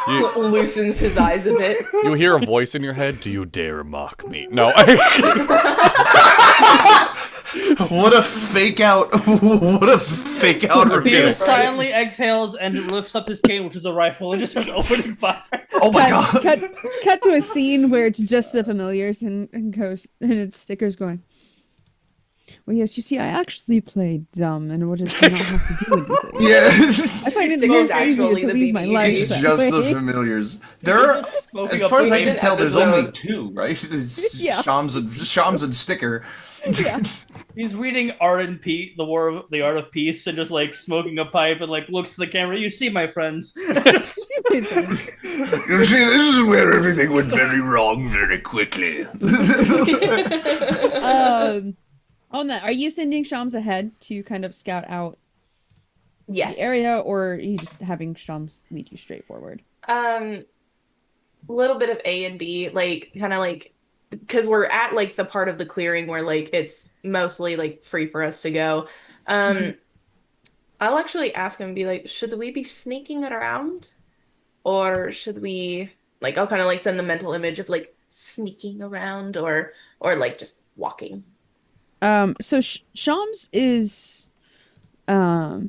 You, loosens his eyes a bit. you hear a voice in your head. Do you dare mock me? No. What a fake out! What a fake out Mew review! silently exhales and lifts up his cane, which is a rifle, and just starts opening fire. Oh my god! Cut to a scene where it's just the familiars and goes and it's Stickers going. Well, yes, you see, I actually played dumb in order to not have to do anything. Yeah, I find it Sticker's much easier actually to the leave my BB. life. it's that just the way. familiars. There are, Just smoking as a far as I pipe. can tell, there's Episode. only two, right? It's Yeah. Shams and Sticker. Yeah. He's reading Art and Pete, the Art of Peace, and just like smoking a pipe and like looks to the camera. You see, my friends. Just- You see, this is where everything went very wrong very quickly. On that, are you sending Shams ahead to kind of scout out Yes. the area, or are you just having Shams lead you straight forward? Little bit of A and B, like kind of like because we're at like the part of the clearing where like it's mostly like free for us to go. I'll actually ask him and be like, should we be sneaking it around? Or should we like I'll kind of like send the mental image of like sneaking around or like just walking. So Shams is a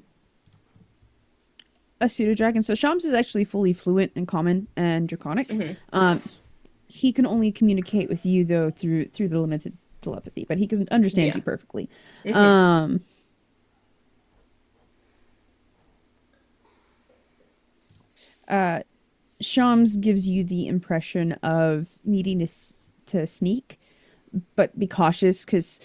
pseudo dragon. So Shams is actually fully fluent in Common and Draconic. He can only communicate with you though through the limited telepathy, but he can understand you perfectly. Shams gives you the impression of needing to sneak, but be cautious because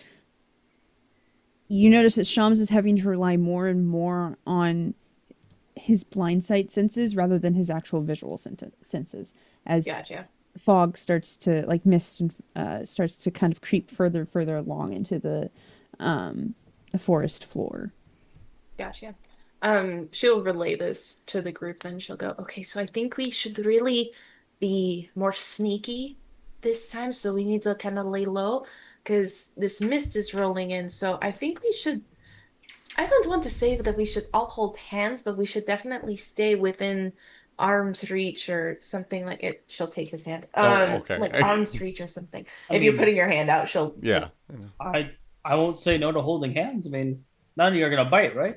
you notice that Shams is having to rely more and more on his blind sight senses rather than his actual visual senses as Gotcha. fog starts to like mist and starts to kind of creep further along into the forest floor. Gotcha. She'll relay this to the group, then she'll go, okay, so I think we should really be more sneaky this time, so we need to kind of lay low, because this mist is rolling in, so I think we should, I don't want to say that we should all hold hands, but we should definitely stay within arm's reach or something like it. She'll take his hand. okay. Like arm's reach or something. I If you're mean- putting your hand out, she'll... Yeah. I won't say no to holding hands. I mean, none of you are gonna bite, right?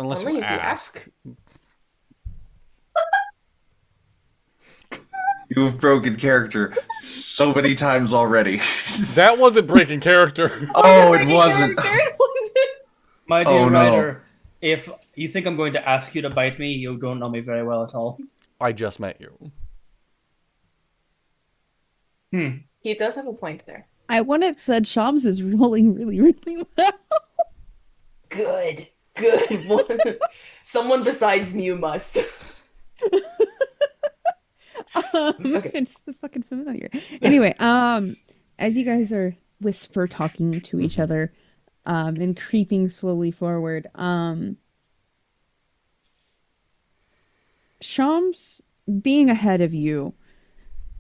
Unless Only you if you ask. ask. You've broken character so many times already. That wasn't breaking character. Oh, it wasn't. My dear Oh, no. Ryder, if you think I'm going to ask you to bite me, you don't know me very well at all. I just met you. He does have a point there. I want it said Shams is rolling really, really well. Good. Someone besides Mew must. Okay. It's the fucking familiar. Anyway, as you guys are whisper talking to each other, and creeping slowly forward, Shams, being ahead of you,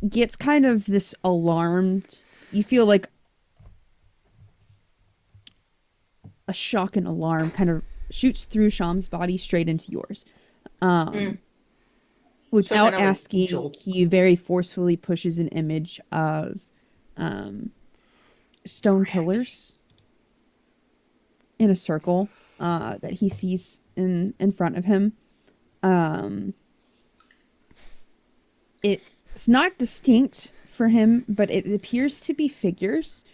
gets kind of this alarmed. You feel like a shock and alarm kind of shoots through Shams' body straight into yours. Without kind of like asking, jolt. he very forcefully pushes an image of stone pillars in a circle that he sees in front of him. It's not distinct for him, but it appears to be figures.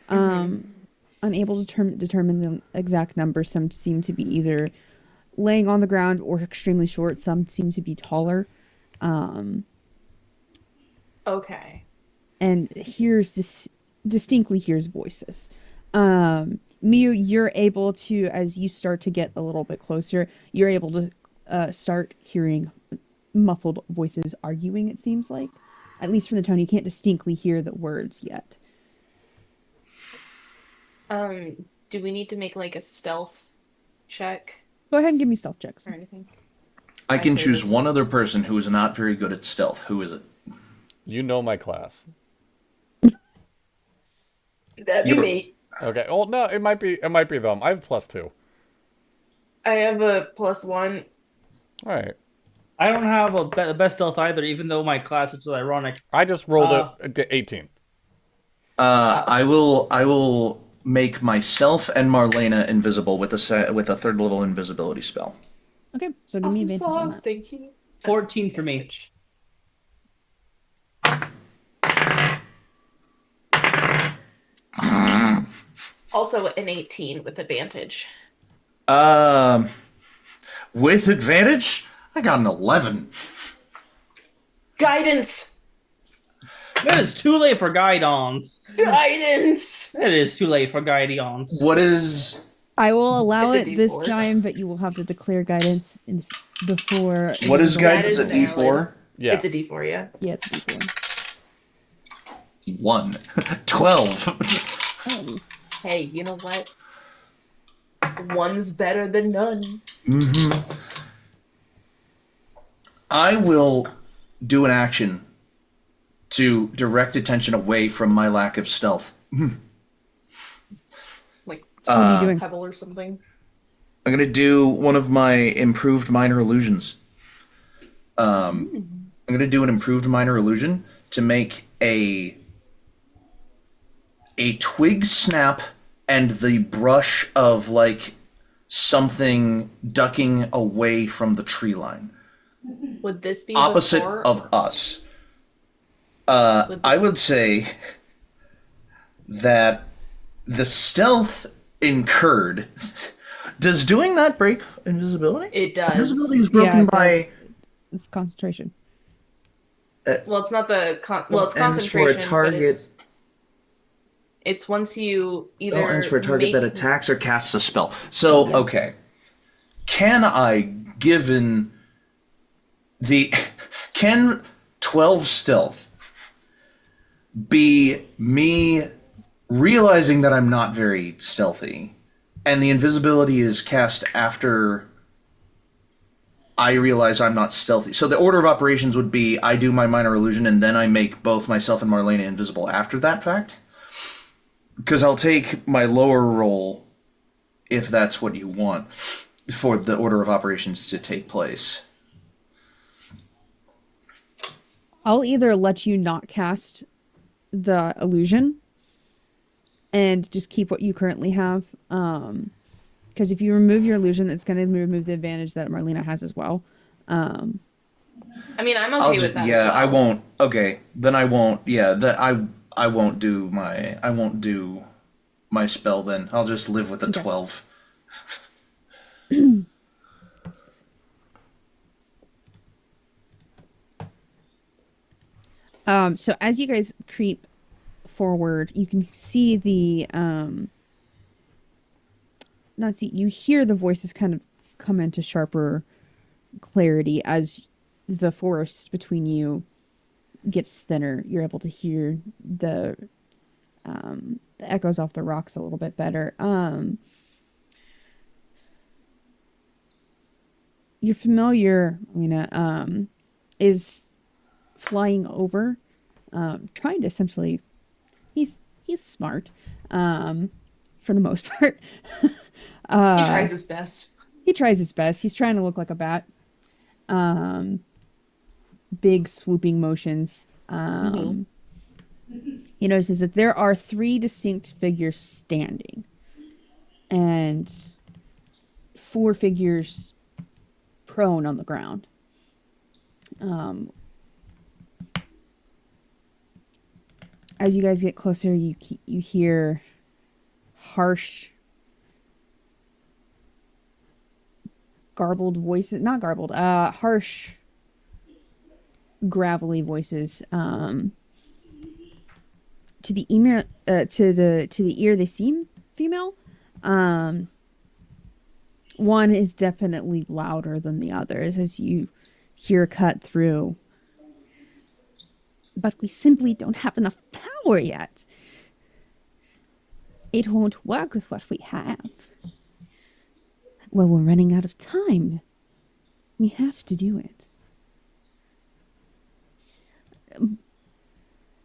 Unable to determine the exact number. Some seem to be either laying on the ground or extremely short. Some seem to be taller. Okay. And distinctly hears voices. Miu, you're able to, as you start to get a little bit closer, you're able to start hearing muffled voices arguing, it seems like. At least from the tone, you can't distinctly hear the words yet. Do we need to make like a stealth check Go ahead and give me stealth checks. or anything? I can say choose this one other person who is not very good at stealth. Who is it? You know my class. That'd be You're- me. Okay. Well, no, it might be them. I have +2. I have a +1. All right. I don't have the best stealth either, even though my class, which is ironic. I just rolled a 18. I will make myself and Marlena invisible with a third level invisibility spell. Okay, so give me Awesome advantage on sauce, that. thank you. 14 for me. Also an 18 with advantage. With advantage, I got an 11. Guidance! It is too late for guidance. Guidance! It is too late for guidance. What is? I will allow It's a it this D4. time, but you will have to declare guidance before. What is the- guidance? is A D4? Yes. It's a D4, yeah. Yeah, it's a D4. 1. 12. Oh. Hey, you know what? One's better than none. I will do an action to direct attention away from my lack of stealth. Like, How's he doing? pebble or something. I'm gonna do one of my improved minor illusions. I'm gonna do an improved minor illusion to make a twig snap and the brush of like something ducking away from the tree line, Would this be opposite before of us. would I would say that the stealth incurred. Does doing that break invisibility? It does. Invisibility is broken it by. does. It's concentration. Well, it's not the it's Ends for a concentration, target. but it's once you either Oh, ends for a target that make- attacks or casts a spell. So, okay. Can I, given the. Can 12 stealth be me realizing that I'm not very stealthy, and the invisibility is cast after I realize I'm not stealthy? So the order of operations would be I do my minor illusion, and then I make both myself and Marlena invisible after that fact? Because I'll take my lower roll, if that's what you want, for the order of operations to take place. I'll either let you not cast the illusion and just keep what you currently have. Because if you remove your illusion, it's going to remove the advantage that Marlena has as well. I mean, I'm okay with that. yeah, as well. I won't. Okay, then I won't. Yeah, I won't do my spell then. I'll just live with a Okay. 12. So as you guys creep forward, you can see the not see, you hear the voices kind of come into sharper clarity as the forest between you gets thinner. You're able to hear the echoes off the rocks a little bit better. Your familiar, Lena, is flying over, trying to essentially. He's smart, for the most part. He tries his best. He tries his best. He's trying to look like a bat. Big swooping motions. He notices that there are 3 distinct figures standing, and 4 figures prone on the ground. As you guys get closer, you hear harsh, garbled voices. Not garbled. Harsh, gravelly voices. To the email, to the ear, they seem female. One is definitely louder than the others as you hear cut through. But we simply don't have enough power yet. It won't work with what we have. Well, we're running out of time. We have to do it.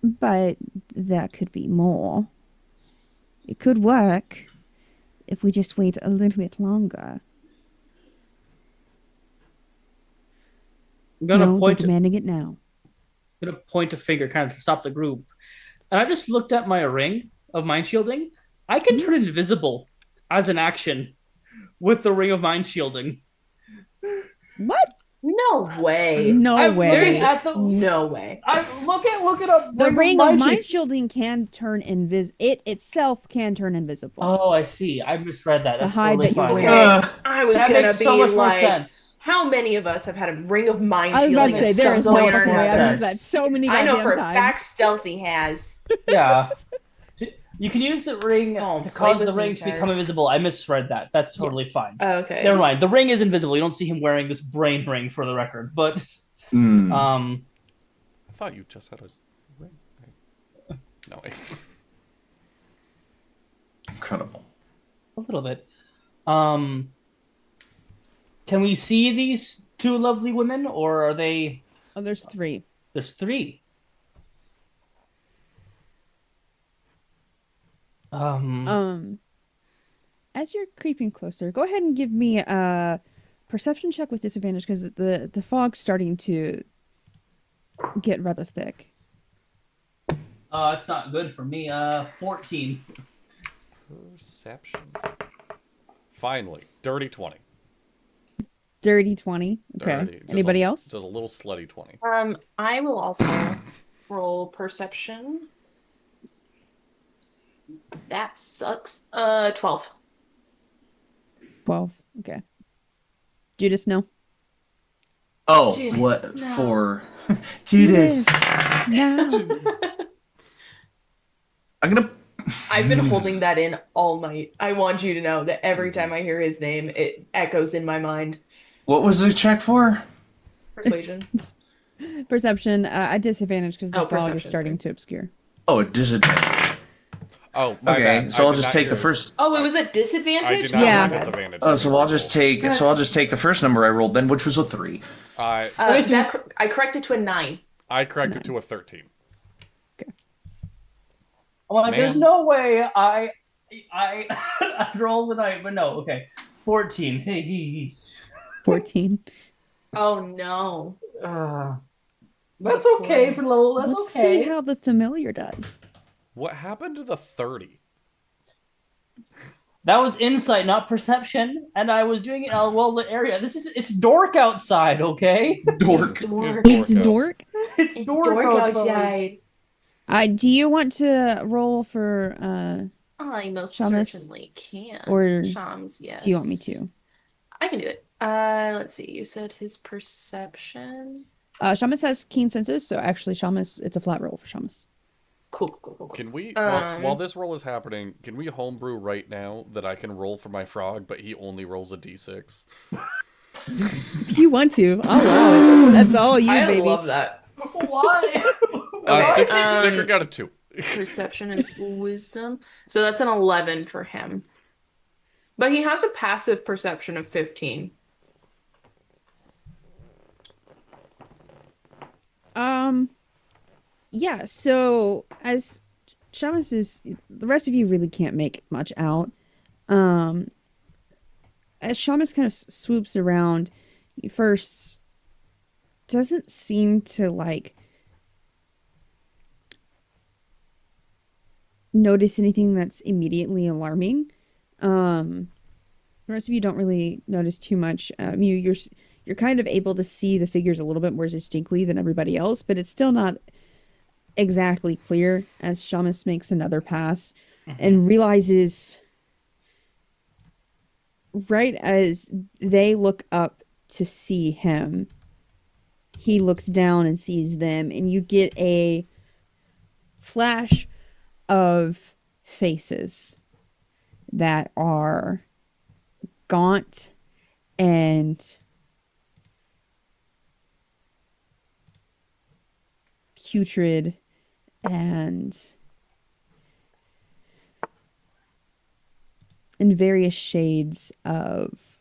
But there could be more. It could work if we just wait a little bit longer. I'm gonna No, they're point demanding it now. gonna point a finger kind of to stop the group. And I just looked at my ring of mind shielding. I can turn invisible as an action with the ring of mind shielding. What? No way. No I'm way. looking at the No way. look it up. The ring of mind shielding. shielding can turn It itself can turn invisible. Oh, I see. I misread that. To That's hide totally that you're fine. wearing. I was That gonna makes be so much more like, sense. how many of us have had a ring of mind I was about shielding to say, at there is some no point in our fucking way I've sense. used that so many I goddamn know for a times. fact Stealthy has. Yeah. You can use the ring Don't to play cause with the me, ring to sir. become invisible. I misread that. That's totally fine. Okay. Never mind. The ring is invisible. You don't see him wearing this brain ring for the record. But I thought you just had a ring. No way. Incredible. a little bit. Can we see these 2 lovely women, or are they? Oh, there's 3. There's 3. As you're creeping closer, go ahead and give me a perception check with disadvantage because the fog's starting to get rather thick. It's not good for me. 14. Perception. Finally, dirty 20. Dirty 20. Okay. Dirty. Just Anybody else? Just a little slutty 20. I will also roll perception. That sucks. 12. 12. Okay. Judas, no. Oh, Judas, what no. for? Judas. No. I'm gonna. I've been holding that in all night. I want you to know that every time I hear his name, it echoes in my mind. What was the check for? Persuasion. Perception at disadvantage because the fog is perception, starting sorry. to obscure. Oh, a disadvantage. Oh, my Okay, bad. so I I'll did just not take the hear- first. Oh, it was a I disadvantage? did not Yeah. have disadvantage. Oh, so I'll just take. So I'll just take the first number I rolled then, which was a 3. I I corrected to a 9. I corrected to a 13. I'm like, Man. there's no way I rolled with I, but no, okay. 14. Hey. 14. Oh no. That's okay for level. That's Let's okay. see how the familiar does. What happened to the 30? That was insight, not perception, and I was doing it in a well-lit area. It's dork outside, okay? It's Dork. It's dork. It's dork out. dork. It's It's dork dork outside. outside. Do you want to roll for I most Shamus? certainly can. Or Shams, yes. do you want me to? I can do it. Let's see. You said his perception. Shamus has keen senses, so actually Shamus, it's a flat roll for Shamus. Cool. Can we, Um, while this roll is happening, can we homebrew right now that I can roll for my frog, but he only rolls a d6? If you want to, I'll allow it. That's all you, I baby. love that. Why? Okay, Sticker got a 2. Perception is wisdom. So that's an 11 for him. But he has a passive perception of 15. Yeah, so as Shamus is, the rest of you really can't make much out. Um, as Shamus kind of swoops around, he first doesn't seem to like notice anything that's immediately alarming. The rest of you don't really notice too much. You're kind of able to see the figures a little bit more distinctly than everybody else, but it's still not exactly clear as Shamus makes another pass and realizes right as they look up to see him, he looks down and sees them, and you get a flash of faces that are gaunt and putrid and in various shades of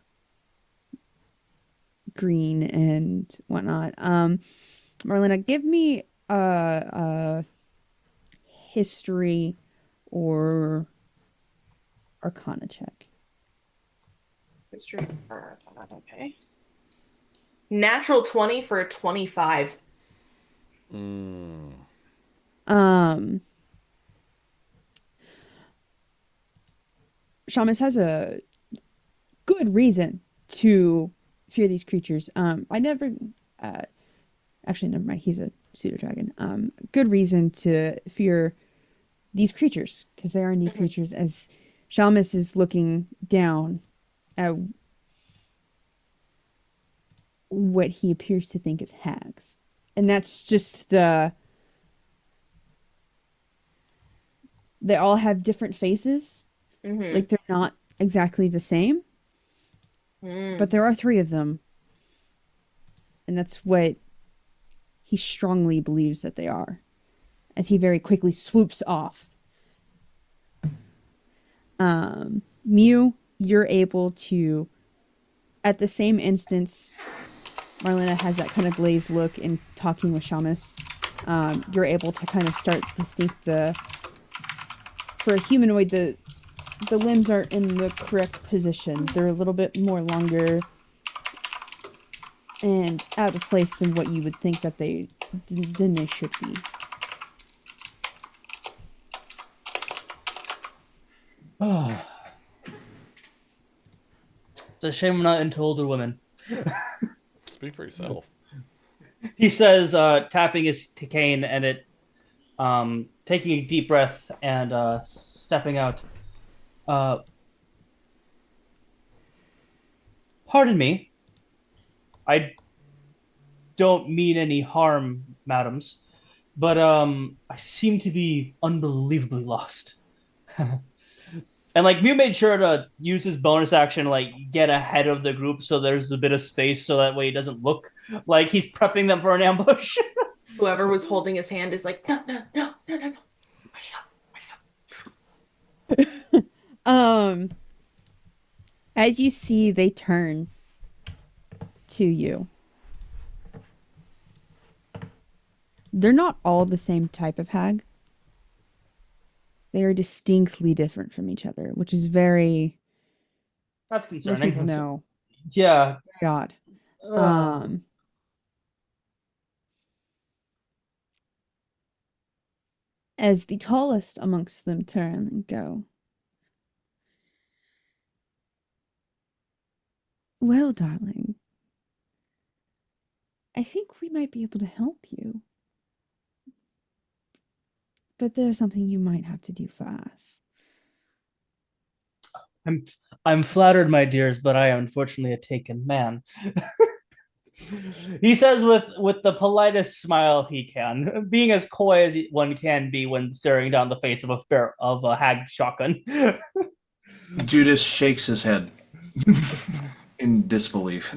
green and whatnot. Marlena, give me a history or arcana check. History. Okay. Natural 20 for a 25. Shamus has a good reason to fear these creatures. I never, actually, never mind. He's a pseudo dragon. Good reason to fear these creatures because they are indeed creatures. As Shamus is looking down at what he appears to think is hags, and that's just they all have different faces. Like they're not exactly the same, but there are 3 of them, and that's what he strongly believes that they are, as he very quickly swoops off. Mew, you're able to, at the same instance, Marlena has that kind of glazed look in talking with Shamus. You're able to kind of start to think for a humanoid, the limbs are in the correct position. They're a little bit more longer and out of place than what you would think that they should be. It's a shame I'm not into older women. Speak for yourself. He says, tapping his cane and it, taking a deep breath and stepping out. Pardon me. I don't mean any harm, madams, but I seem to be unbelievably lost. And like Mew made sure to use his bonus action, like get ahead of the group, so there's a bit of space, so that way he doesn't look like he's prepping them for an ambush. Whoever was holding his hand is like, no. As you see, they turn to you. They're not all the same type of hag. They are distinctly different from each other, which is very That's most concerning. people know. Yeah. Very odd. As the tallest amongst them turn and go, Well, darling, I think we might be able to help you. But there's something you might have to do fast. I'm I'm flattered, my dears, but I am unfortunately a taken man. He says with the politest smile he can, being as coy as one can be when staring down the face of a hag shotgun. Judas shakes his head in disbelief,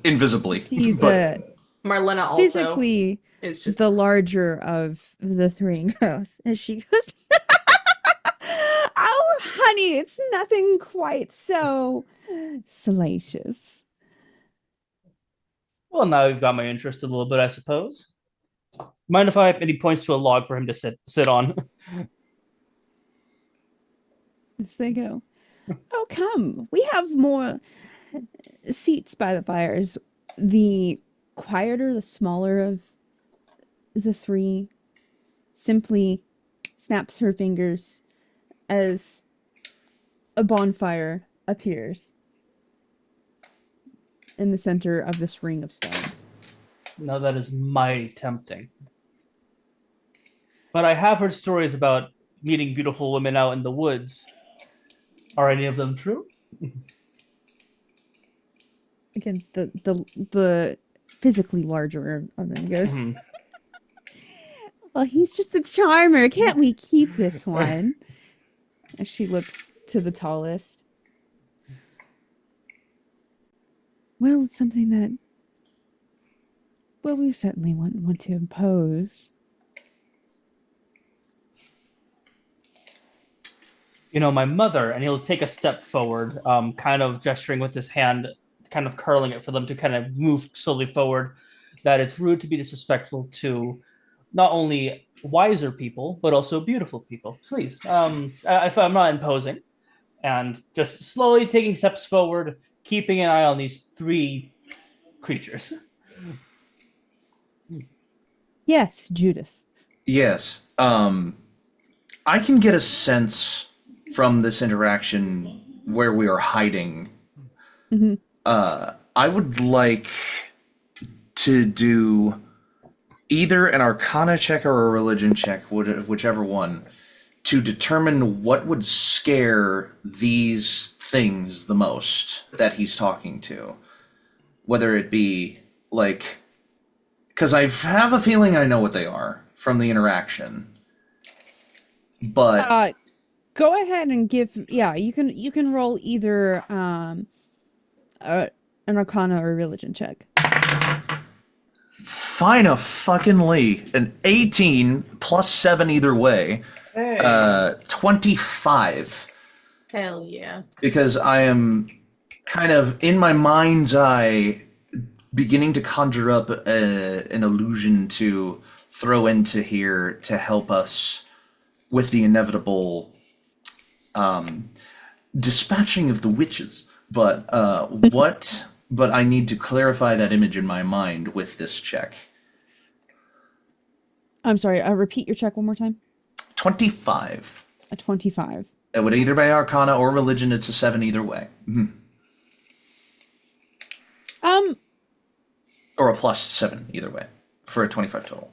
invisibly. See But Marlena also physically is just the larger of the three goes, and she goes, "Oh, honey, it's nothing quite so salacious." Well, now you've got my interest a little bit, I suppose. Mind if I? And he points to a log for him to sit on. As they go, "Oh, come, we have more seats by the fires." The quieter, the smaller of the three simply snaps her fingers as a bonfire appears in the center of this ring of stones. Now that is mighty tempting. But I have heard stories about meeting beautiful women out in the woods. Are any of them true? Again, the physically larger of them goes, Mhm. "Well, he's just a charmer. Can't we keep this one?" As she looks to the tallest. "Well, it's something that, well, we certainly wouldn't want to impose." My mother, and he'll take a step forward, kind of gesturing with his hand, kind of curling it for them to kind of move slowly forward, that it's rude to be disrespectful to not only wiser people, but also beautiful people. Please, if I'm not imposing, and just slowly taking steps forward, keeping an eye on these three creatures. Yes, Judas. yes, I can get a sense from this interaction where we are hiding. Mhm. I would like to do either an Arcana check or a Religion check, whichever one, to determine what would scare these things the most that he's talking to. Whether it be, like... Because I have a feeling I know what they are from the interaction. But... Go ahead and you can roll either an Arcana or a Religion check. Fine a fucking Lee. An 18 plus 7 either way. 25. hell yeah. Because I am kind of, in my mind's eye, beginning to conjure up an illusion to throw into here to help us with the inevitable dispatching of the witches. But But I need to clarify that image in my mind with this check. I'm sorry, repeat your check one more time. 25. A 25. It would either be Arcana or Religion. It's a 7 either way. Or a plus 7 either way for a 25 total.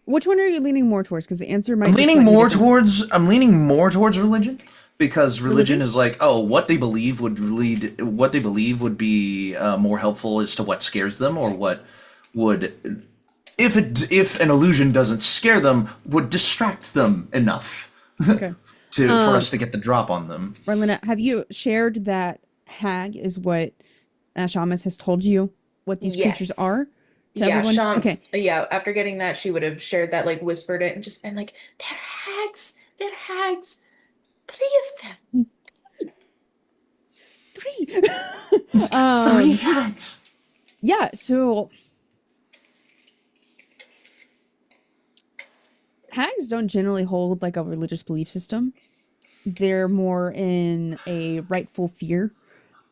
Which one are you leaning more towards? Because the answer might I'm be leaning slightly more different. towards. I'm leaning more towards religion because religion is like, oh, what they believe would lead. What they believe would be more helpful as to what scares them, or what would, if an illusion doesn't scare them, would distract them enough Okay. for us to get the drop on them. Marlena, have you shared that hag is what Shamus has told you what these creatures Yes. are? To Yeah, everyone? Shams. Okay. Yeah, after getting that, she would have shared that, like whispered it, and just been like, "They're hags. They're hags. 3 of them." 3. 3 hags. Yeah, so hags don't generally hold like a religious belief system. They're more in a rightful fear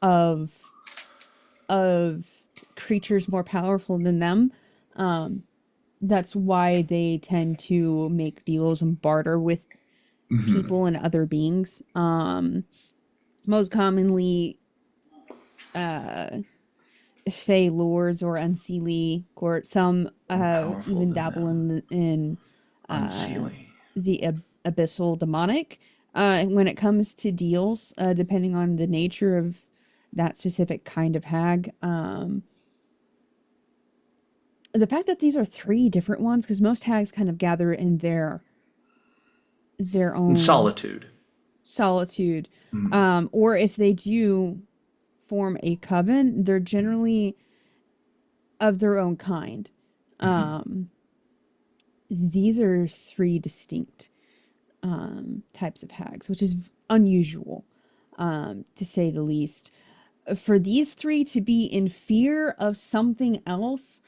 of creatures more powerful than them. That's why they tend to make deals and barter with people and other beings. Most commonly Fey lords or unseelie court. Some powerful even than dabble them. in Unseelie. the abyssal demonic. When it comes to deals, depending on the nature of that specific kind of hag, the fact that these are three different ones, because most hags kind of gather in their In own solitude. solitude, or if they do form a coven, they're generally of their own kind. These are three distinct types of hags, which is unusual, to say the least. For these three to be in fear of something else,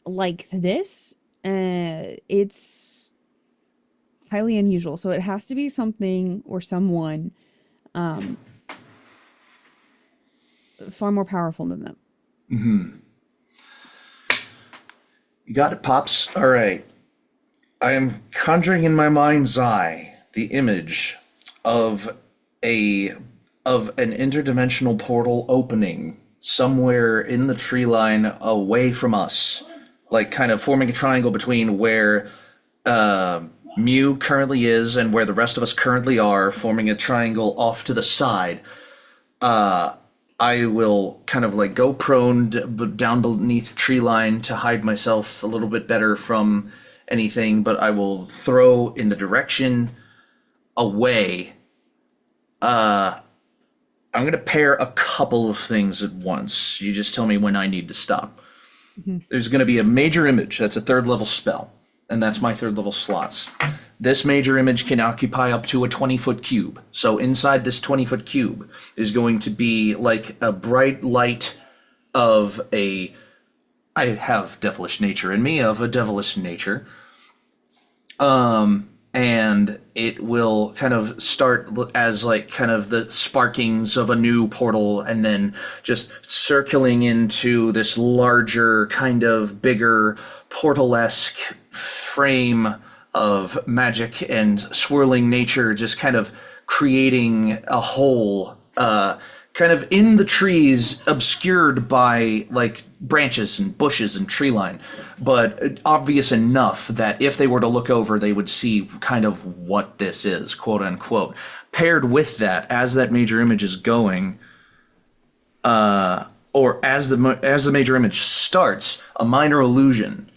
like this, it's highly unusual. So it has to be something or someone far more powerful than them. You got it, Pops. All right. I am conjuring in my mind's eye the image of an interdimensional portal opening somewhere in the tree line away from us, like kind of forming a triangle between where Mew currently is and where the rest of us currently are, forming a triangle off to the side. I will kind of like go prone down beneath tree line to hide myself a little bit better from anything, but I will throw in the direction away. I'm going to pair a couple of things at once. You just tell me when I need to stop. There's going to be a major image. That's a 3rd level spell, and that's my 3rd level slots. This major image can occupy up to a 20-foot cube. So inside this 20-foot cube is going to be like a bright light of a... I have devilish nature in me, of a devilish nature. And it will kind of start as like kind of the sparkings of a new portal and then just circling into this larger, kind of bigger portal-esque frame of magic and swirling nature, just kind of creating a hole, kind of in the trees, obscured by like branches and bushes and tree line, but obvious enough that if they were to look over, they would see kind of what this is, quote unquote. Paired with that, as that major image is going, or as the major image starts, a minor illusion,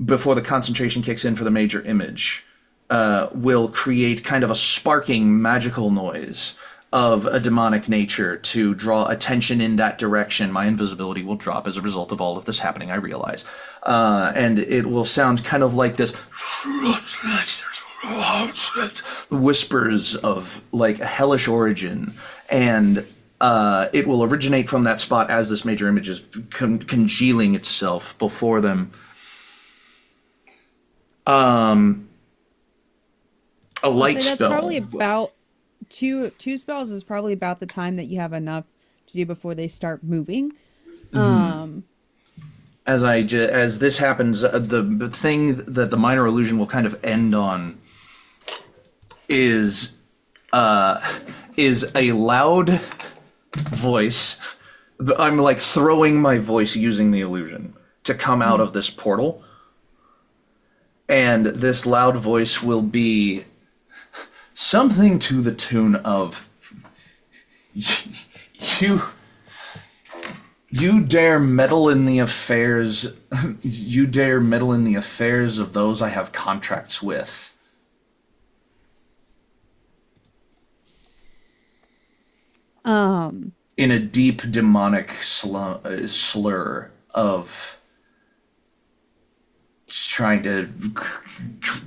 before the concentration kicks in for the major image, will create kind of a sparking magical noise of a demonic nature to draw attention in that direction. My invisibility will drop as a result of all of this happening, I realize. And it will sound kind of like this whispers of like a hellish origin. And it will originate from that spot as this major image is congealing itself before them. A light That's spell. probably about two spells is probably about the time that you have enough to do before they start moving. As this happens, the thing that the minor illusion will kind of end on is a loud voice. I'm like throwing my voice using the illusion to come out of this portal. And this loud voice will be something to the tune of, you dare meddle in the affairs, you dare meddle in the affairs of those I have contracts with. In a deep demonic slur of just trying to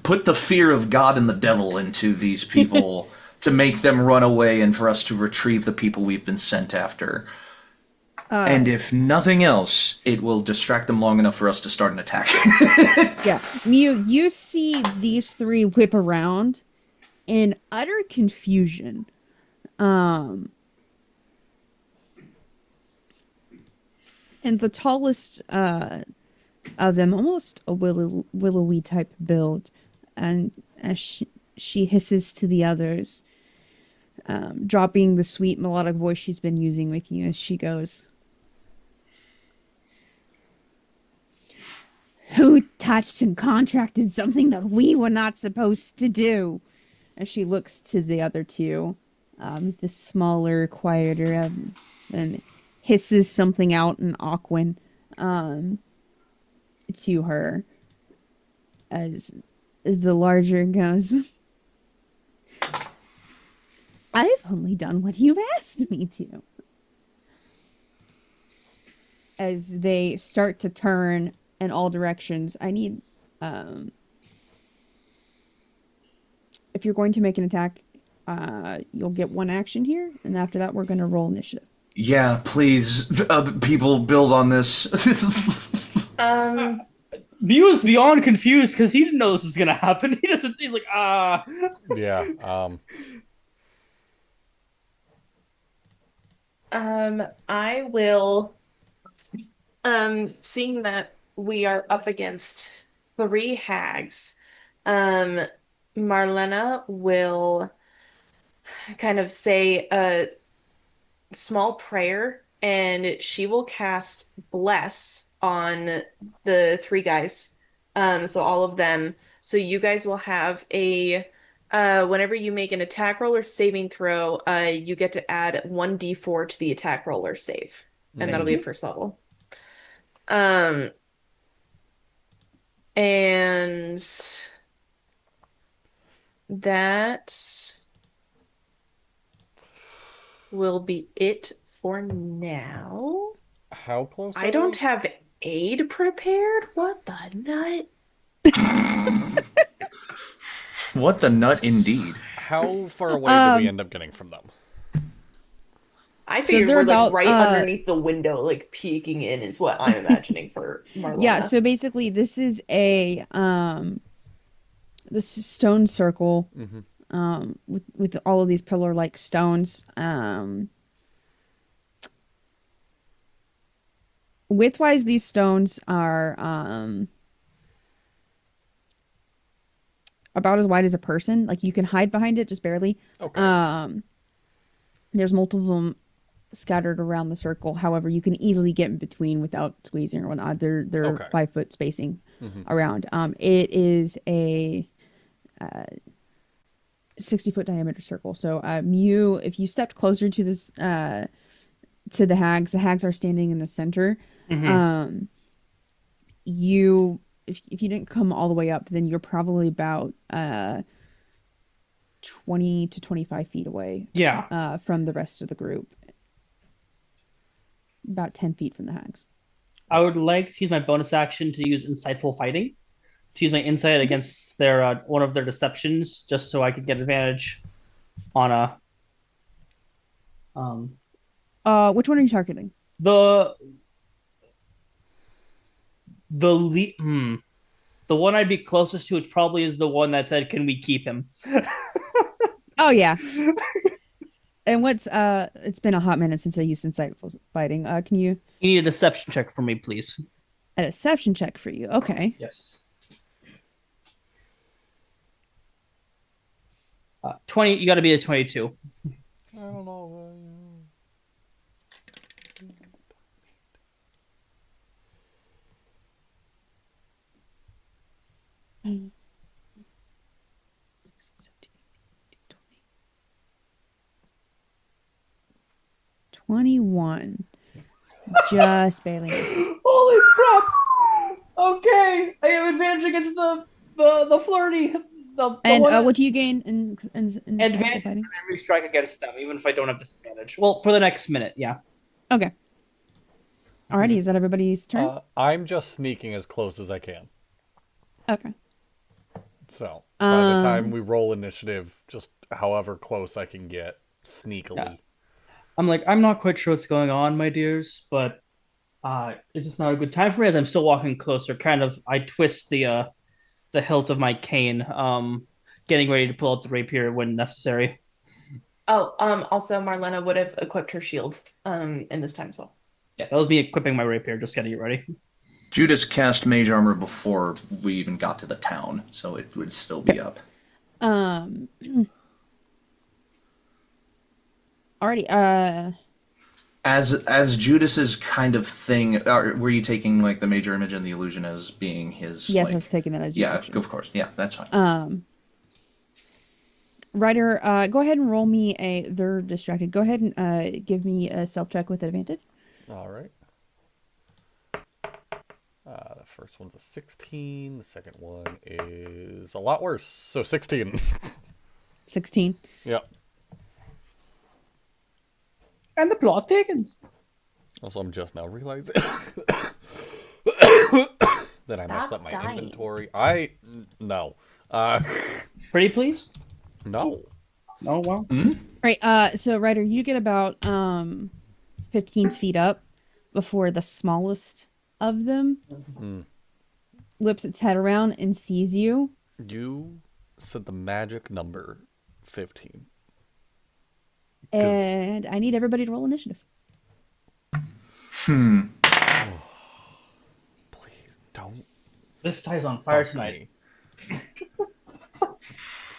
put the fear of God and the devil into these people to make them run away and for us to retrieve the people we've been sent after. And if nothing else, it will distract them long enough for us to start an attack. Yeah. You see these three whip around in utter confusion. And the tallest of them, almost a willowy type build, and as she hisses to the others, dropping the sweet melodic voice she's been using with you as she goes, "Who touched and contracted something that we were not supposed to do?" As she looks to the other two, the smaller, quieter, and hisses something out in Aquan to her as the larger goes, "I've only done what you've asked me to." As they start to turn in all directions, I need, if you're going to make an attack, you'll get one action here, and after that, we're going to roll initiative. Yeah, please, other people build on this. Mew is beyond confused because he didn't know this was gonna happen. He doesn't. He's like, Yeah. I will, seeing that we are up against 3 hags, Marlena will kind of say a small prayer and she will cast Bless on the 3 guys. So all of them. So you guys will have a whenever you make an attack roll or saving throw, you get to add 1d4 to the attack roll or save. And that'll be a first level. And that will be it for now. How close? I don't have aid prepared. What the nut? What the nut, indeed. How far away did we end up getting from them? I figured they're we're like about, right underneath the window, like peeking in, is what I'm imagining for Marlena. Yeah, so basically this is a this stone circle with all of these pillar-like stones. Widthwise, these stones are about as wide as a person. Like you can hide behind it just barely. Okay. There's multiple of them scattered around the circle. However, you can easily get in between without squeezing or whatnot. They're Okay. 5 foot spacing around. It is a 60-foot diameter circle. So Mew, if you stepped closer to this to the hags are standing in the center. You if you didn't come all the way up, then you're probably about 20 to 25 feet away. yeah. From the rest of the group. About 10 feet from the hags. I would like to use my bonus action to use insightful fighting, to use my insight against their one of their deceptions, just so I could get advantage on Which one are you targeting? the the one I'd be closest to. It probably is the one that said, "Can we keep him?" Oh yeah. And what's it's been a hot minute since I used insightful fighting. Can you You need a deception check for me, please. a deception check for you? Okay. Yes. 20. You got to be a 22. I don't know. 21. Just barely misses. Holy crap! Okay, I have advantage against the flirty. And one what do you gain in insightful advantage fighting? on every strike against them, even if I don't have disadvantage. Well, for the next minute, yeah. Okay. Alrighty, is that everybody's turn? I'm just sneaking as close as I can. Okay. So by the time we roll initiative, just however close I can get sneakily. Yeah. I'm like, I'm not quite sure what's going on, my dears, but is this not a good time for me? As I'm still walking closer, kind of, I twist the hilt of my cane, getting ready to pull out the rapier when necessary. Oh, also Marlena would have equipped her shield in this time as well. Yeah, that was me equipping my rapier, just getting it ready. Judas cast mage armor before we even got to the town, so it would still be up. Alrighty. As Judas's kind of thing, were you taking like the major image and the illusion as being his? Yes, like, I was taking that as your yeah, picture. of course. Yeah, that's fine. Ryder, go ahead and roll me a. They're distracted. Go ahead and give me a self check with advantage. All right. The first one's a 16. The second one is a lot worse. So 16. 16. Yep. And the plot thickens. Also, I'm just now realizing that I messed up my dying. inventory. No. Pretty please? No. Oh, well. Right. So Ryder, you get about 15 feet up before the smallest of them whips its head around and sees you. You said the magic number 15. And I need everybody to roll initiative. Please don't. This tie's on fire fuck tonight. me.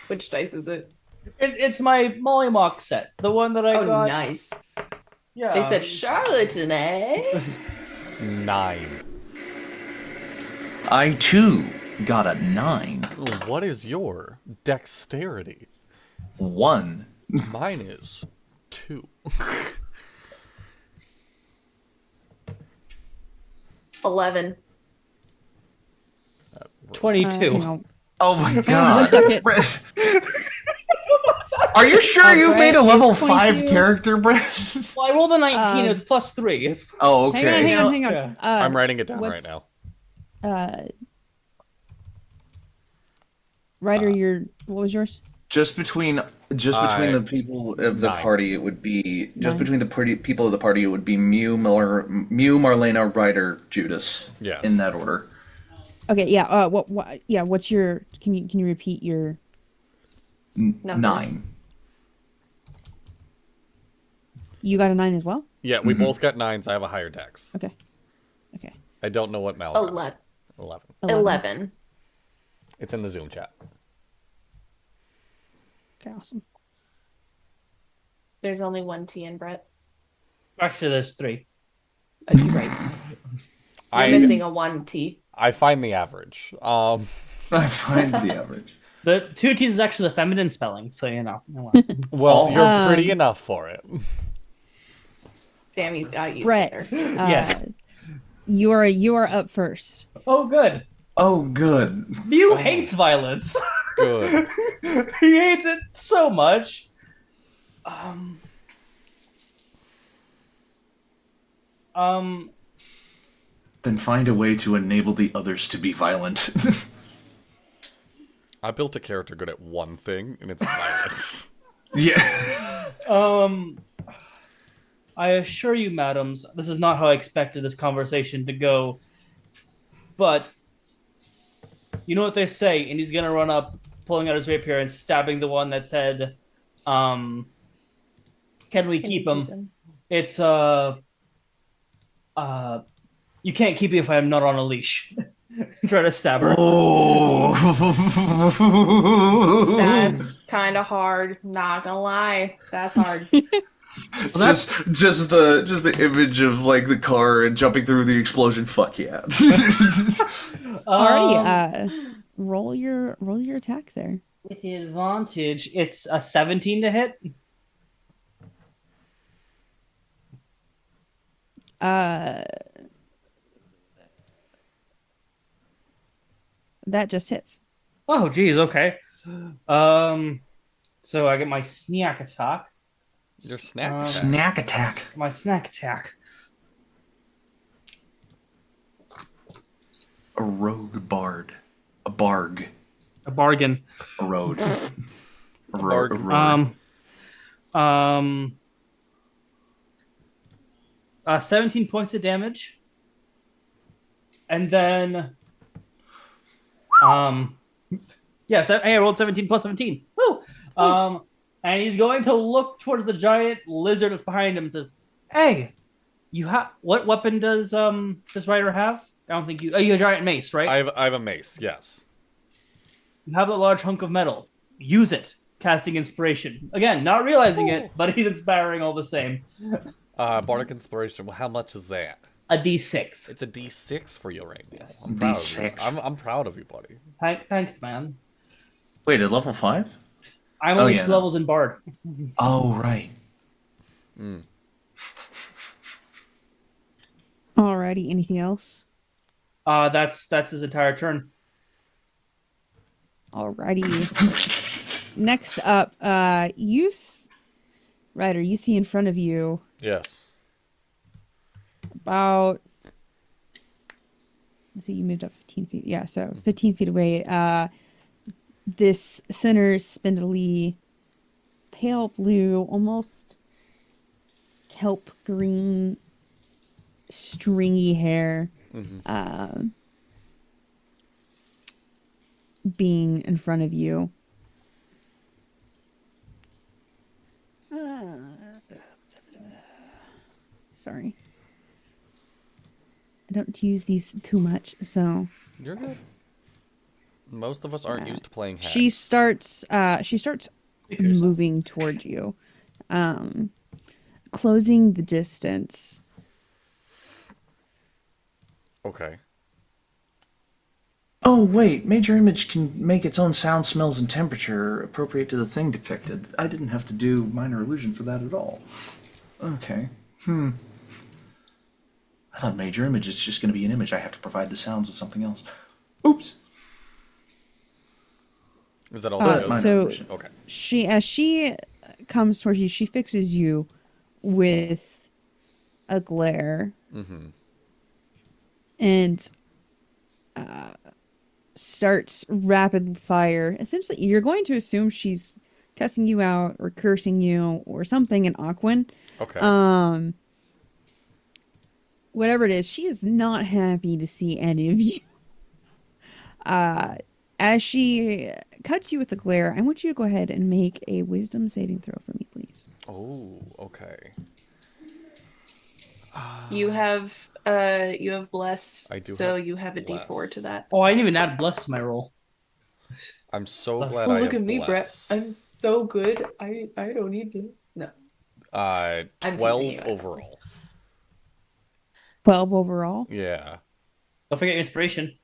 Which dice is it? It's my Mollymawk set. The one that I Oh, got. nice. Yeah. They said charlatan, eh? 9. I too got a 9. What is your dexterity? 1. Mine is 2. 11. 22. Hang on. Oh my One god. second. Brett. Are you sure you Brett made a is level 22. 5 character, Brett? Well, I rolled a 19. It was plus 3. It's Oh, Hang okay. on, hang on, hang on. Yeah. I'm writing it down right what's- now. Ryder, what was yours? Just between the people of the 9. party, it would be just 9. between the people of the party. It would be Mew, Marlena, Ryder, Judas. Yes. In that order. Okay, yeah. What? Yeah. What's your? Can you repeat your? Numbers. 9. You got a 9 as well. Yeah, we both got 9s. I have a higher dex. Okay. Okay. I don't know what Mal got. 11. 11. 11. It's in the Zoom chat. Okay. Awesome. There's only one T in Brett. actually there's 3. Oh, you're right. You're missing a 1 T. I find the average. I find the average. The 2 T's is actually the feminine spelling, so you know. Well, Oh. you're pretty enough for it. Damn, he's got you. Brett. there. Yes. You are up first. Oh, good. Oh, good. Mew hates violence. Good. He hates it so much. Then find a way to enable the others to be violent. I built a character good at one thing, and it's violence. Yeah. I assure you, madams, this is not how I expected this conversation to go. But you know what they say, and he's gonna run up, pulling out his rapier and stabbing the one that said, "Can we keep him?" It's you can't keep me if I am not on a leash. Try to stab her. Oh. That's kind of hard. Not gonna lie. That's hard. just the image of like the car and jumping through the explosion. Fuck yeah. Alrighty. Roll your attack there. With the advantage, it's a 17 to hit. That just hits. Oh, geez, okay. So I get my snack attack. Your snack. attack. Snack attack. My snack attack. A rogue bard. A barg. A bargain. A road. A barg. road. 17 points of damage. And then yes, I rolled 17 plus 17. Woo! And he's going to look towards the giant lizard that's behind him and says, "Hey, you have what weapon does Ryder have? I don't think you. Oh, you have a giant mace, right? I have a mace. Yes. You have that large hunk of metal. Use it. casting inspiration. Again, not realizing it, but he's inspiring all the same. Bardic Inspiration. Well, how much is that? A d6. It's a D6 for you right now. Yes. I'm proud of you. D6. I'm proud of you, buddy. Thanks, man. Wait, at level 5? I'm Oh, only yeah, 2 no. levels in Bard. Oh, right. Alrighty, anything else? That's his entire turn. Alrighty. Next up, Ryder, you see in front of you Yes. about. Let's see, you moved up 15 feet. Yeah, so 15 feet away. This thinner, spindly, pale blue, almost kelp green, stringy hair. Being in front of you. Sorry. I don't use these too much, so You're good. Most of us aren't used to playing hags. she starts Figures. moving toward you. Closing the distance. Okay. Oh, wait. Major image can make its own sound, smells, and temperature appropriate to the thing depicted. I didn't have to do minor illusion for that at all. Okay. I thought major image is just going to be an image. I have to provide the sounds with something else. Oops. Is that all But that minor is? so- illusion. Okay. As she comes towards you, she fixes you with a glare. And starts rapid fire. Essentially, you're going to assume she's cussing you out or cursing you or something in Aquan. Okay. Whatever it is, she is not happy to see any of you. As she cuts you with the glare, I want you to go ahead and make a wisdom saving throw for me, please. Oh, okay. You have bless, I do so have you have a bless. D4 to that. Oh, I didn't even add bless to my roll. I'm so Oh, glad Oh, I look have at me, Brett. bless. I'm so good. I don't need to. No. I'm teasing 12 you, I know. overall. 12 overall. Yeah. Don't forget inspiration.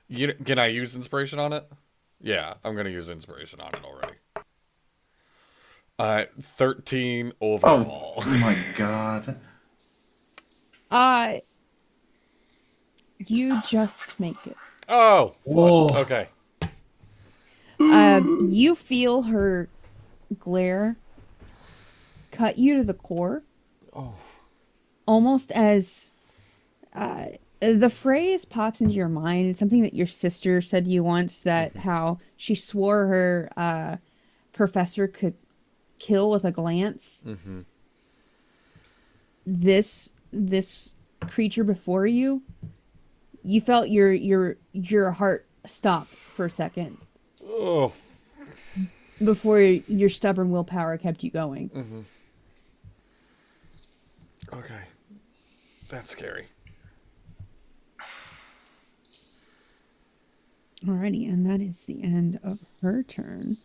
Can I use inspiration on it? Yeah, I'm gonna use inspiration on it already. 13 overall. Oh my god. You just make it. Oh, fuck. Whoa. Okay. You feel her glare cut you to the core. Oh. Almost as the phrase pops into your mind. It's something that your sister said to you once, that how she swore her professor could kill with a glance. This creature before you, you felt your heart stop for a second Oh. before your stubborn willpower kept you going. Okay. That's scary. Alrighty, and that is the end of her turn.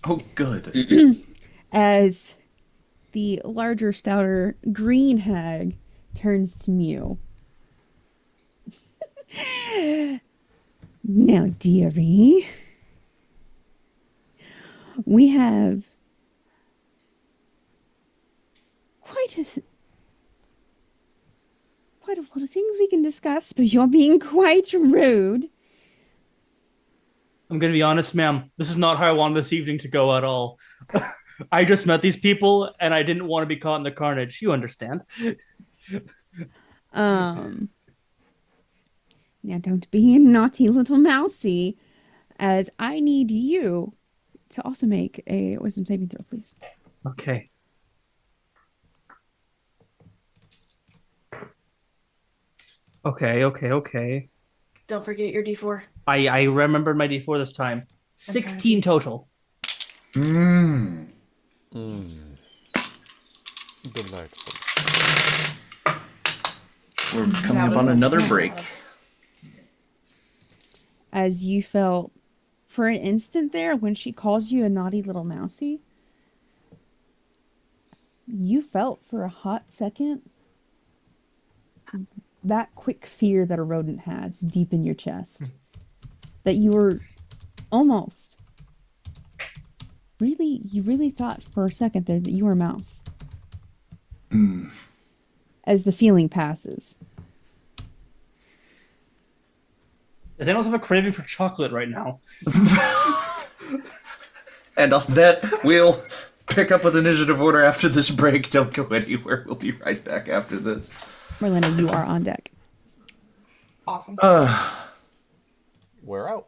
Oh, good. As the larger, stouter green hag turns to Mew. Now, dearie, we have quite a lot of things we can discuss, but you're being quite rude. I'm gonna be honest, ma'am. This is not how I wanted this evening to go at all. I just met these people, and I didn't want to be caught in the carnage. You understand? Now don't be a naughty little mousy, as I need you to also make a wisdom saving throw, please. Okay. Okay. Don't forget your D4. I remembered my D4 this time. 16 total. Mmm. Delightful. We're coming That up was on a- another break. As you felt for an instant there, when she called you a naughty little mousy, you felt for a hot second that quick fear that a rodent has deep in your chest. That you were almost you really thought for a second there that you were a mouse. As the feeling passes. Does anyone have a craving for chocolate right now? And on that, we'll pick up with initiative order after this break. Don't go anywhere. We'll be right back after this. Marlena, you are on deck. Awesome. We're out.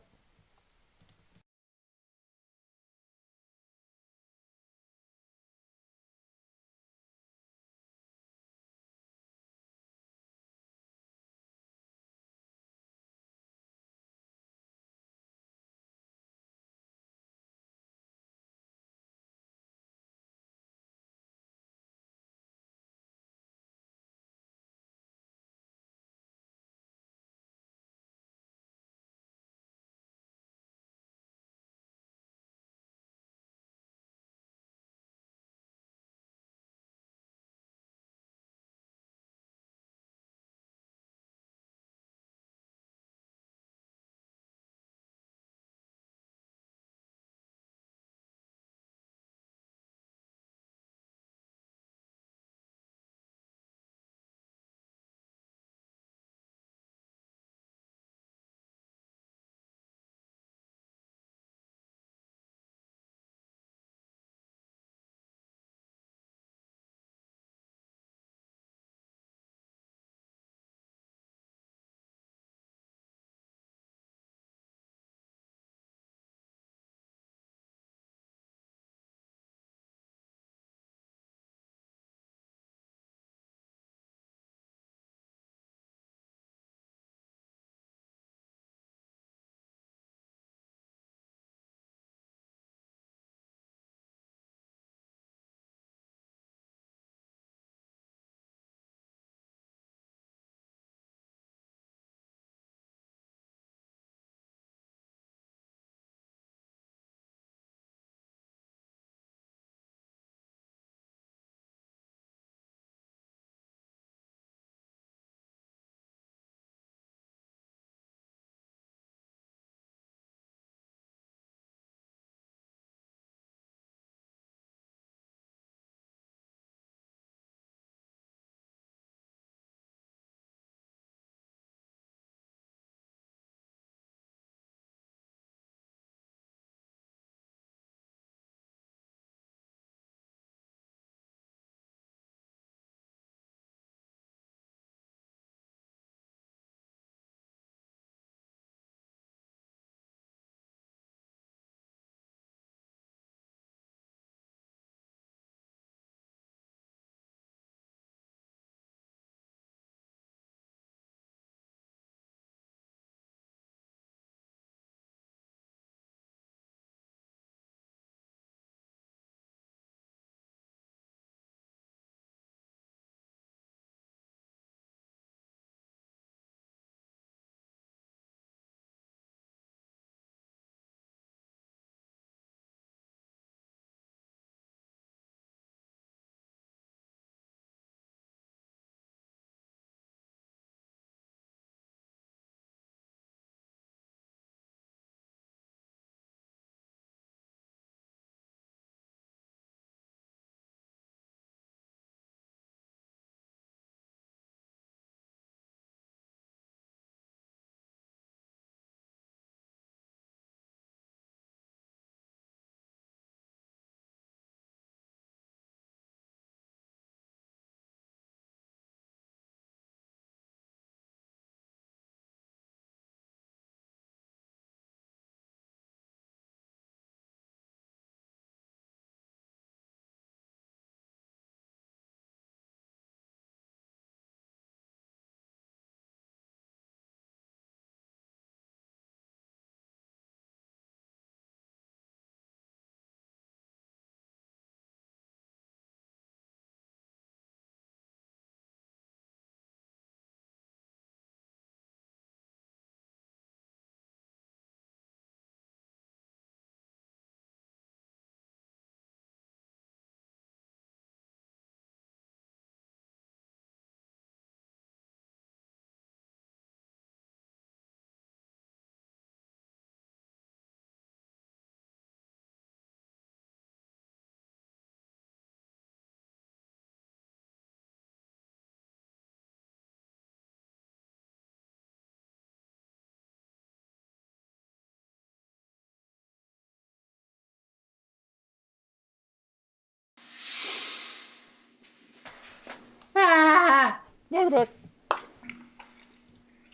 back.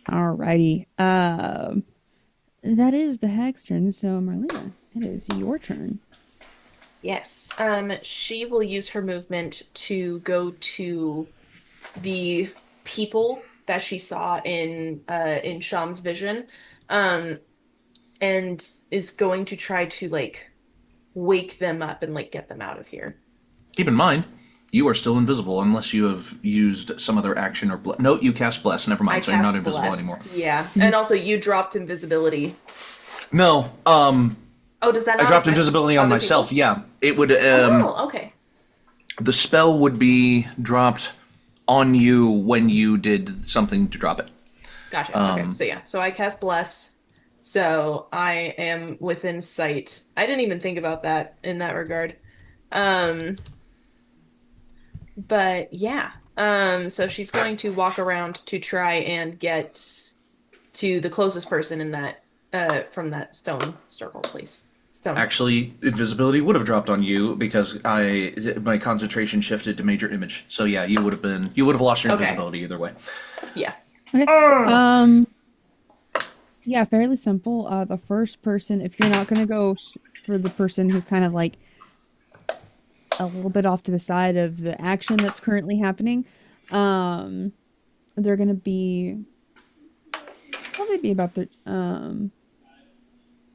Alrighty. That is the hag's turn. So Marlena, it is your turn. Yes. She will use her movement to go to the people that she saw in Sham's vision, um, and is going to try to like wake them up and like get them out of here. Keep in mind, you are still invisible unless you have used some other action or no, you cast bless. Never I mind, so you're not cast invisible bless. anymore. Yeah, and also you dropped invisibility. No, Oh, does that I not dropped affect invisibility on other myself. people? Yeah, it would. Oh, okay. The spell would be dropped on you when you did something to drop it. Gotcha. Okay. So yeah. So I cast bless. So I am within sight. I didn't even think about that in that regard. Um, but yeah. So she's going to walk around to try and get to the closest person in that from that stone circle place. Stone. Actually, invisibility would have dropped on you because my concentration shifted to major image. So yeah, you would have lost your Okay. invisibility either way. Yeah. Okay. Yeah, fairly simple. The first person, if you're not gonna go for the person who's kind of like a little bit off to the side of the action that's currently happening, um, they're gonna be probably be about the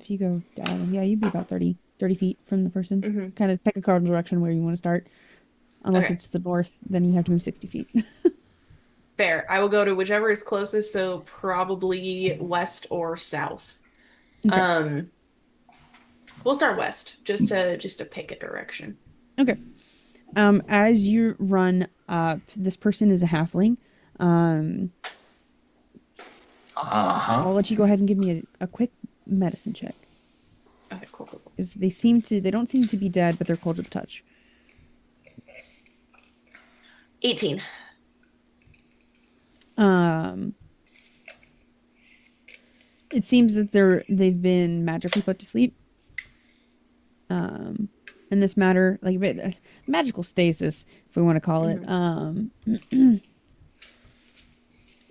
if you go down, yeah, you'd be about 30 feet from the person. Mm-hmm. Kind of pick a cardinal direction where you want to start. Unless Okay. it's the north, then you have to move 60 feet. Fair. I will go to whichever is closest, so probably west or south. Okay. We'll start west, just to pick a direction. Okay. As you run up, this person is a halfling. Um, I'll let you go ahead and give me a quick medicine check. Okay, cool. Because they don't seem to be dead, but they're cold to the touch. 18. It seems that they've been magically put to sleep. In this matter, like magical stasis, if we want to call it.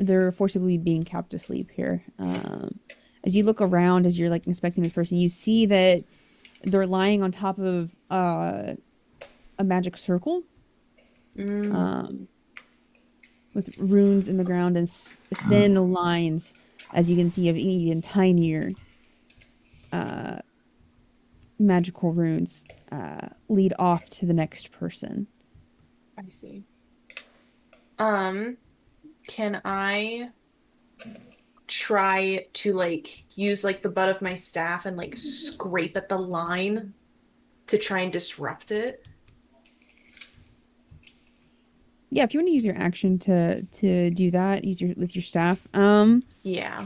They're forcibly being kept asleep here. As you look around, as you're like inspecting this person, you see that they're lying on top of a magic circle, with runes in the ground and thin lines, as you can see, of even tinier magical runes lead off to the next person. I see. Can I try to like use like the butt of my staff and like scrape at the line to try and disrupt it? Yeah, if you want to use your action to do that, with your staff. Yeah.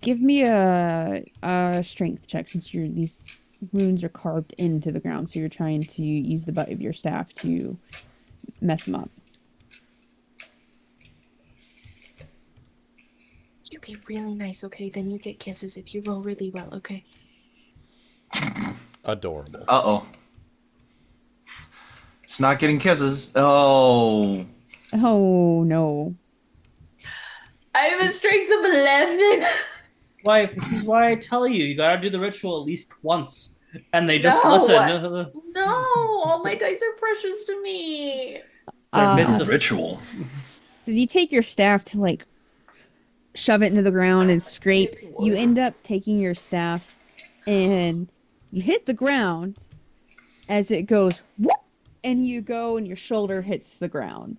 Give me a strength check since these runes are carved into the ground, so you're trying to use the butt of your staff to mess them up. You be really nice, okay? Then you get kisses if you roll really well, okay? Adorable. Uh-oh. It's not getting kisses. Oh. Oh no. I have a strength of 11. Wife, this is why I tell you, you gotta do the ritual at least once. And they just No. listen. No, all my dice are precious to me. They're bits Ooh, of ritual. So you take your staff to like shove it into the ground and scrape. You end up taking your staff and you hit the ground as it goes whoop, and you go and your shoulder hits the ground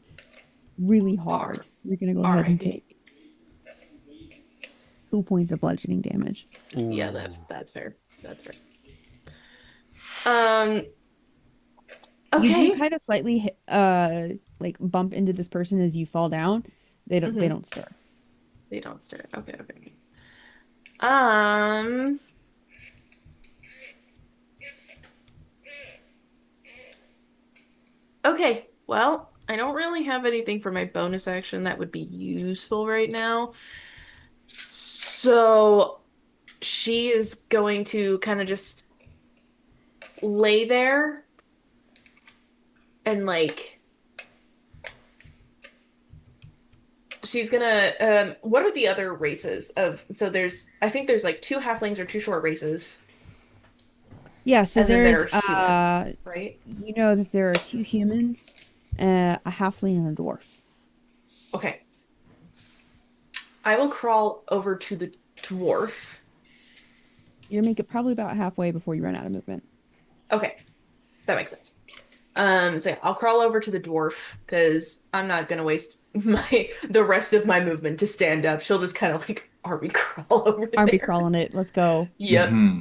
really hard. You're gonna go ahead and Alrighty. take 2 points of bludgeoning damage. Yeah, that's fair. That's fair. Okay. You do kind of slightly like bump into this person as you fall down. They don't stir. They don't stir. Okay. Okay, well, I don't really have anything for my bonus action that would be useful right now. So she is going to kind of just lay there and like she's gonna. What are the other races of? So there's, I think there's like two halflings or two short races, Yeah, so and then there's there are humans, right? you know that there are two humans, a halfling and a dwarf. Okay. I will crawl over to the dwarf. You'll make it probably about halfway before you run out of movement. Okay, that makes sense. So yeah, I'll crawl over to the dwarf because I'm not gonna waste the rest of my movement to stand up. She'll just kind of like army crawl over Army there. crawling it. Let's go. Yep. Hmm.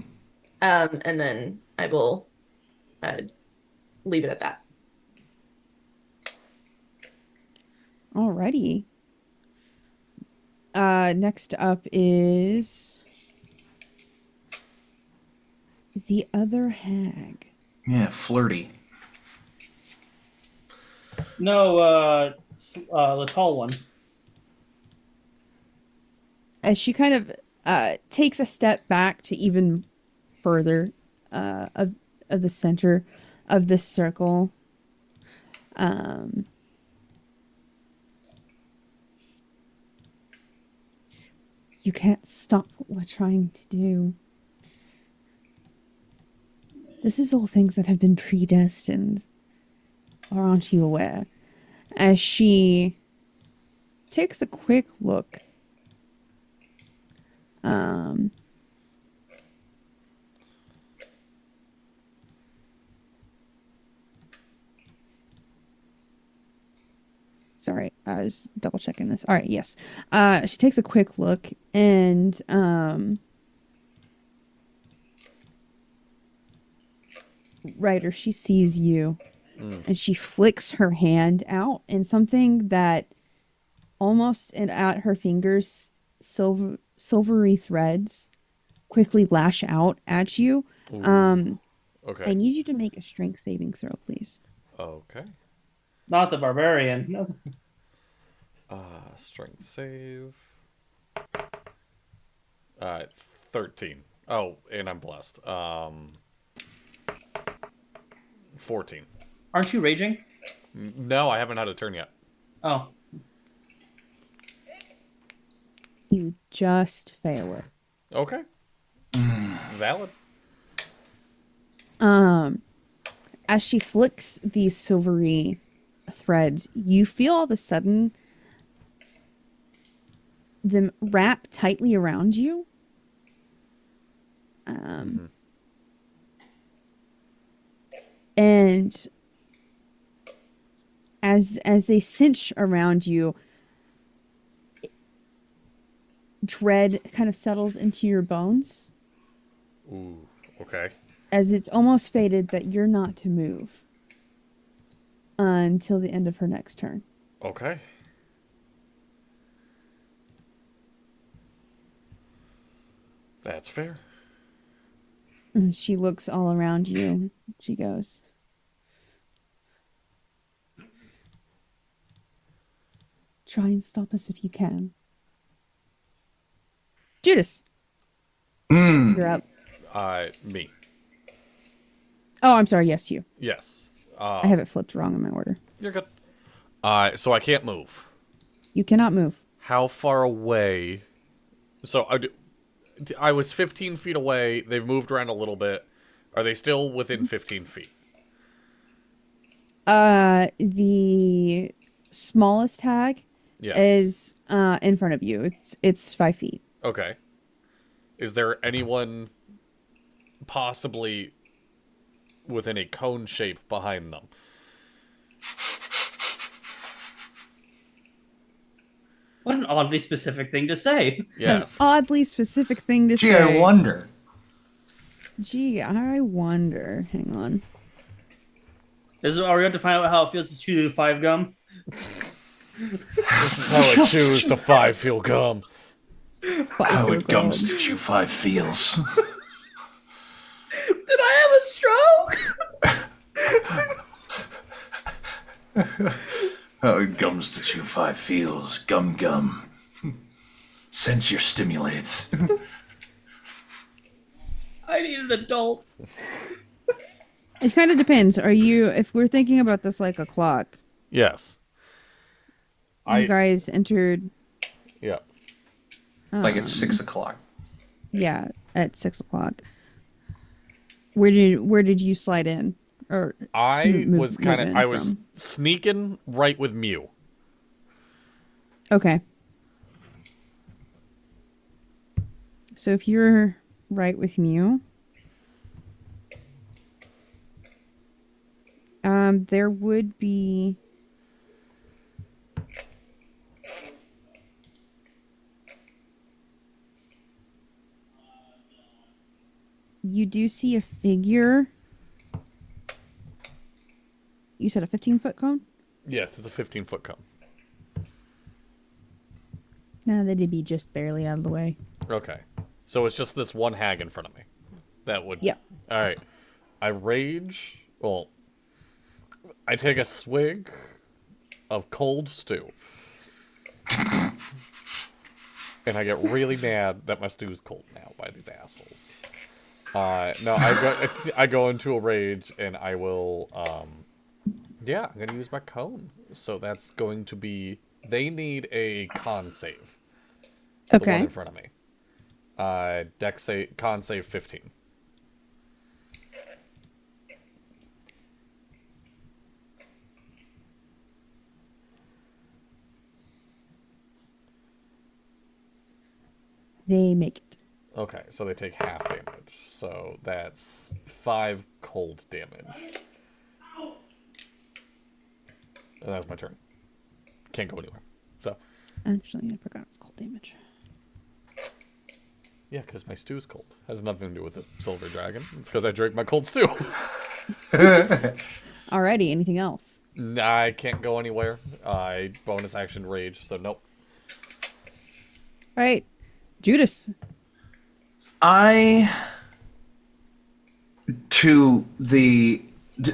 And then I will uh, leave it at that. Alrighty. Next up is the other hag. Yeah, flirty. No, the tall one. As she kind of takes a step back to even further of the center of this circle. You can't stop what we're trying to do. This is all things that have been predestined. Or aren't you aware? As she takes a quick look. Sorry, I was double checking this. All right, yes. She takes a quick look and Ryder, she sees you and she flicks her hand out and something that almost and at her fingers silvery threads quickly lash out at you. I Okay. need you to make a strength saving throw, please. Okay. Not the barbarian. No. Strength save. 13. Oh, and I'm blessed. 14. Aren't you raging? No, I haven't had a turn yet. Oh. You just fail it. Okay. Valid. As she flicks these silvery threads, you feel all of a sudden them wrap tightly around you. And as they cinch around you, dread kind of settles into your bones. Ooh. Okay. As it's almost fated that you're not to move until the end of her next turn. Okay. That's fair. And she looks all around you. She goes, try and stop us if you can. Judas, you're up. Me. Oh, I'm sorry. Yes, you. Yes. I have it flipped wrong in my order. You're good. So I can't move. You cannot move. How far away? So I was 15 feet away. They've moved around a little bit. Are they still within 15 feet? The smallest hag Yes. is in front of you. It's 5 feet. Okay. Is there anyone possibly within a cone shape behind them? What an oddly specific thing to say. Yes. An oddly specific thing to Gee, say. I wonder. Gee, I wonder. Hang on. Are we going to find out how it feels to chew 5 gum? How I choose to 5 feel gum. How it gums to chew 5 feels. Did I have a stroke? How it gums to chew 5 feels. Gum gum. Sense your stimulates. I need an adult. It kind of depends. If we're thinking about this like a clock, Yes. you guys entered Yeah. Like it's 6 o'clock. Yeah, at 6 o'clock. Where did you slide in? Or I was move in I was from? sneaking right with Mew. Okay. So if you're right with Mew, there would be you do see a figure. You said a 15-foot cone? Yes, it's a 15-foot cone. No, that'd be just barely out of the way. Okay. So it's just this one hag in front of me. That would... Yep. Alright. I rage... Well, I take a swig of cold stew. And I get really mad that my stew is cold now by these assholes. No, I go into a rage and I will... Yeah, I'm going to use my cone. So that's going to be... They need a con save. The one Okay. in front of me. Dex save, con save 15. They make it. Okay, so they take half damage. So that's 5 cold damage. And that's my turn. Can't go anywhere. So, Actually, I forgot it's cold damage. yeah, because my stew's cold. Has nothing to do with the silver dragon. It's because I drank my cold stew. Alrighty, anything else? I can't go anywhere. I bonus action rage, so nope. Alright. Judas. To the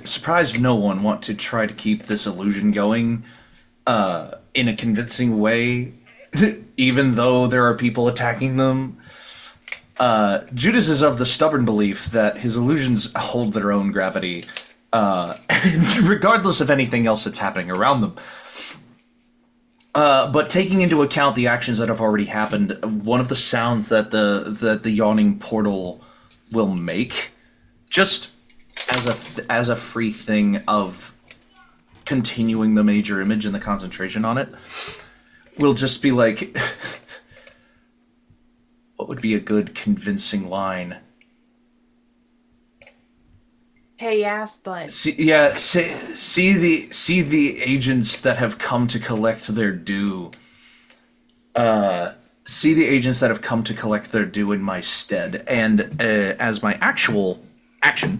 surprise of no one, want to try to keep this illusion going in a convincing way, even though there are people attacking them. Judas is of the stubborn belief that his illusions hold their own gravity, regardless of anything else that's happening around them. But taking into account the actions that have already happened, one of the sounds that the yawning portal will make, just as a free thing of continuing the major image and the concentration on it, will just be like, what would be a good convincing line? Hey, ass butt. See the agents that have come to collect their due. See the agents that have come to collect their due in my stead, and as my actual action,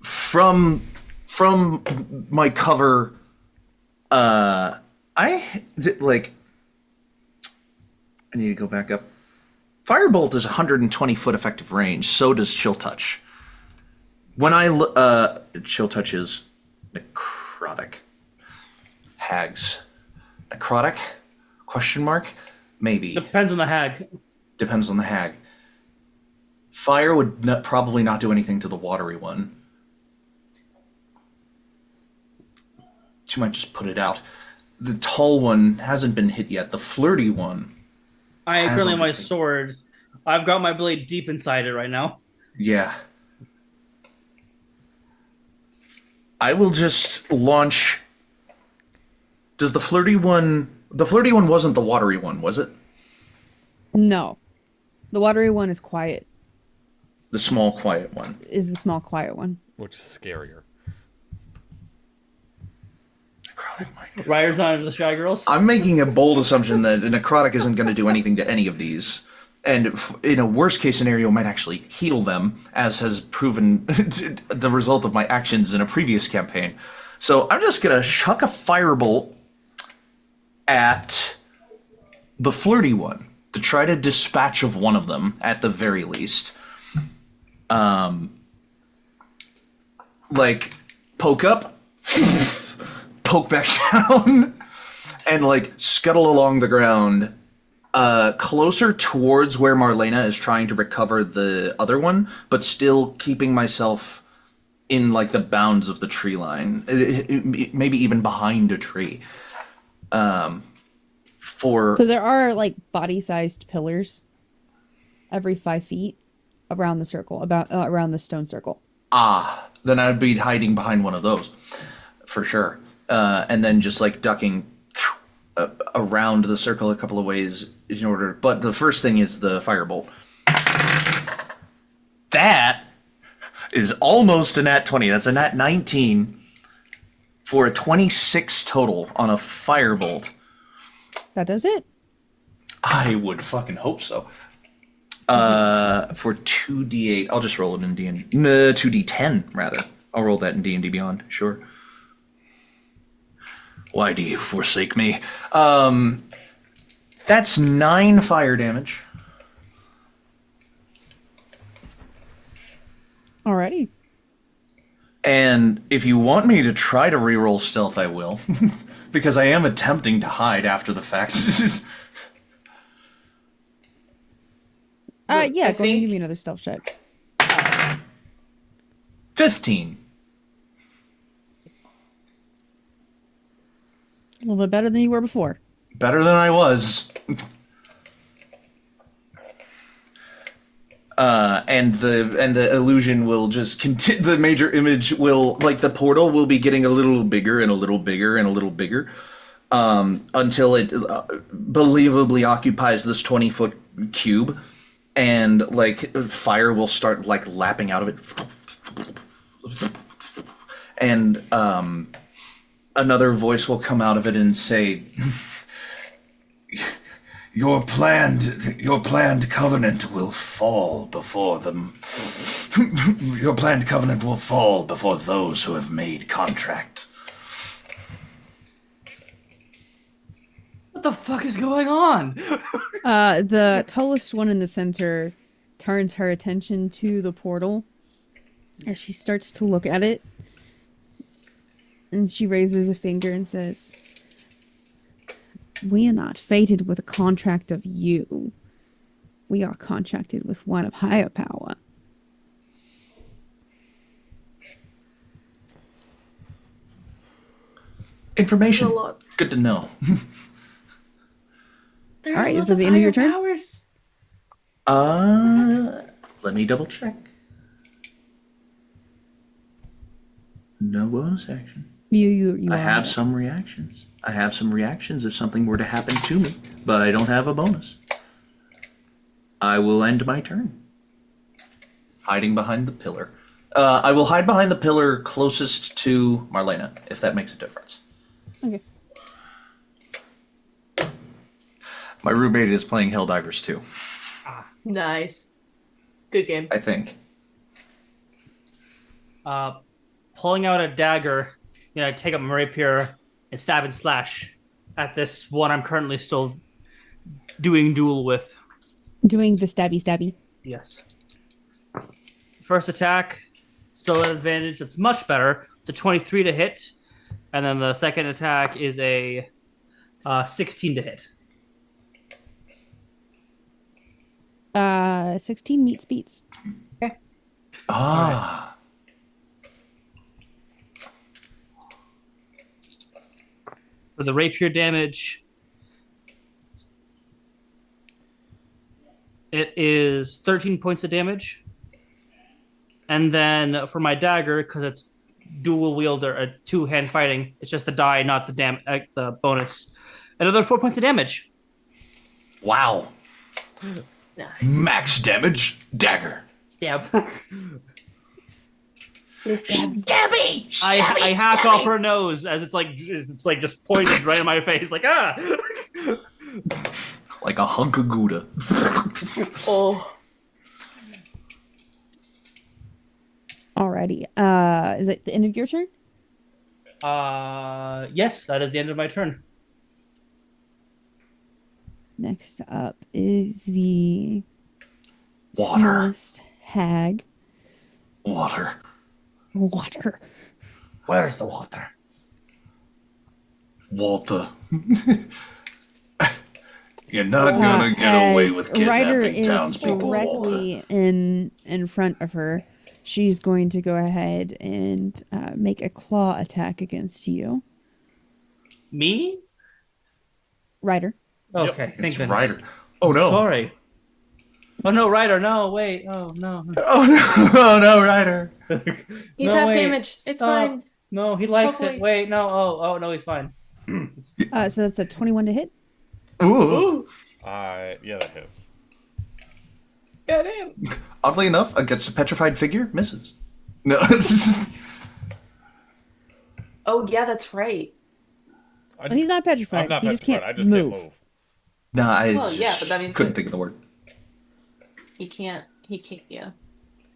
from my cover, I need to go back up. Firebolt is 120 foot effective range. So does Chill Touch. When Chill Touch is necrotic. Hags. Necrotic? Question mark? Maybe. Depends on the hag. Depends on the hag. Fire would probably not do anything to the watery one. She might just put it out. The tall one hasn't been hit yet. The flirty one. I currently have my Hasn't. sword. I've got my blade deep inside it right now. Yeah. I will just launch. Does the flirty one... The flirty one wasn't the watery one, was it? No. The watery one is quiet. The small, quiet one. Is the small, quiet one. Which is scarier. Necrotic might. Ryder's not into the Shy Girls. I'm making a bold assumption that a necrotic isn't going to do anything to any of these. And in a worst case scenario, might actually heal them, as has proven the result of my actions in a previous campaign. So I'm just going to chuck a firebolt at the flirty one to try to dispatch of one of them at the very least. Poke up, poke back down, and scuttle along the ground. Closer towards where Marlena is trying to recover the other one, but still keeping myself in the bounds of the tree line, maybe even behind a tree. For So there are like body-sized pillars every 5 feet around the circle, about around the stone circle. then I'd be hiding behind one of those for sure, and then just like ducking around the circle a couple of ways in order. But the first thing is the firebolt. That is almost a nat 20. That's a nat 19 for a 26 total on a firebolt. That does it. I would fucking hope so. For 2d8, I'll just roll it in D&D. No, 2d10 rather. I'll roll that in D&D Beyond. Sure. Why do you forsake me? That's 9 fire damage. Alrighty. And if you want me to try to reroll stealth, I will. Because I am attempting to hide after the fact. Yeah, I go ahead and think- give me another stealth check. 15. A little bit better than you were before. Better than I was. And the illusion will just continue. The major image will, like, the portal will be getting a little bigger and a little bigger and a little bigger, until it believably occupies this 20-foot cube, and like fire will start like lapping out of it, and another voice will come out of it and say, Your planned covenant will fall before them. Your planned covenant will fall before those who have made contract. What the fuck is going on? The tallest one in the center turns her attention to the portal as she starts to look at it. And she raises a finger and says, We are not fated with a contract of you. We are contracted with one of higher power. Information. A lot. Good to know. There All right, are is that the end of your turn? Powers. Let me double check. No bonus action. You I are- have some reactions. I have some reactions if something were to happen to me, but I don't have a bonus. I will end my turn. Hiding behind the pillar. I will hide behind the pillar closest to Marlena, if that makes a difference. Okay. My roommate is playing Helldivers too, Nice. Good game. I think. Pulling out a dagger, take up my rapier and stab and slash at this one I'm currently still doing duel with. Doing the stabby. Yes. First attack, still at advantage. It's much better. It's a 23 to hit. And then the second attack is a 16 to hit. 16 meets beats. Ah. For the rapier damage, it is 13 points of damage. And then for my dagger, because it's dual wielder, a two-hand fighting, it's just the die, not the bonus. Another 4 points of damage. Wow. Nice. Max damage. Dagger. Stab. Debbie! I hack off her nose as it's like just pointed right in my face, like ah. Like a hunk of Gouda. Oh. Alrighty. Is it the end of your turn? Yes, that is the end of my turn. Next up is the Water. smallest hag. Water. Water. Where's the water? Walter. You're not gonna get away As with Ryder kidnapping is townspeople, Walter. directly in front of her. She's going to go ahead and make a claw attack against you, Me? Ryder. Okay, thank It's goodness. Ryder. Oh no. Sorry. Oh no, Ryder, no, wait. Oh no. Oh no. Oh no, Ryder. He's No, half wait, damage. It's stop. fine. No, he likes Hopefully. it. Wait, no. Oh no, he's fine. So that's a 21 to hit. Ooh. Ooh. Yeah, that hits. Get in. Oddly enough, against a petrified figure, misses. No. Oh yeah, that's right. I He's not petrified. I'm not He just petrified. can't I just move. can't move. No, I Well, yeah, but that means couldn't that- think of the word. He can't. Yeah.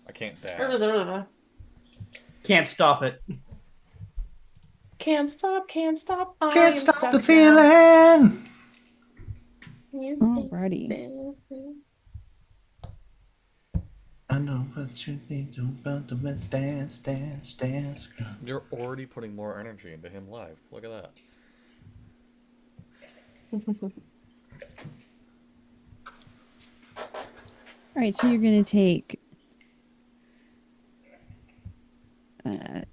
I can't dash. Can't stop it. Can't stop. Can't stop. I Can't am stop stuck the now. feeling. Alrighty. I know what you need to about the dance. You're already putting more energy into him live. Look at that. All right, so you're gonna take. Why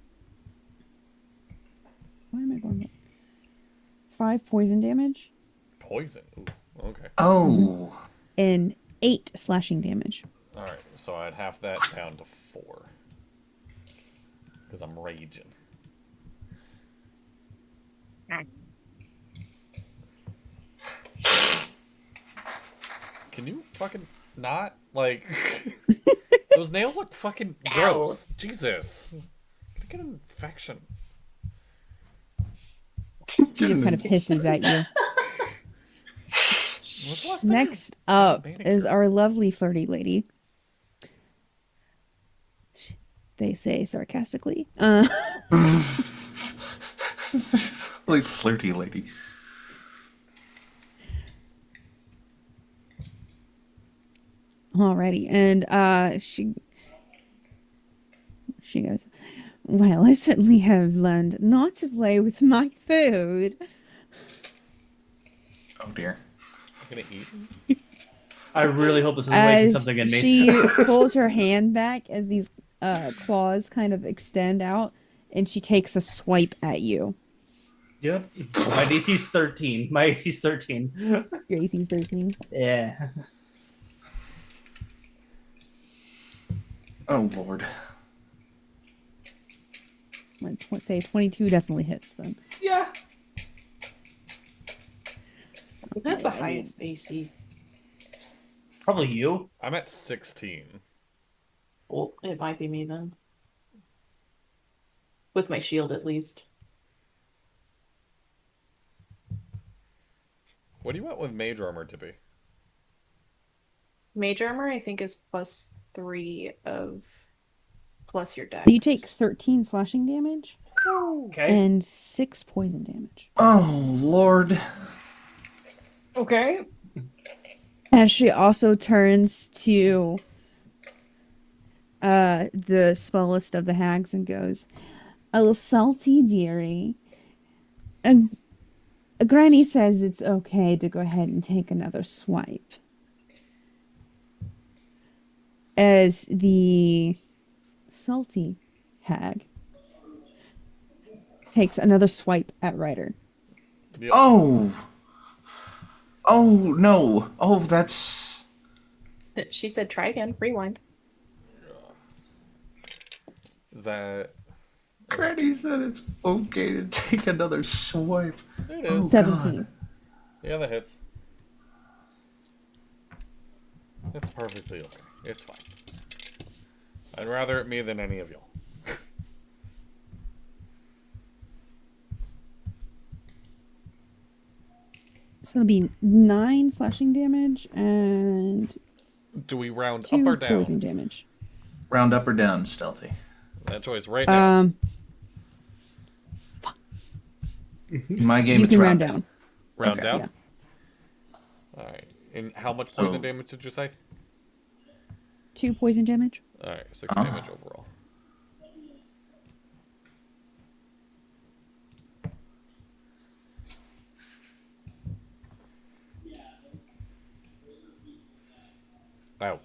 am I going? Back? 5 poison damage Poison. Ooh, okay. Oh. and 8 slashing damage. All right, so I'd half that down to 4 because I'm raging. Can you fucking not like? Those nails look fucking gross. Jesus, gonna get an infection. She just kind of hisses at you. What's the last time you Next up got a is manicure? our lovely flirty lady. They say sarcastically. Like flirty lady. Alrighty, and she goes, well, I certainly have learned not to play with my food. Oh dear. I'm gonna eat. I really hope this is waking As something in me. she pulls her hand back as these claws kind of extend out, and she takes a swipe at you. Yep. My DC's 13. My AC's 13. Your AC's 13. Yeah. Oh lord. Let's say 22 definitely hits them. Yeah. That's the highest AC. Probably you. I'm at 16. Well, it might be me then. With my shield, at least. What do you want with mage armor to be? Mage armor, I think, is +3 of plus your dex. You take 13 slashing damage Okay. and 6 poison damage. Oh lord. Okay. As she also turns to the spellist of the hags and goes, "Oh, salty dearie. Granny says it's okay to go ahead and take another swipe." As the salty hag takes another swipe at Ryder. Yep. Oh. Oh no. Oh, that's. She said, try again. Rewind. Is that? Granny said it's okay to take another swipe. It is. Oh, 17. God. Yeah, that hits. It's perfectly okay. It's fine. I'd rather it me than any of y'all. So it'll be 9 slashing damage and Do we round 2 up or down? poison damage. Round up or down, Stealthy? That choice right now. In my game, You it's can round round down. Round okay, down? yeah. Alright. And how much poison Oh. damage did you say? 2 poison damage. Alright, 6 Ah. damage overall. Ouch.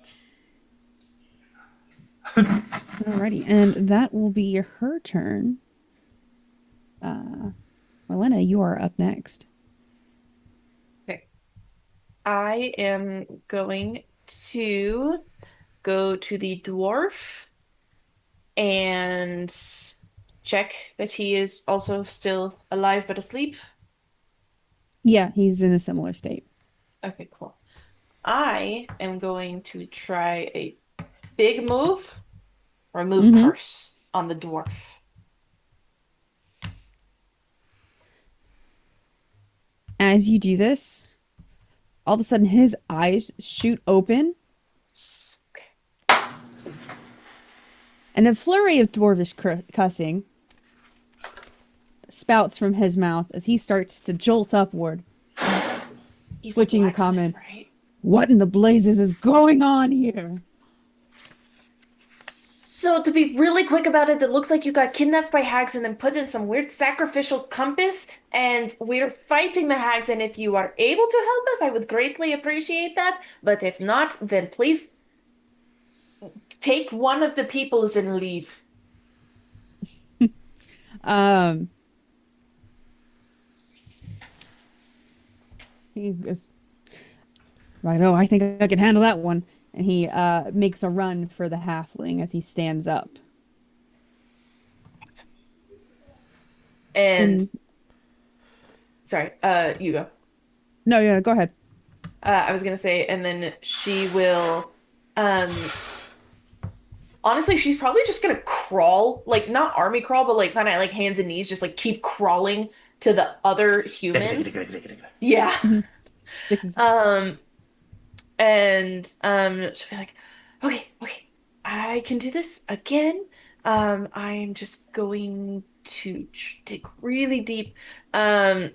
Alrighty, and that will be her turn. Marlena, you are up next. Okay. I am going to go to the dwarf and check that he is also still alive but asleep. Yeah, he's in a similar state. Okay, cool. I am going to try a big move, remove Mm-hmm. curse on the dwarf. As you do this, all of a sudden his eyes shoot open Okay. and a flurry of dwarvish cussing spouts from his mouth as he starts to jolt upward, He's the switching to blacksmith, comment. right? What in the blazes is going on here? So to be really quick about it, it looks like you got kidnapped by hags and then put in some weird sacrificial compass, and we're fighting the hags. And if you are able to help us, I would greatly appreciate that. But if not, then please take one of the peoples and leave. Um, he goes, right, oh, I think I can handle that one. And he makes a run for the halfling as he stands up. And And sorry, you go. no, yeah, go ahead. I was gonna say, and then she will, honestly, she's probably just gonna crawl, like not army crawl, but like kind of like hands and knees, just like keep crawling to the other human. Yeah. Mhm. Um, and she'll be like, okay, okay, I can do this again. I'm just going to dig really deep. Um,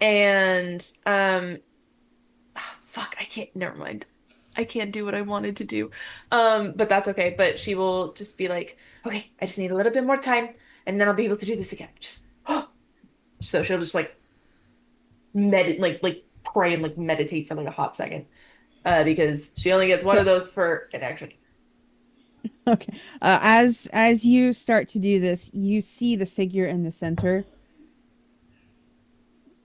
and fuck, I can't, never mind. I can't do what I wanted to do. But that's okay. But she will just be like, okay, I just need a little bit more time, and then I'll be able to do this again. Just so she'll just like like pray and like meditate for like a hot second. Because she only gets one So, of those for an action. okay. As you start to do this, you see the figure in the center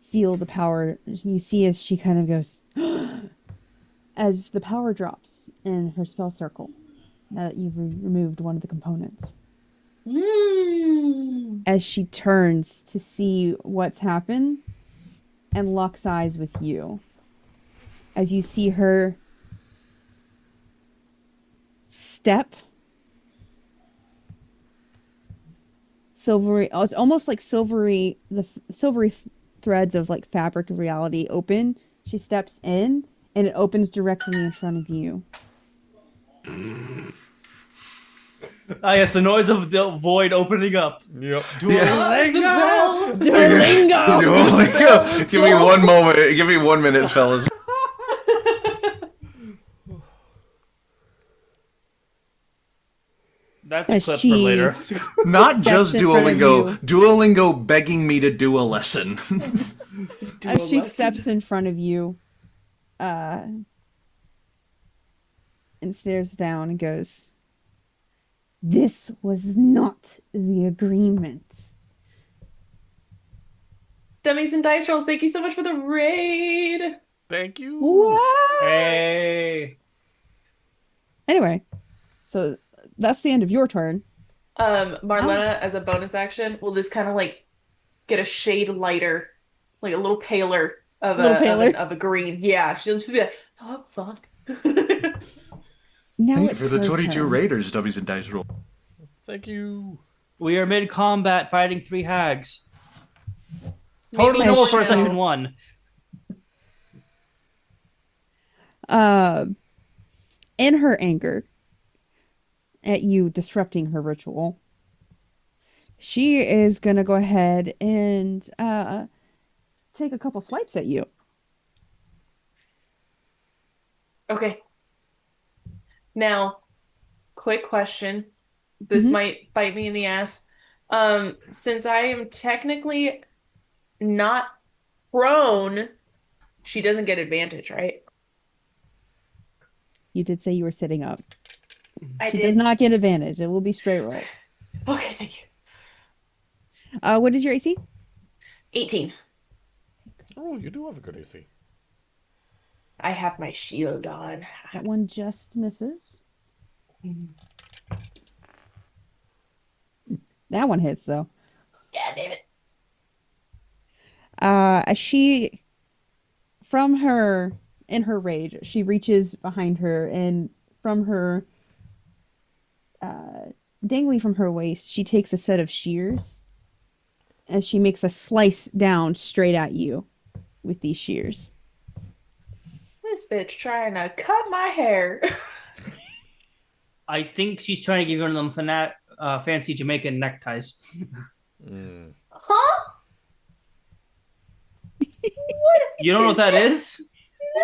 feel the power. You see as she kind of goes, as the power drops in her spell circle, now that you've removed one of the components. Mm. As she turns to see what's happened and locks eyes with you. As you see her step silvery, oh, it's almost like silvery, silvery threads of like fabric of reality open. She steps in and it opens directly in front of you. Ah, yes, the noise of the void opening up. Yep. The bell. Duolingo! Duolingo. Give me one moment. Give me 1 minute, fellas. That's a As clip for she- later. Not Steps just in front of Duolingo. Duolingo begging me to do a lesson. As she steps in front of you, and stares down and goes, "This was not the agreement." Dummies and dice rolls, thank you so much for the raid. Thank you. What? Hey. Anyway, so that's the end of your turn. Marlena, as a bonus action, will just kind of like get a shade lighter, like a little paler of A little paler? of a green. Yeah, she'll just be like, oh fuck. Now Thank you it's for the her 22 turn. Raiders, Dummies and Dice Roll. Thank you. We are mid combat fighting 3 hags. Maybe Totally normal for a she'll- session 1. In her anger at you disrupting her ritual, she is gonna go ahead and take a couple swipes at you. Okay. Now, quick question. This Mhm. might bite me in the ass. Since I am technically not prone, she doesn't get advantage, right? You did say you were sitting up. I She did. does not get advantage. It will be straight roll. Okay, thank you. What is your AC? 18. Oh, you do have a good AC. I have my shield on. That one just misses. That one hits though. Yeah, damn it. As she, from her, in her rage, she reaches behind her and from her, dangling from her waist, she takes a set of shears and she makes a slice down straight at you with these shears. This bitch trying to cut my hair. I think she's trying to give you one of them fancy Jamaican neckties. Huh? You don't know what that is?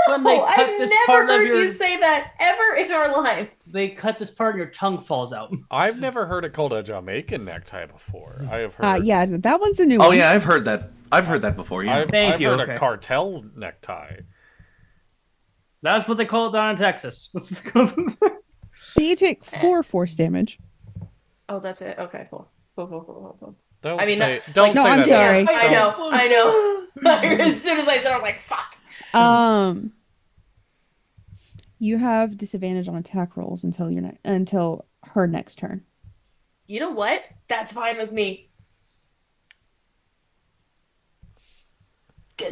When they No, cut I've this never part of heard your- you say that ever in our lives. They cut this part and your tongue falls out. I've never heard it called a Jamaican necktie before. I have heard. Yeah, that one's a new Oh one. yeah, I've heard that. I've heard that before. Yeah. I've heard okay. a cartel necktie. That's what they call it down in Texas. What's it called? So you take 4 force damage. Oh, that's it. Okay, cool. Cool. Don't I mean, say. not- Don't like- No, say I'm that. sorry. I know. As soon as I said, I was like, fuck. You have disadvantage on attack rolls until until her next turn. You know what? That's fine with me.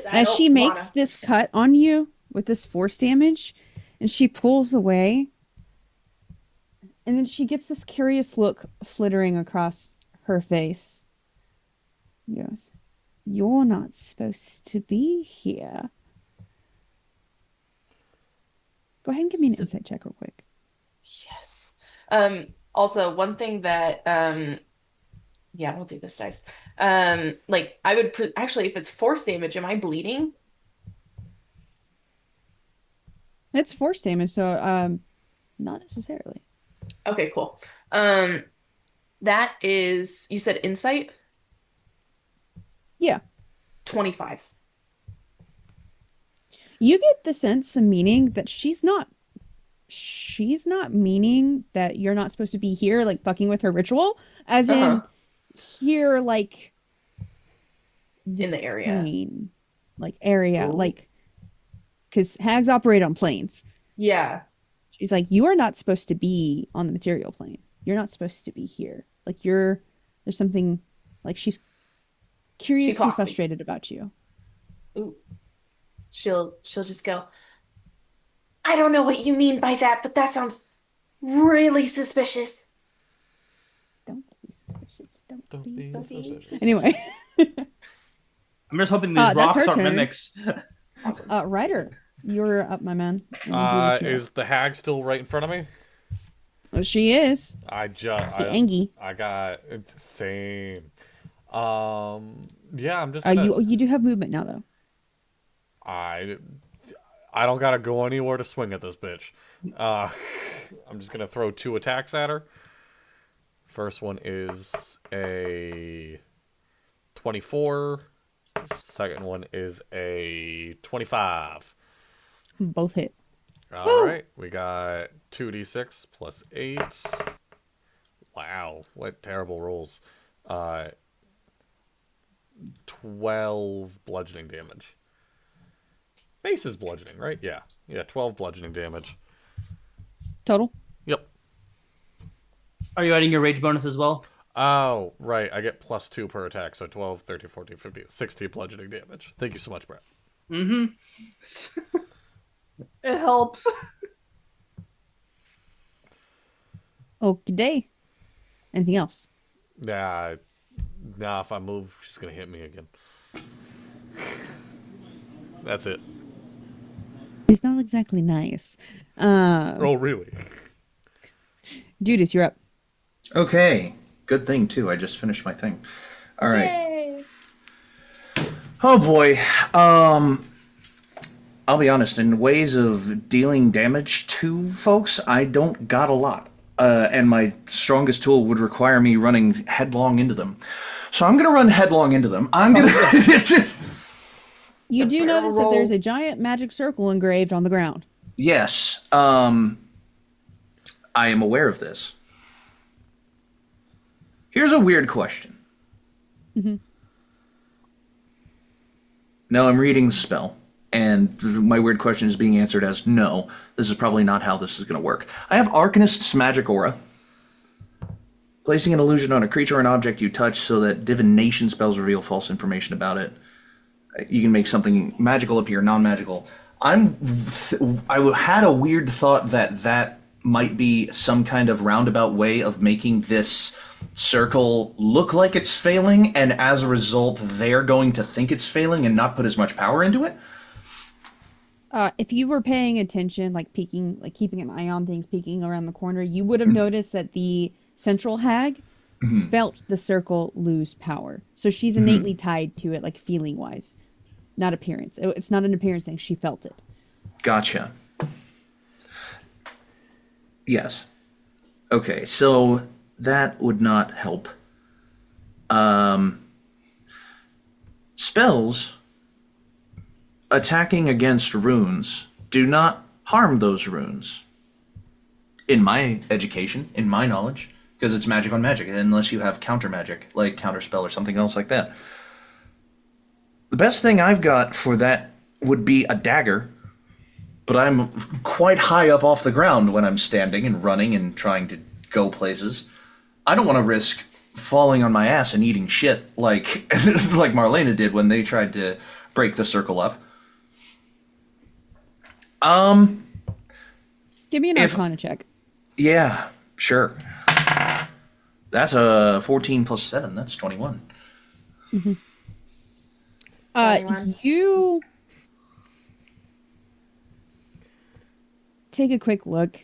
As she makes this cut on you with this force damage, and she pulls away, and then she gets this curious look flittering across her face. Yes, you're not supposed to be here. Go ahead and give me an insight check real quick. Yes. Also, one thing that yeah, we'll do this dice. Like I would actually, if it's force damage, am I bleeding? It's force damage, so not necessarily. Okay, cool. That is, you said insight? Yeah. 25. You get the sense and meaning that she's not meaning that you're not supposed to be here, like fucking with her ritual, as in here, like In the area. plane, like area, Ooh. like because hags operate on planes. Yeah. She's like, you are not supposed to be on the material plane. You're not supposed to be here. Like there's something, like she's curiously clocked me. frustrated about you. Ooh. She'll just go, I don't know what you mean by that, but that sounds really suspicious. Don't be suspicious. Don't Don't be be suspicious. suspicious. Anyway, I'm just hoping these that's rocks her aren't turn. mimics. Ryder, you're up, my man. And Judas, you're Is the hag still right in front of me? up. Oh, she is. Angie. I got same. Yeah, I'm just gonna, You do have movement now, though. I don't gotta go anywhere to swing at this bitch. I'm just gonna throw 2 attacks at her. First one is a 24. Second one is a 25. Both hit. All right, we got 2d6 plus 8. Wow, what terrible rolls. 12 bludgeoning damage. Base is bludgeoning, right? Yeah. 12 bludgeoning damage. Total. Yep. Are you adding your rage bonus as well? Oh, right. I get plus 2 per attack, so 12, 13, 14, 15, 16 bludgeoning damage. Thank you so much, Brett. Mm-hmm. It helps. Okie day. Anything else? Nah, if I move, she's gonna hit me again. That's it. It's not exactly nice. Oh, really? Judas, you're up. Okay. Good thing too. I just finished my thing. All right. Yay. Oh boy. I'll be honest. In ways of dealing damage to folks, I don't got a lot. And my strongest tool would require me running headlong into them. So I'm gonna run headlong into them. I'm gonna. You do barrel notice that roll. there's a giant magic circle engraved on the ground. Yes. I am aware of this. Here's a weird question. Mm-hmm. Now I'm reading the spell, And my weird question is being answered as no. This is probably not how this is going to work. I have Arcanist's Magic Aura. Placing an illusion on a creature or an object you touch so that divination spells reveal false information about it. You can make something magical appear non-magical. I had a weird thought that might be some kind of roundabout way of making this circle look like it's failing, and as a result, they're going to think it's failing and not put as much power into it. If you were paying attention, like peeking, like keeping an eye on things peeking around the corner, you would have noticed that the central hag felt the circle lose power. So she's innately tied to it, like feeling wise, not appearance. It's not an appearance thing. She felt it. Gotcha. Yes. Okay, so that would not help. Spells attacking against runes do not harm those runes. In my education, in my knowledge, because it's magic on magic, unless you have counter magic, like counterspell or something else like that. The best thing I've got for that would be a dagger, but I'm quite high up off the ground when I'm standing and running and trying to go places. I don't want to risk falling on my ass and eating shit like like Marlena did when they tried to break the circle up. Give me an Arcana check. Yeah, sure. That's a 14 plus 7. That's 21. 21. You take a quick look.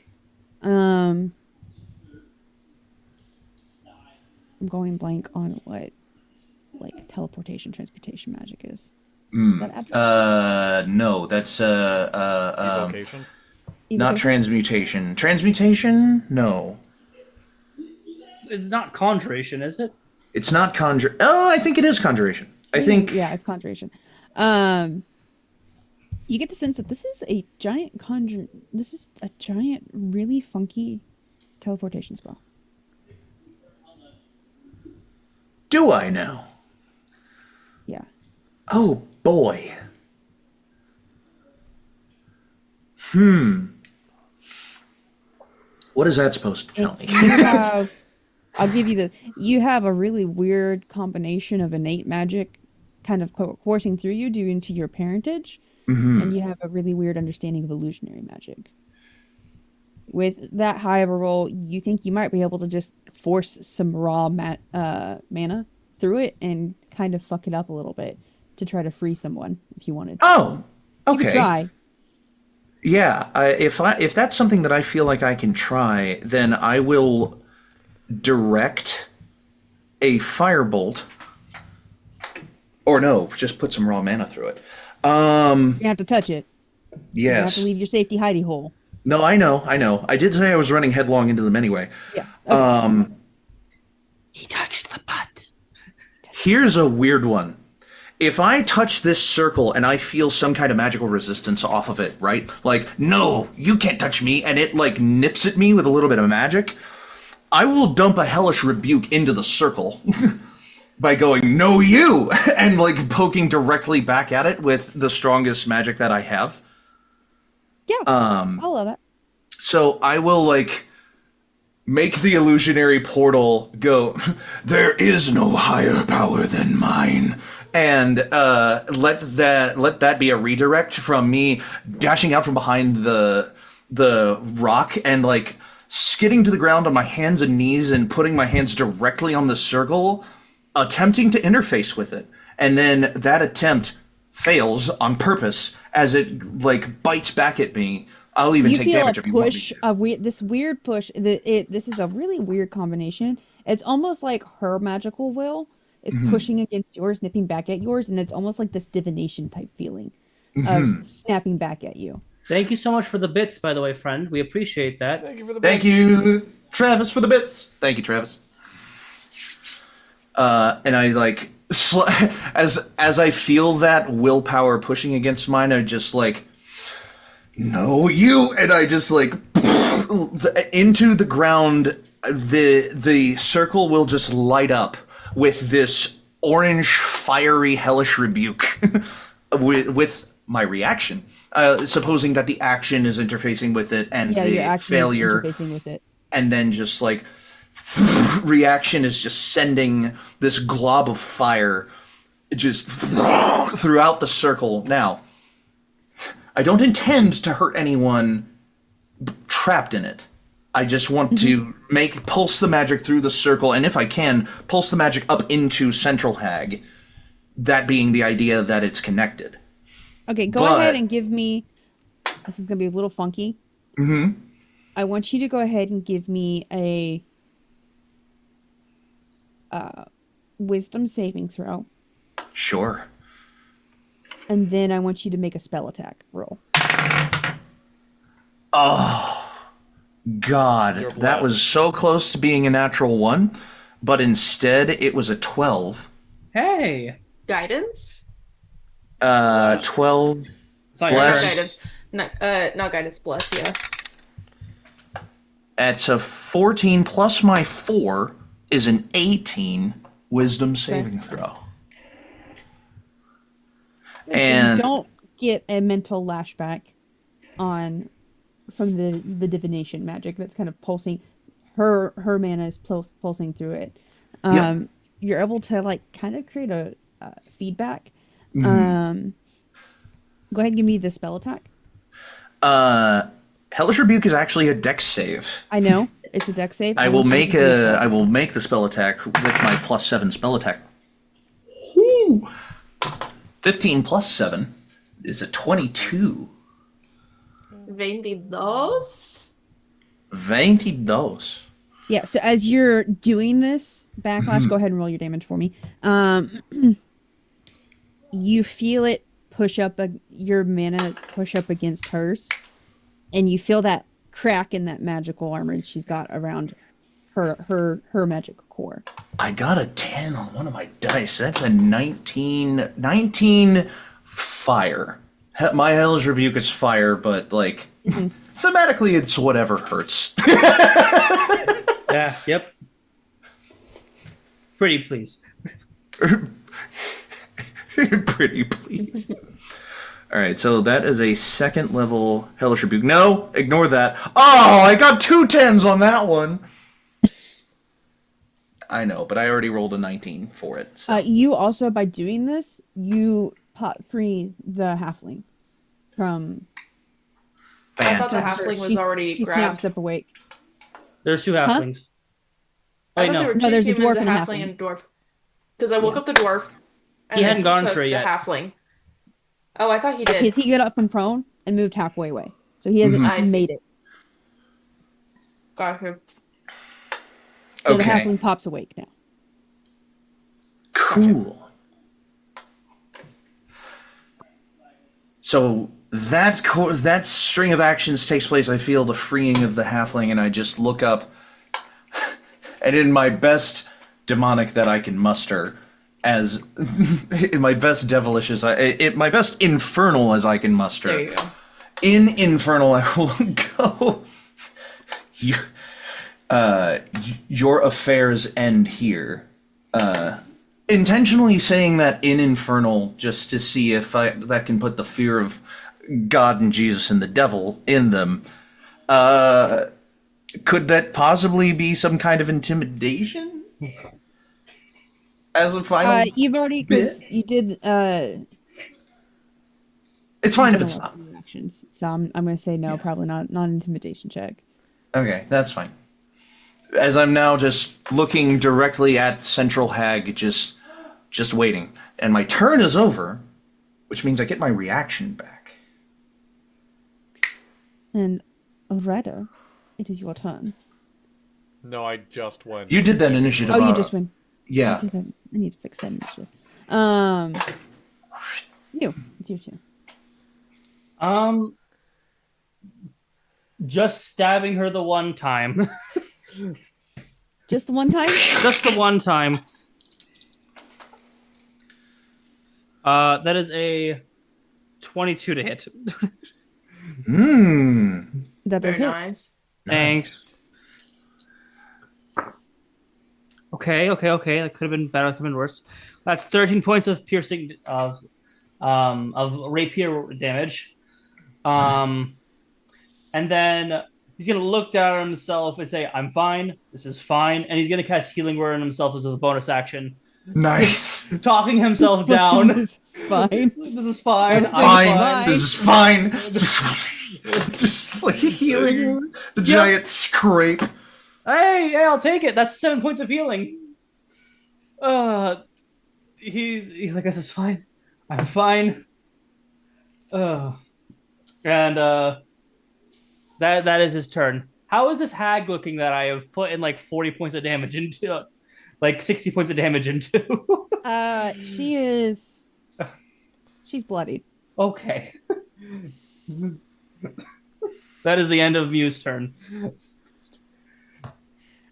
I'm going blank on what like teleportation, transportation magic is. Is that abstract? No, that's Evocation. not transmutation. Transmutation? No. It's not conjuration, is it? It's not conjure. Oh, I think it is conjuration. I think. Yeah, it's conjuration. You get the sense that this is a giant This is a giant, really funky teleportation spell. Do I know? Yeah. Oh boy. What is that supposed to tell me? I'll give you you have a really weird combination of innate magic kind of coursing through you due to your parentage, and you have a really weird understanding of illusionary magic. With that high of a roll, you think you might be able to just force some raw mana through it and kind of fuck it up a little bit to try to free someone if you wanted. Oh, You could okay. try. Yeah, if that's something that I feel like I can try, then I will direct a firebolt. Or no, just put some raw mana through it. You have to touch it. You have Yes. to leave your safety hidey hole. No, I know. I did say I was running headlong into them anyway. Yeah. Okay. He touched the butt. Here's a weird one. If I touch this circle and I feel some kind of magical resistance off of it, right? Like, no, you can't touch me, and it, like, nips at me with a little bit of magic, I will dump a hellish rebuke into the circle by going, no, you! And, like, poking directly back at it with the strongest magic that I have. Yeah. I love that. So I will, like, make the illusionary portal go, there is no higher power than mine. And let that be a redirect from me dashing out from behind the rock and, like, skidding to the ground on my hands and knees and putting my hands directly on the circle, attempting to interface with it. And then that attempt fails on purpose as it, like, bites back at me. I'll even You take feel damage a if you want me push, to. this weird push. This is a really weird combination. It's almost like her magical will is pushing against yours, nipping back at yours, and it's almost like this divination type feeling of snapping back at you. Thank you so much for the bits, by the way, friend. We appreciate that. Thank you for the Thank you, Travis, for the bits. Thank you, Travis. And I, like, as I feel that willpower pushing against mine, I just, like, no, you, and I just, like, into the ground. The circle will just light up with this orange, fiery, hellish rebuke, with my reaction. Supposing that the action is interfacing with it and Yeah, your the action failure, is interfacing with it. and then just like reaction is just sending this glob of fire just throughout the circle. Now, I don't intend to hurt anyone trapped in it. I just want to pulse the magic through the circle, and if I can, pulse the magic up into Central Hag. That being the idea that it's connected. Okay, go ahead and give me. This is gonna be a little funky. I want you to go ahead and give me a wisdom saving throw, Sure. and then I want you to make a spell attack roll. God, You're that was blessed. so close to being a natural 1, but instead it was a 12. Hey. Guidance? 12 It's not Bless. your turn. Guidance. Not guidance, bless, yeah. It's a 14 plus my 4 is an 18 wisdom saving throw. So And- you don't get a mental lashback from the divination magic that's kind of pulsing. Her mana is pulsing through it. Yep. You're able to like kind of create a feedback. Mm-hmm. Go ahead and give me the spell attack. Hellish Rebuke is actually a dex save. I know it's a dex save. I will want you make to do a spell. I will make the spell attack with my +7 spell attack. Woo! 15 plus 7 is a 22. 22. 22. Yeah, so as you're doing this backlash, go ahead and roll your damage for me. You feel it push up, your mana push up against hers, and you feel that crack in that magical armor she's got around her magic core. I got a 10 on one of my dice. That's a 19 fire. My Hellish Rebuke is fire, but like thematically it's whatever hurts. Yeah, yep. Pretty please. Pretty please. All right, so that is a second level Hellish Rebuke. No, ignore that. Oh, I got 2 10s on that one. I know, but I already rolled a 19 for it. So. You also, by doing this, you pot free the halfling from. I thought the Fantastic. halfling was already she grabbed. snaps up awake. There's 2 halflings. I Wait, thought there were no. two No, there's a humans, dwarf and a halfling, halfling. and dwarf. Because I woke up the dwarf. And He then hadn't gone took for it the yet. halfling. Oh, I thought he did. Because he got up from prone and moved halfway away, so he hasn't I see. made it. Got him. So the Okay. halfling pops awake now. Cool. So that string of actions takes place. I feel the freeing of the halfling, and I just look up, and in my best demonic that I can muster, as in my best devilish as my best infernal as I can muster. There you go. In infernal, I will go. Your affairs end here. Intentionally saying that in infernal just to see if that can put the fear of God and Jesus and the devil in them. Could that possibly be some kind of intimidation? As a final, You've already, because you did. it's fine if it's not. Actions, so I'm going to say no, probably not an intimidation check. Okay, that's fine. As I'm now just looking directly at Central Hag, just waiting. And my turn is over, which means I get my reaction back. And Ryder, it is your turn. No, I just went. You did that initiative. Oh, you just win. Yeah. I need to fix that initiative. It's your turn. Just stabbing her the one time. Just the one time? Just the one time. That is a 22 to hit. That does Very hit. nice. Thanks. Okay. That could have been better. That could have been worse. That's 13 points of piercing of rapier damage. And then he's gonna look down at himself and say, "I'm fine. This is fine." And he's gonna cast Healing Word on himself as a bonus action, Nice. talking himself down. This is fine. This is fine. Everything's I'm Fine. fine. This is fine. Just like healing the giant scrape. Hey, I'll take it. That's 7 points of healing. He's like, "This is fine. I'm fine." And that is his turn. How is this hag looking that I have put in like 40 points of damage into, like 60 points of damage into? She's bloodied. Okay. That is the end of Mew's turn.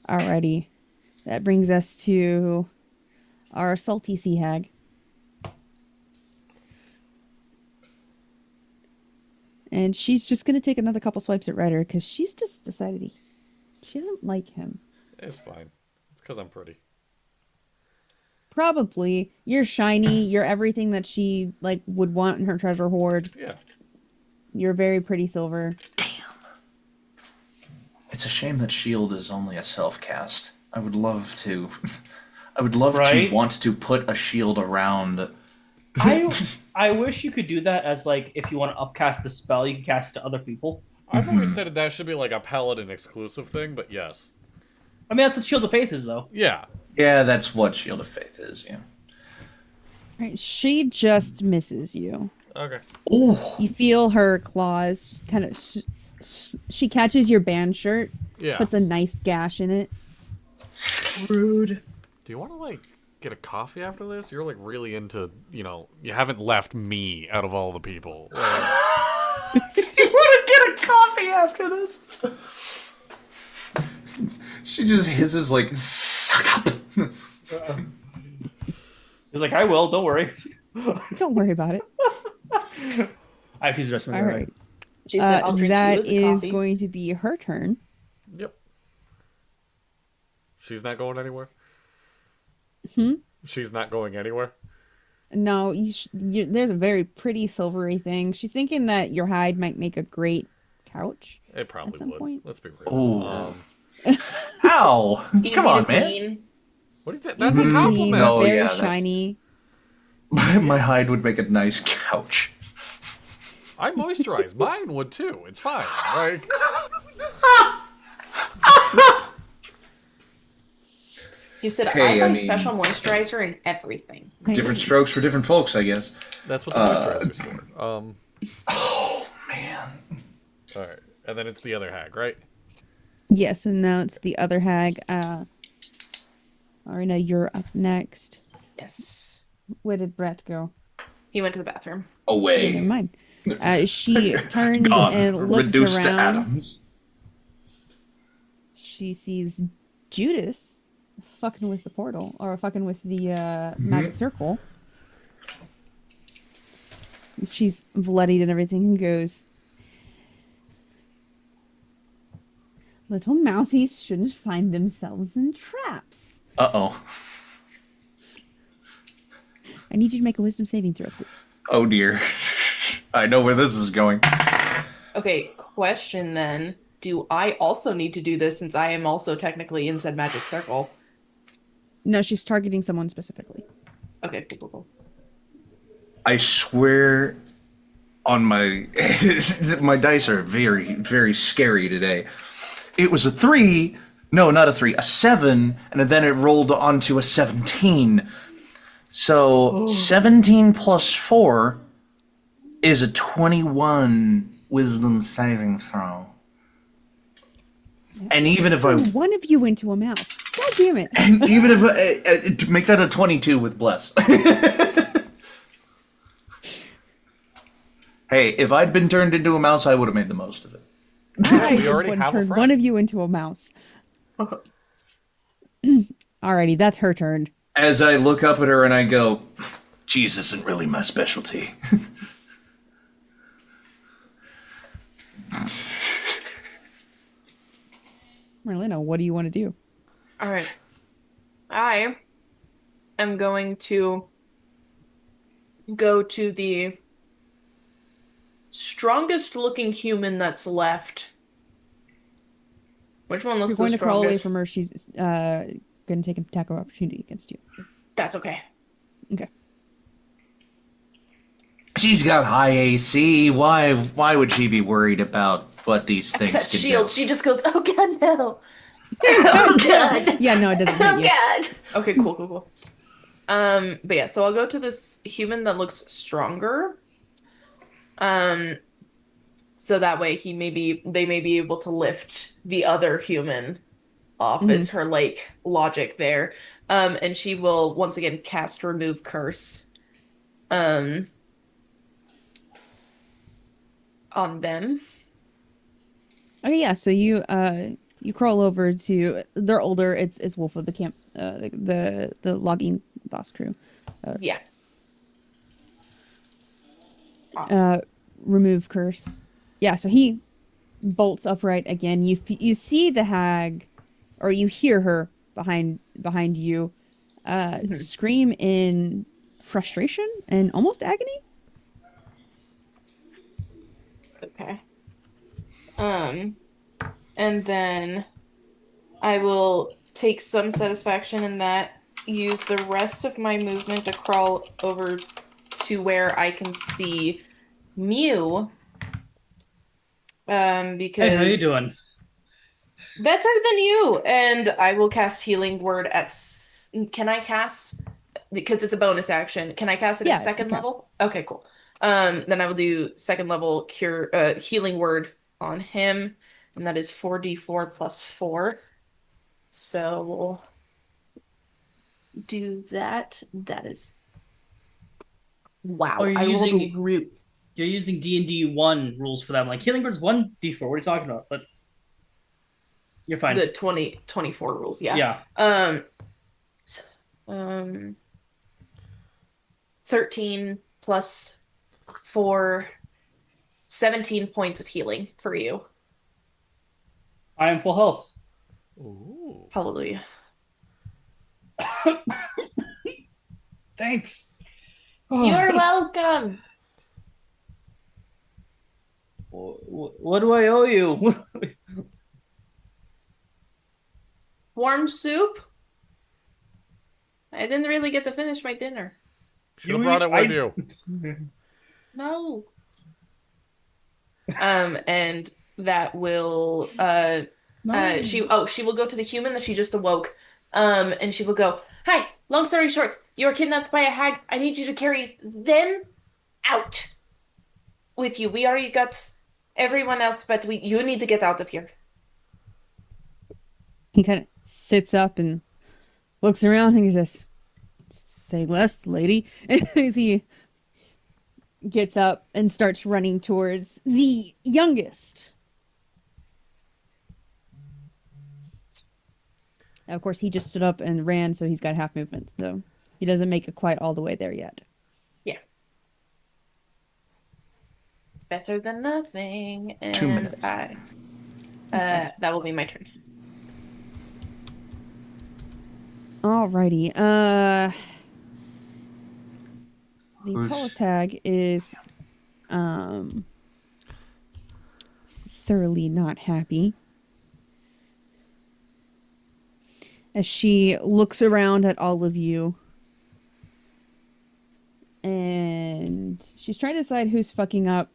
Alrighty. That brings us to our salty sea hag. And she's just going to take another couple swipes at Ryder because she's just decided she doesn't like him. It's fine. It's because I'm pretty. Probably. You're shiny. You're everything that she like would want in her treasure hoard. Yeah. You're very pretty silver. It's a shame that shield is only a self-cast. I would love to Right? to want to put a shield around. I wish you could do that as like if you want to upcast the spell, you can cast it to other people. I've always said that should be like a paladin exclusive thing, but yes. I mean, that's what Shield of Faith is, though. Yeah. Yeah, that's what Shield of Faith is, yeah. Right, she just misses you. Okay. Ooh. You feel her claws kind of. She catches your band shirt, Yeah. puts a nice gash in it. Rude. Do you want to like get a coffee after this? You're like really into, you haven't left me out of all the people. Like, Do you want to get a coffee after this? She just hisses like, suck up. He's like, "I will. Don't worry." Don't worry about it. I have to use the rest of my All right. right. She said, "I'll drink you That as a is coffee." going to be her turn. yep. She's not going anywhere? Hmm? She's not going anywhere? No, there's a very pretty silvery thing. She's thinking that your hide might make a great couch. It probably At some would. point. Let's be real. Ooh. Ow! Easy Come on, to man. clean. What do you think? That's a compliment. No. Oh, very yeah, that's- shiny. My hide would make a nice couch. I moisturize. Mine would too. It's fine. Like, You said, Hey, "I I buy mean- special moisturizer in everything." Different strokes for different folks, I guess. that's what the moisturizer's for. Oh, man. All right. And then it's the other hag, right? Yes, and now it's the other hag. Marlena, you're up next. Yes. Where did Brett go? He went to the bathroom. Never Away. mind. She turns Gone. and looks Reduced to around. atoms. She sees Judas fucking with the portal, or fucking with the magic circle. She's bloodied and everything, and goes, "Little mousies shouldn't find themselves in traps. Uh-oh. I need you to make a wisdom saving throw, please." Oh, dear. I know where this is going. Okay, question then. Do I also need to do this since I am also technically in said magic circle? No, she's targeting someone specifically. Okay, cool. I swear on my... my dice are very, very scary today. It was a 3... No, not a 3. A 7, and then it rolled onto a 17. So 17 plus 4 is a 21 wisdom saving throw. And even if I... Turn one of you into a mouse. God damn it. And even if to make that a 22 with bless. Hey, if I'd been turned into a mouse, I would have made the most of it. I We just already want to have a turn friend. one of you into a mouse. Alrighty, that's her turn. As I look up at her and I go, cheese isn't really my specialty. Marlena, what do you want to do? All right. I am going to go to the strongest looking human that's left. Which one If looks you're the going to crawl away strongest? from her, she's going to take an attack of opportunity against you. That's okay. Okay. She's got high AC. Why would she be worried about what these things Cut can shield. do? She just goes, oh god, no. Oh god. Yeah, no, it doesn't hit Oh you. god. Okay, cool. But yeah, so I'll go to this human that looks stronger. So that way they may be able to lift the other human off Mhm. is her like logic there. And she will once again cast remove curse on them. Okay, yeah. So you crawl over to. They're older. It's Wolf of the camp. The logging boss crew. Yeah. Awesome. Remove curse. Yeah. So he bolts upright again. You see the hag, or you hear her behind you, scream in frustration and almost agony. Okay. And then I will take some satisfaction in that, use the rest of my movement to crawl over to where I can see Mew. Because Hey, how you doing? better than you. And I will cast Healing Word at. Can I cast? Because it's a bonus action. Can I cast it Yeah, at it's second okay. level? Okay, cool. Then I will do second level cure Healing Word on him, and that is 4d4 plus 4. So we'll do that. That is wow. Oh, you're I rolled using a root. you're using D&D 1 rules for that. I'm like, Healing Bird's 1d4. What are you talking about? But you're fine. The 24 rules. Yeah. Yeah. So, 13 plus 4, 17 points of healing for you. I am full health. Ooh. Hallelujah. Thanks. You're welcome. What do I owe you? Warm soup? I didn't really get to finish my dinner. Should have brought it with you. No. And that will she will go to the human that she just awoke. And she will go, "Hi, long story short, you were kidnapped by a hag. I need you to carry them out with you. We already got everyone else, but you need to get out of here." He kind of sits up and looks around and he says, "Say less, lady." And as he gets up and starts running towards the youngest. Of course, he just stood up and ran, so he's got half movement. So he doesn't make it quite all the way there yet. Yeah. Better than nothing. And 2 minutes. that will be my turn. Alrighty. The tallest hag is thoroughly not happy as she looks around at all of you and she's trying to decide who's fucking up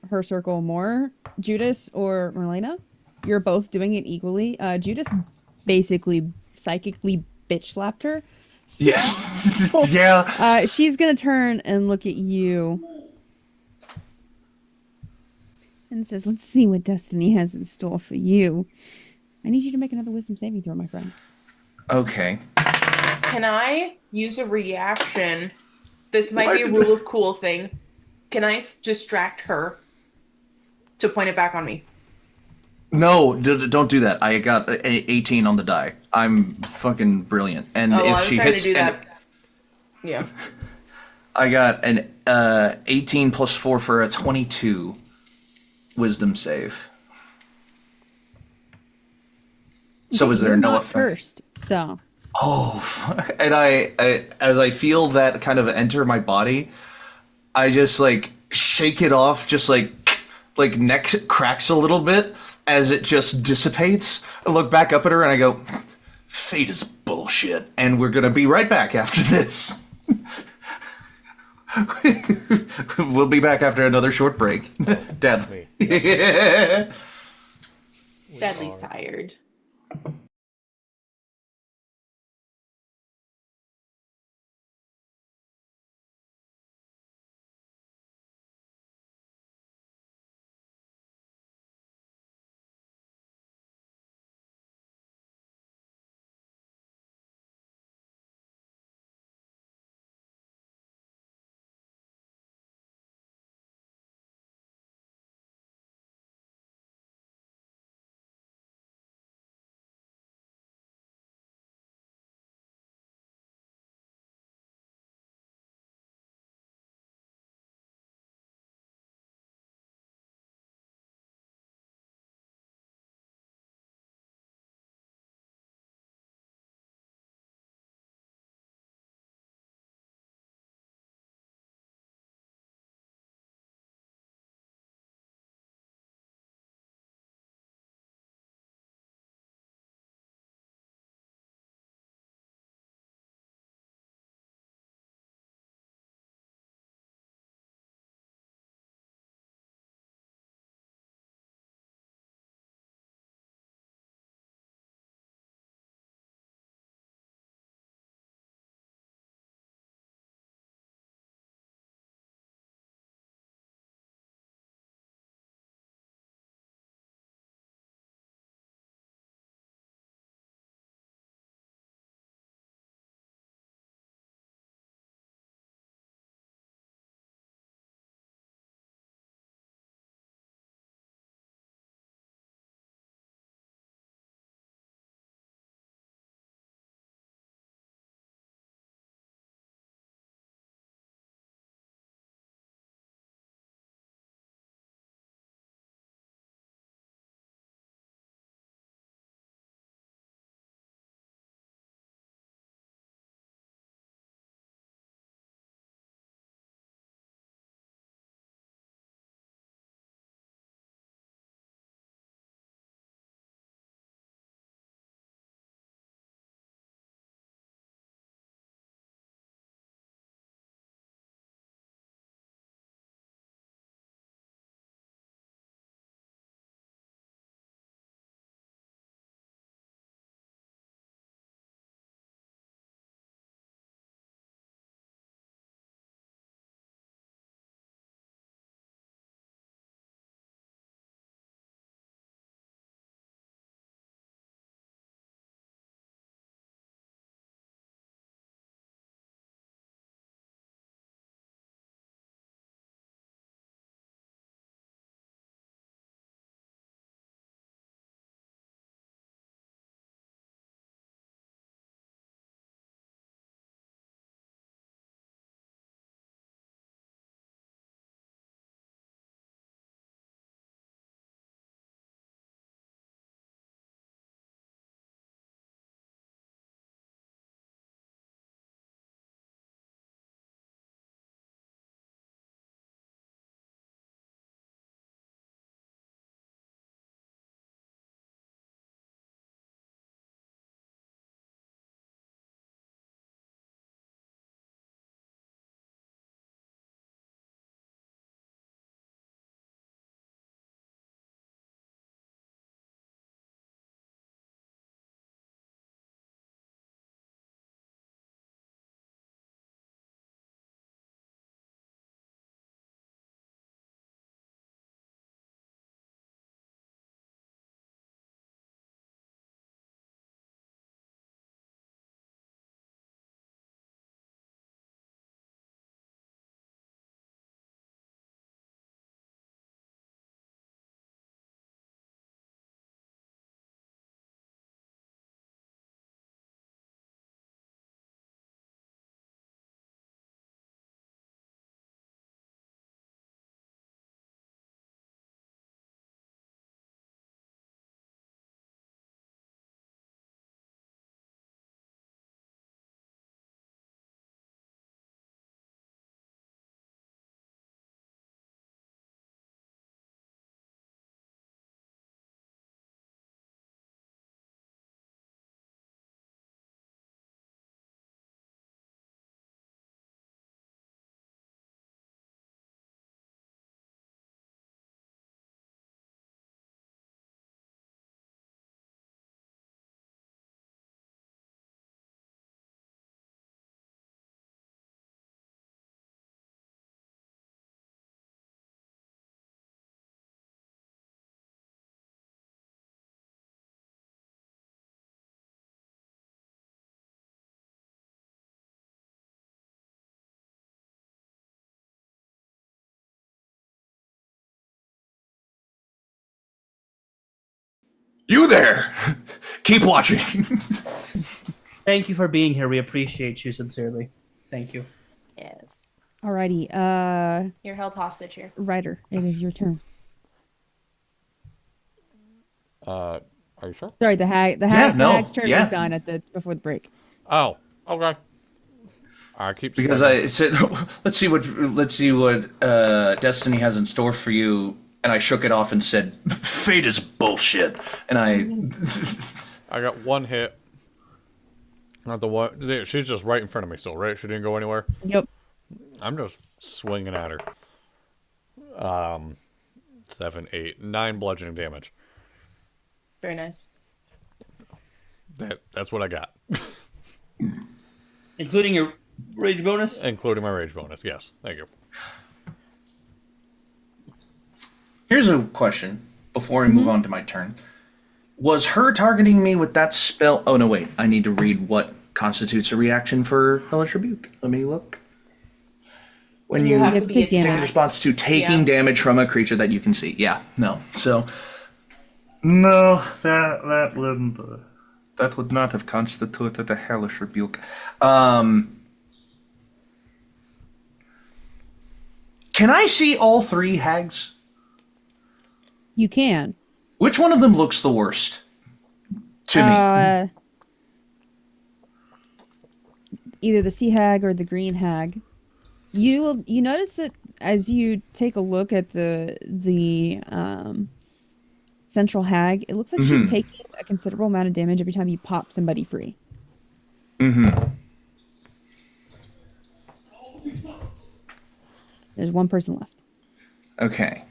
her circle more, Judas or Marlena. You're both doing it equally. Judas basically psychically bitch slapped her. So, Yeah. Yeah. she's gonna turn and look at you and says, "Let's see what destiny has in store for you. I need you to make another wisdom saving throw, my friend." Okay. Can I use a reaction? This might Why be a did rule of cool thing. Can I distract her to point it back on me? No, don't do that. I got 18 on the die. I'm fucking brilliant. And Oh, if I was she trying hits, to do and that. Yeah. I got an 18 plus 4 for a 22 wisdom save. So is there You're no not effect? cursed, so Oh, and I as I feel that kind of enter my body, I just like shake it off, just like neck cracks a little bit as it just dissipates. I look back up at her and I go, fate is bullshit, and we're gonna be right back after this. We'll be back after another short break. Dadley. Dadley's tired. You there! Keep watching. Thank you for being here. We appreciate you sincerely. Thank you. Yes. Alrighty, You're held hostage here. Ryder, it is your turn. Are you sure? Sorry, the hag's turn was done before the break. Oh, okay. I keep Because swinging. I said, let's see what Destiny has in store for you, and I shook it off and said, "Fate is bullshit." And I got one hit. Not the one. She's just right in front of me still, right? She didn't go anywhere. Yep. I'm just swinging at her. 7, 8, 9 bludgeoning damage. Very nice. That's what I got, Including your rage bonus? including my rage bonus. Yes, thank you. here's a question before I move on to my turn. Was her targeting me with that spell? Oh no, wait. I need to read what constitutes a reaction for Hellish Rebuke. Let me look. When you have to to be be attacked. take a response to taking Yeah. damage from a creature that you can see. Yeah, no. So no, that wouldn't. That would not have constituted a hellish rebuke. Can I see all 3 hags? You can. Which one of them looks the worst to me? Either the sea hag or the green hag. You notice that as you take a look at the central hag, it looks like she's taking a considerable amount of damage every time you pop somebody free. There's one person left. Okay.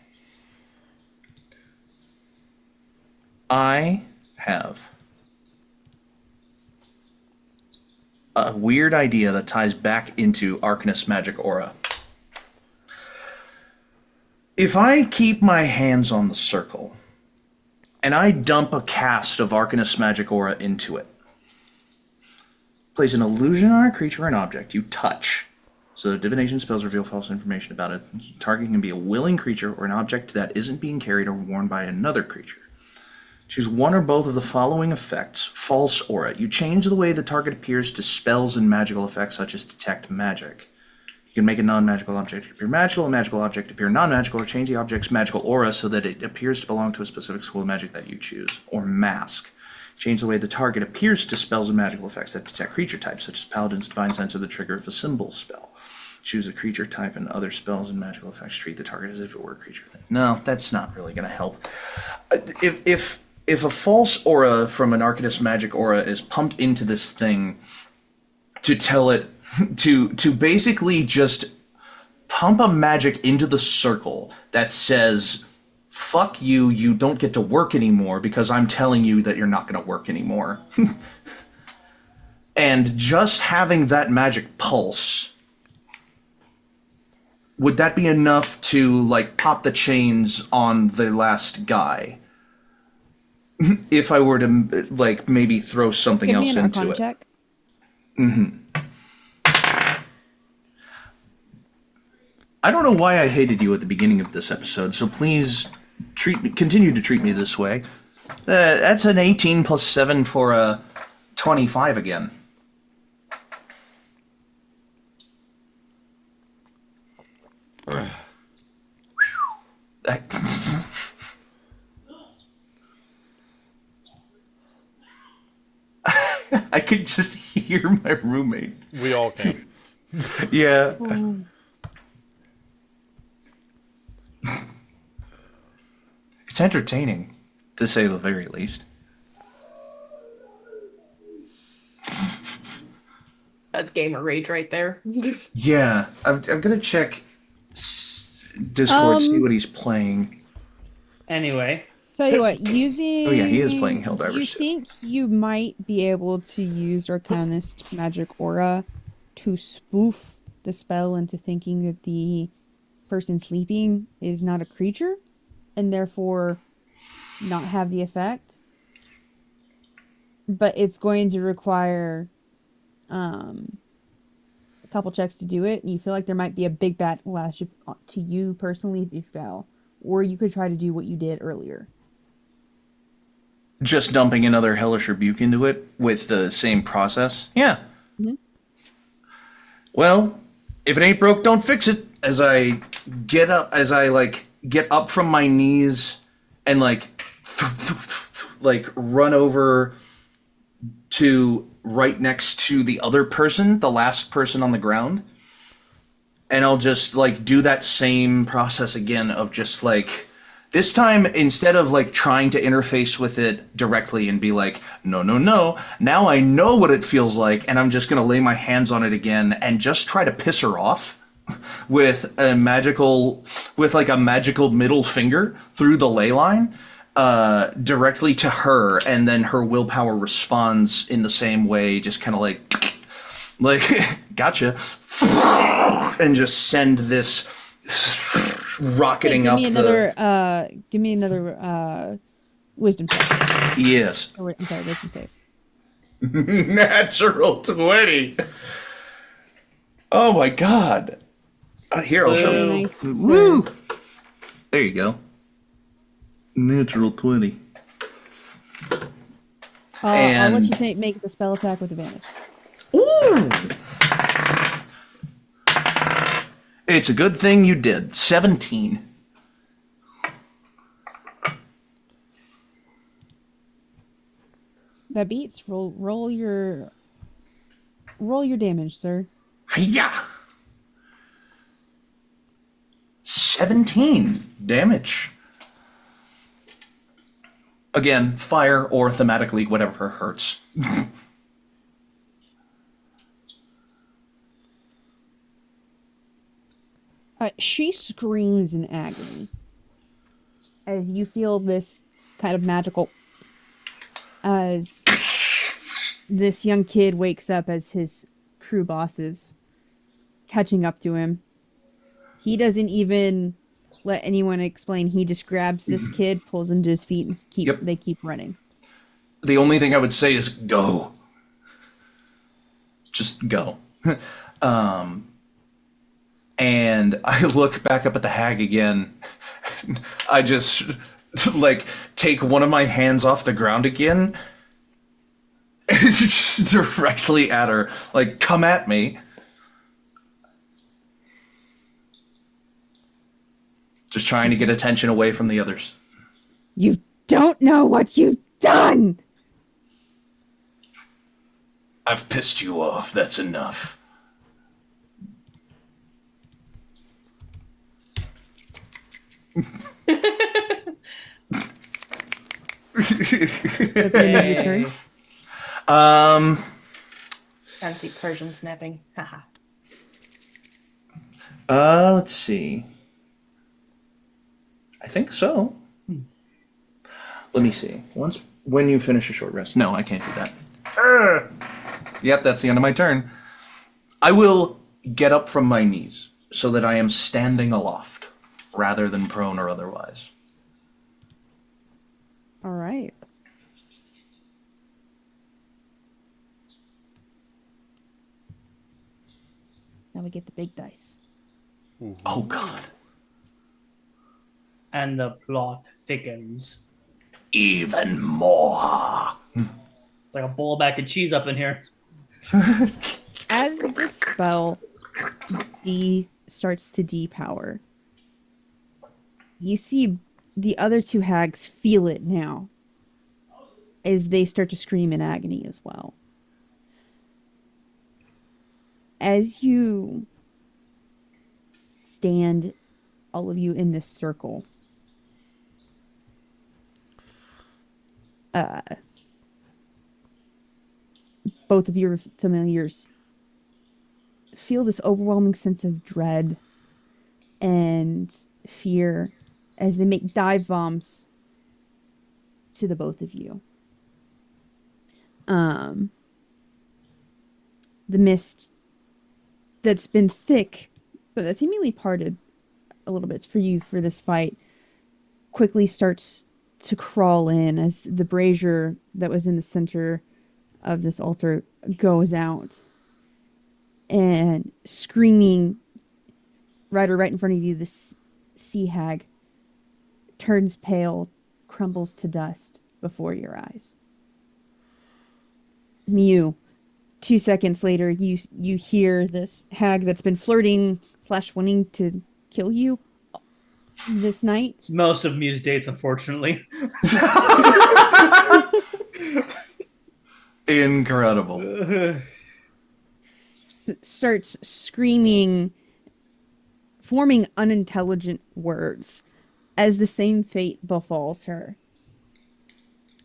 I have a weird idea that ties back into Arcanist Magic Aura. If I keep my hands on the circle and I dump a cast of Arcanist Magic Aura into it, place an illusion on a creature or an object you touch. So the divination spells reveal false information about it. Target can be a willing creature or an object that isn't being carried or worn by another creature. Choose one or both of the following effects. False aura. You change the way the target appears to spells and magical effects such as detect magic. You can make a non-magical object appear magical, a magical object appear non-magical, or change the object's magical aura so that it appears to belong to a specific school of magic that you choose. Or mask. Change the way the target appears to spells and magical effects that detect creature types, such as Paladin's Divine Sense or the trigger of a symbol spell. Choose a creature type and other spells and magical effects treat the target as if it were a creature. No, that's not really going to help. If a false aura from an Arcanist Magic Aura is pumped into this thing to tell it to basically just pump a magic into the circle that says, fuck you, you don't get to work anymore because I'm telling you that you're not going to work anymore. And just having that magic pulse, would that be enough to, like, pop the chains on the last guy? If I were to, like, maybe throw something Give else me an into Arcana it. check. I don't know why I hated you at the beginning of this episode, so please continue to treat me this way. That's an 18 plus 7 for a 25 again. I could just hear my roommate. We all can. Yeah. It's entertaining, to say the very least. That's gamer rage right there. Yeah, I'm gonna check Discord, see Um, what he's playing. Anyway, Tell you what, using. Oh yeah, he is playing You Helldivers too. think you might be able to use Arcanist Magic Aura to spoof the spell into thinking that the person sleeping is not a creature, and therefore not have the effect. But it's going to require a couple checks to do it, and you feel like there might be a big backlash to you personally if you fail. Or you could try to do what you did earlier. just dumping another hellish rebuke into it with the same process. Yeah. Mhm. Well, if it ain't broke, don't fix it. As I get up from my knees and like run over to right next to the other person, the last person on the ground, and I'll just like do that same process again of just like this time instead of like trying to interface with it directly and be like no no no, now I know what it feels like, and I'm just gonna lay my hands on it again and just try to piss her off with a magical middle finger through the ley line directly to her, and then her willpower responds in the same way, just kind of like gotcha, and just send this rocketing Give up me the. another. Give me another wisdom check. Yes. I'm sorry, wisdom save. Natural 20. Oh my god. Here, I'll show Very you. nice. Woo! Sir. There you go. Natural 20. I'll And- let you make the spell attack with advantage. Ooh! It's a good thing you did. 17. That beats. Roll your damage, sir. Hiya! 17 damage. Again, fire or thematically, whatever hurts. She screams in agony as you feel this kind of magical. As this young kid wakes up as his crew boss is catching up to him. He doesn't even let anyone explain. He just grabs this kid, pulls him to his feet, and Yep. they keep running. The only thing I would say is go. Just go. And I look back up at the hag again. I just like take one of my hands off the ground again, just directly at her, like, come at me. Just trying to get attention away from the others. You don't know what you've done! I've pissed you off, that's enough. At the end of your turn. Fancy Persian snapping. Haha. Let's see. I think so. Let me see. When you finish a short rest. No, I can't do that. Yep, that's the end of my turn. I will get up from my knees so that I am standing aloft rather than prone or otherwise. All right. Now we get the big dice. Oh god. And the plot thickens. Even more. It's like a bowl of mac and cheese up in here. As the spell starts to depower, you see the other two hags feel it now as they start to scream in agony as well. As you stand, all of you in this circle, both of your familiars feel this overwhelming sense of dread and fear as they make dive bombs to the both of you. The mist that's been thick, but that's seemingly parted a little bit for you for this fight, quickly starts to crawl in as the brazier that was in the center of this altar goes out. And screaming, Ryder, right in front of you, this sea hag turns pale, crumbles to dust, before your eyes. Mew, 2 seconds later, you hear this hag that's been flirting / wanting to kill you this night. It's most of Mew's dates, unfortunately. Incredible. Starts screaming, forming unintelligent words as the same fate befalls her.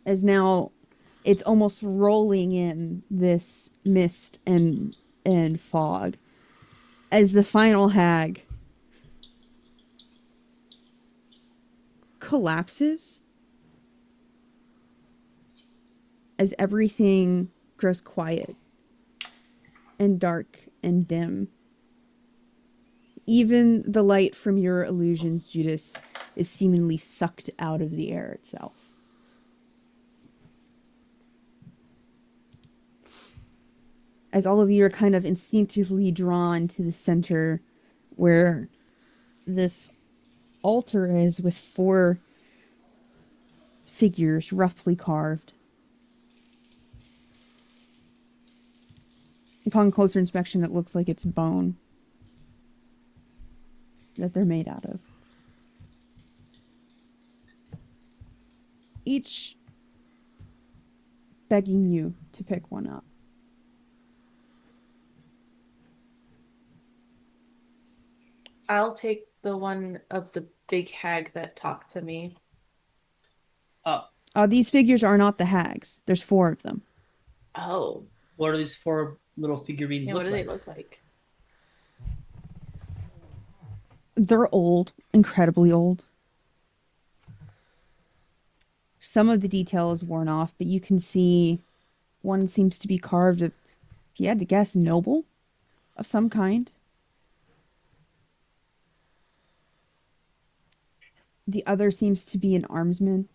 As now it's almost rolling in this mist and fog as the final hag collapses, as everything grows quiet and dark and dim. Even the light from your illusions, Judas, is seemingly sucked out of the air itself. As all of you are kind of instinctively drawn to the center where this altar is, with 4 figures roughly carved. Upon closer inspection, it looks like it's bone that they're made out of. Each begging you to pick one up. I'll take the one of the big hag that talked to me. These figures are not the hags. There's 4 of them. Oh. What are these 4 little figurines Yeah, look what do like? they look like? They're old, incredibly old. Some of the detail is worn off, but you can see one seems to be carved of, if you had to guess, noble of some kind. The other seems to be an armsman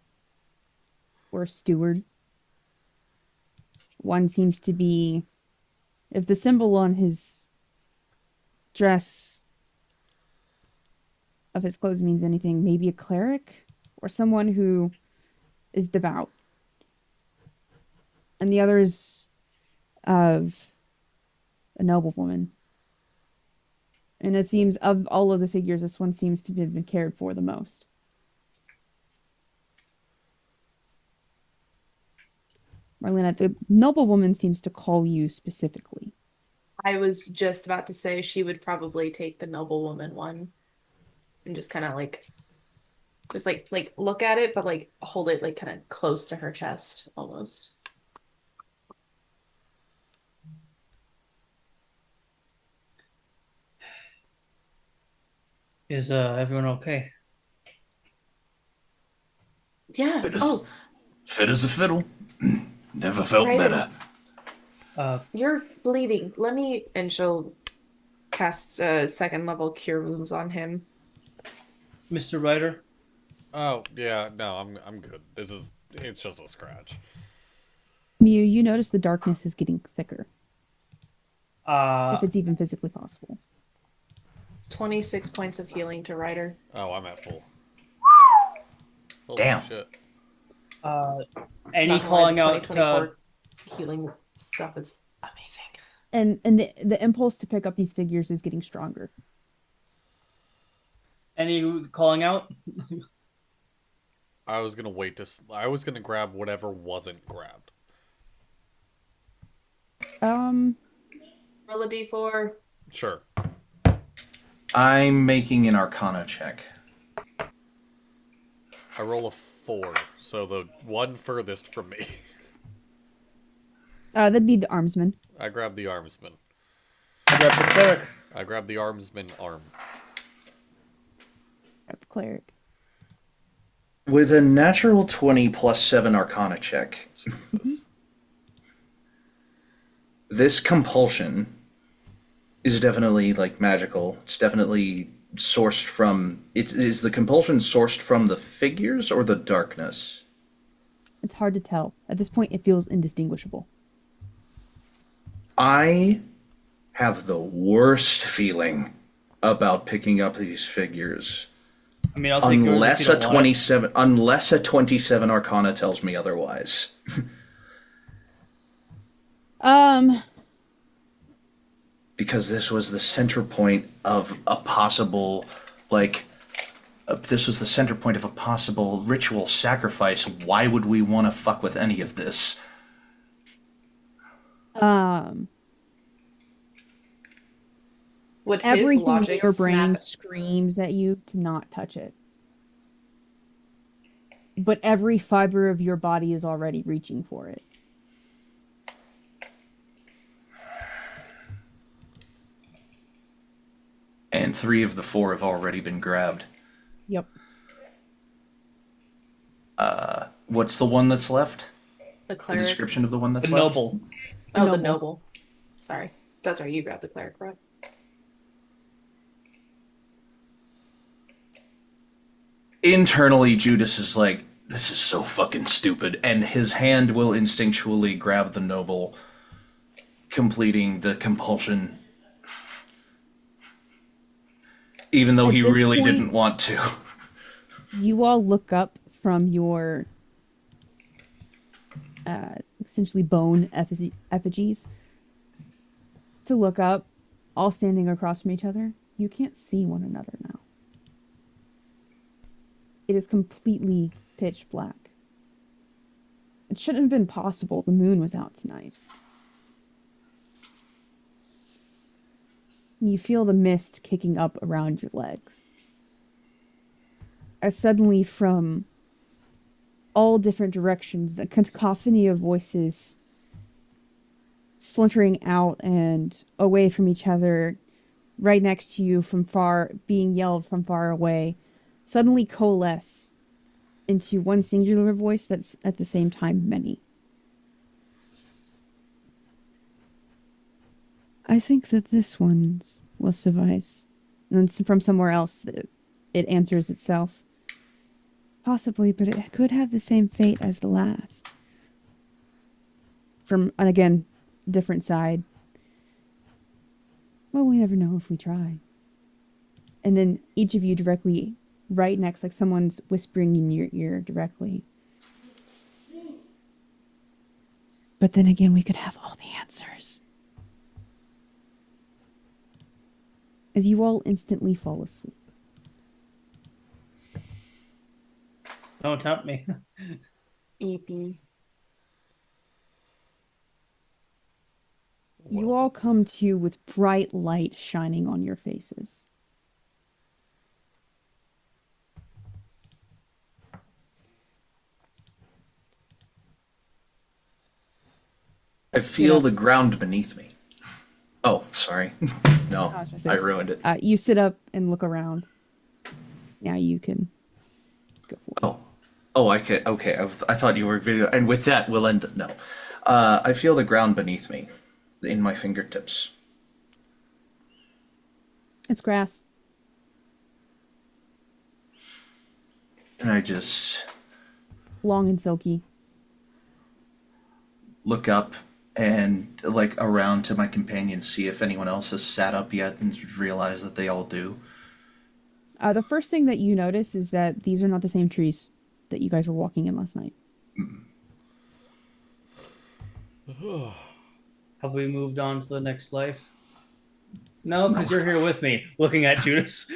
or a steward. One seems to be, if the symbol on his dress of his clothes means anything, maybe a cleric or someone who is devout. And the other is of a noblewoman. And it seems, of all of the figures, this one seems to have been cared for the most. Marlena, the noblewoman seems to call you specifically. I was just about to say she would probably take the noblewoman one and just kind of just look at it, but like hold it like kind of close to her chest almost. Is everyone okay? Yeah. Fit as, Oh, fit as a fiddle. Never felt Ryder. better. You're bleeding. Let me, and she'll cast a 2nd level cure wounds on him. Mr. Ryder? Oh, yeah, no, I'm good. It's just a scratch. Mew, you notice the darkness is getting thicker, Uh, if it's even physically possible. 26 points of healing to Ryder. Oh, I'm at full. Holy Damn. shit. any Not gonna lie, calling the out 2024 healing stuff is amazing. And the impulse to pick up these figures is getting stronger. any calling out? I was gonna wait I was gonna grab whatever wasn't grabbed. Roll a d4. Sure. I'm making an Arcana check. I roll a 4, so the one furthest from me. That'd be the armsman. I grab the armsman. I grabbed the cleric. I grab the armsman arm. Grab the cleric. With a natural 20 plus 7 Arcana check, Jesus. this compulsion is definitely like magical. It's definitely sourced from. Is the compulsion sourced from the figures or the darkness? It's hard to tell. At this point, it feels indistinguishable. I have the worst feeling about picking up these figures. I mean, I'll take yours if you don't want it. Unless a 27 Arcana tells me otherwise. Because this was the center point of a possible, this was the center point of a possible ritual sacrifice. Why would we want to fuck with any of this? Would his Everything in logic your brain snap? screams at you to not touch it. But every fiber of your body is already reaching for it. And 3 of the 4 have already been grabbed. Yep. What's the one that's left? The The cleric. description of the one that's The left? noble. Oh, the Noble. noble. Sorry. That's right, you grabbed the cleric, right? Internally, Judas is like, this is so fucking stupid, and his hand will instinctually grab the noble, completing the compulsion, even though At he this really point- didn't want to. You all look up from your essentially bone effigies to look up, all standing across from each other. You can't see one another now. It is completely pitch black. It shouldn't have been possible. The moon was out tonight. You feel the mist kicking up around your legs. As suddenly from all different directions, a cacophony of voices splintering out and away from each other, right next to you from far, being yelled from far away, suddenly coalesce into one singular voice that's at the same time many. I think that this one's will suffice. And then from somewhere else, it answers itself. Possibly, but it could have the same fate as the last. From, and again, different side. Well, we never know if we try. And then each of you directly right next, like someone's whispering in your ear directly. But then again, we could have all the answers. As you all instantly fall asleep. Don't tempt me. EP. You all come to with bright light shining on your faces. I feel the ground beneath me. Oh, sorry. No, I was gonna say- I ruined it. You sit up and look around. Now you can go for it. Oh, okay. I thought you were video. And with that, we'll end it. No. I feel the ground beneath me, in my fingertips. It's grass. And I just Long and silky. look up and, around to my companions, see if anyone else has sat up yet and realize that they all do. The first thing that you notice is that these are not the same trees that you guys were walking in last night. Have we moved on to the next life? No, because you're here with me, looking at Judas.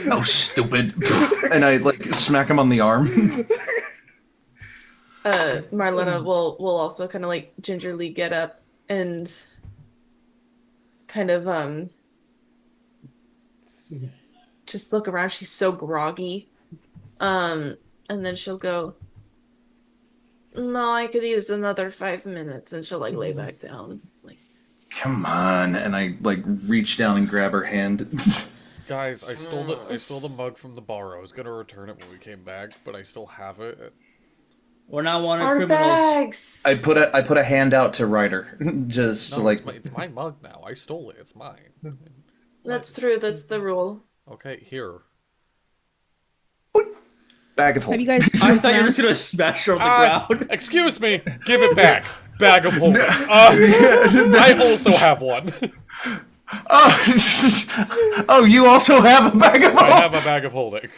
Oh, stupid. And I, smack him on the arm. Marlena will also kind of gingerly get up and kind of just look around. She's so groggy. And then she'll go, no, I could use another 5 minutes, and she'll lay back down. Come on. And I, reach down and grab her hand. Guys, I stole the mug from the bar. I was gonna return it when we came back, but I still have it. We're not wanted Our criminals. bags. I put a hand out to Ryder, just No, it's my mug now. I stole it. It's mine. That's true. That's the rule. Okay, here. bag of Have holding. you guys I looked thought you were around? just gonna smash her on the ground. Excuse me. Give it back. Bag of holding. I also have one. Oh, oh, you also have a bag of I holding. have a bag of holding.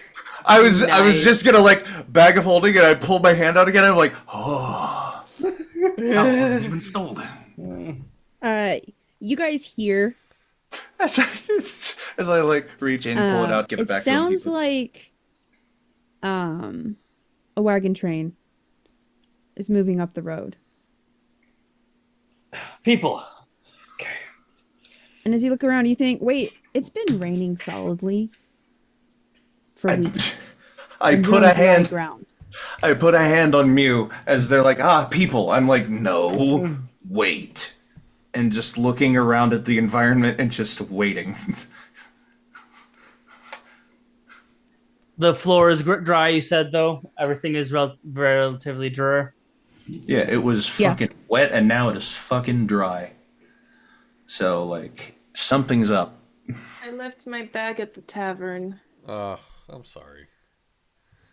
I was Nice. just gonna like bag of holding, and I pulled my hand out again. I'm like, oh, that wasn't even stolen. You guys hear? As I like reach in, pull it out, give it back to him. Sounds like a wagon train is moving up the road. People. And as you look around, you think, wait, it's been raining solidly for weeks. I And put really a dry hand. ground. I put a hand on Mew as they're like, people. I'm like, no, wait. And just looking around at the environment and just waiting. The floor is dry, you said, though. Everything is relatively dry. Yeah, it was Yeah. fucking wet and now it is fucking dry. So, like, something's up. I left my bag at the tavern. I'm sorry.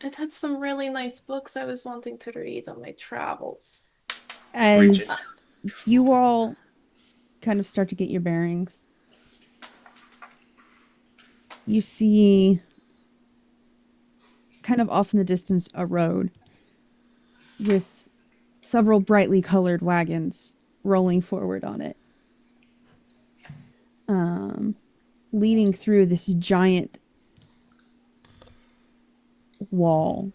It had some really nice books I was wanting to read on my travels. Reach it. As you all kind of start to get your bearings, you see kind of off in the distance a road with several brightly colored wagons rolling forward on it, leading through this giant wall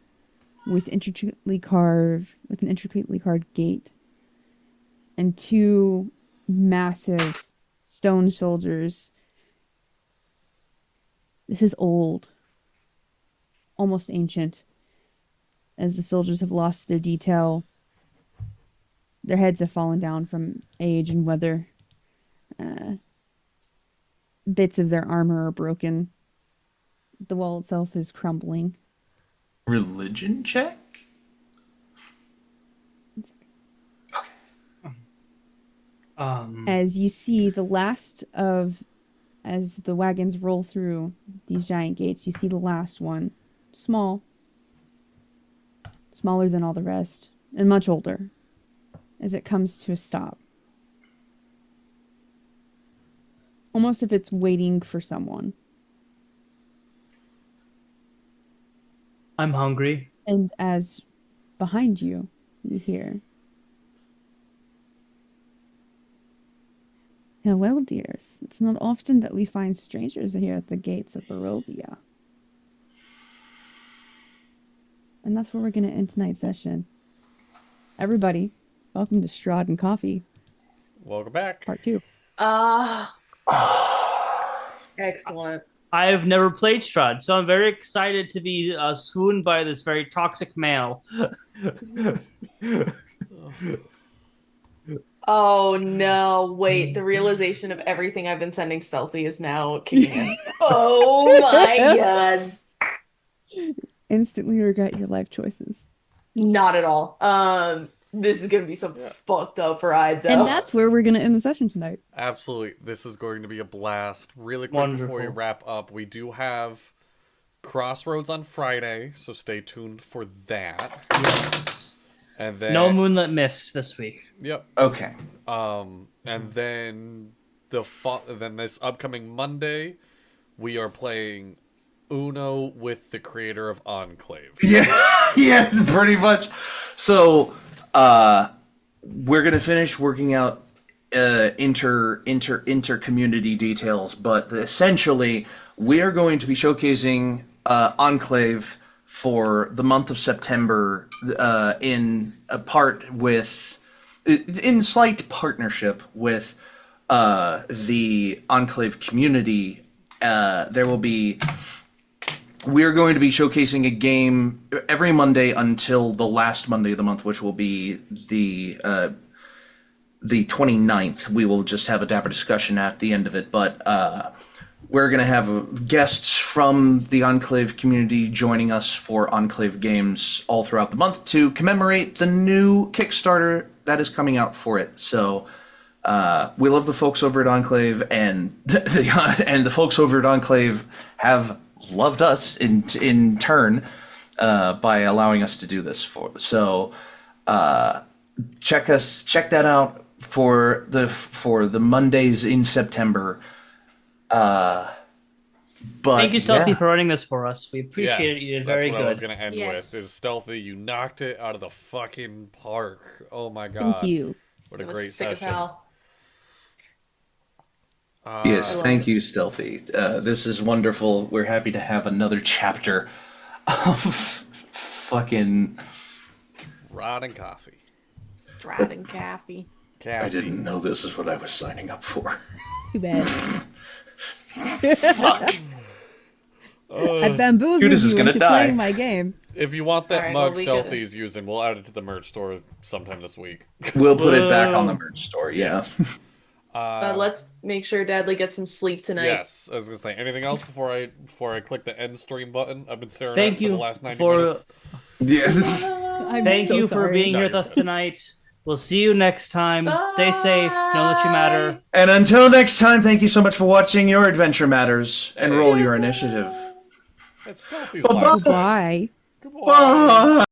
with an intricately carved gate and two massive stone soldiers. This is old, almost ancient, as the soldiers have lost their detail. Their heads have fallen down from age and weather. Bits of their armor are broken. The wall itself is crumbling. Religion check? As you see as the wagons roll through these giant gates, you see the last one, smaller than all the rest, and much older, as it comes to a stop. Almost if it's waiting for someone. I'm hungry. And as behind you, you hear, "Yeah, well, dears, it's not often that we find strangers here at the gates of Barovia." And that's where we're going to end tonight's session. Everybody, welcome to Strahd and Coffee, Welcome back. Part 2. Excellent. I've never played Strahd, so I'm very excited to be swooned by this very toxic male. Oh no, wait, the realization of everything I've been sending Stealthy is now kicking in. Oh my god. Instantly regret your life choices. Not at all. This is gonna be some fucked up ride though. And that's where we're going to end the session tonight. Absolutely. This is going to be a blast. Really quick before we Wonderful. wrap up, we do have Crossroads on Friday, so stay tuned for that. Yes. And then No Moonlit Mist this week. Yep. Okay. And then then this upcoming Monday, we are playing Uno with the creator of Enclave. Yeah, yeah, pretty much. So, we're gonna finish working out inter community details, but essentially, we are going to be showcasing Enclave for the month of September in slight partnership with the Enclave community. We're going to be showcasing a game every Monday until the last Monday of the month, which will be the 29th. We will just have a dapper discussion at the end of it, but we're going to have guests from the Enclave community joining us for Enclave games all throughout the month to commemorate the new Kickstarter that is coming out for it. So we love the folks over at Enclave, and the folks over at Enclave have loved us in turn by allowing us to do this for. So check that out for the Mondays in September. But Thank you, Stealthy, yeah. for running this for us. We appreciate it. You did very that's what I was good. going to end Yes. with. Is Stealthy, you knocked it out of the fucking park. Oh my god. Thank you. What a It was great sick as session. hell. Yes, I thank loved you, Stealthy. This is wonderful. We're happy to have another chapter of fucking... Rod and coffee. Strahd and Cappy. Caffey. I didn't know this is what I was signing up for. Too bad. Fuck. I bamboozled Judas is you gonna into die. playing my game. If you want that Alright, mug well, we gotta- Stealthy's using, we'll add it to the merch store sometime this week. We'll put it back on the merch store, yeah. Let's make sure Dadley gets some sleep tonight. Yes, I was gonna say anything else before I click the end stream button. I've been staring Thank at it for you the last 90 for- minutes. Yeah. I'm Thank so you for sorry. being No, here with you're us good. tonight. We'll see you next time. Stay safe. Know that you matter. And until next time, thank you so much for watching Your Adventure Matters, and roll your initiative. It's Stealthy's Bye-bye. live. Bye. Goodbye. Bye.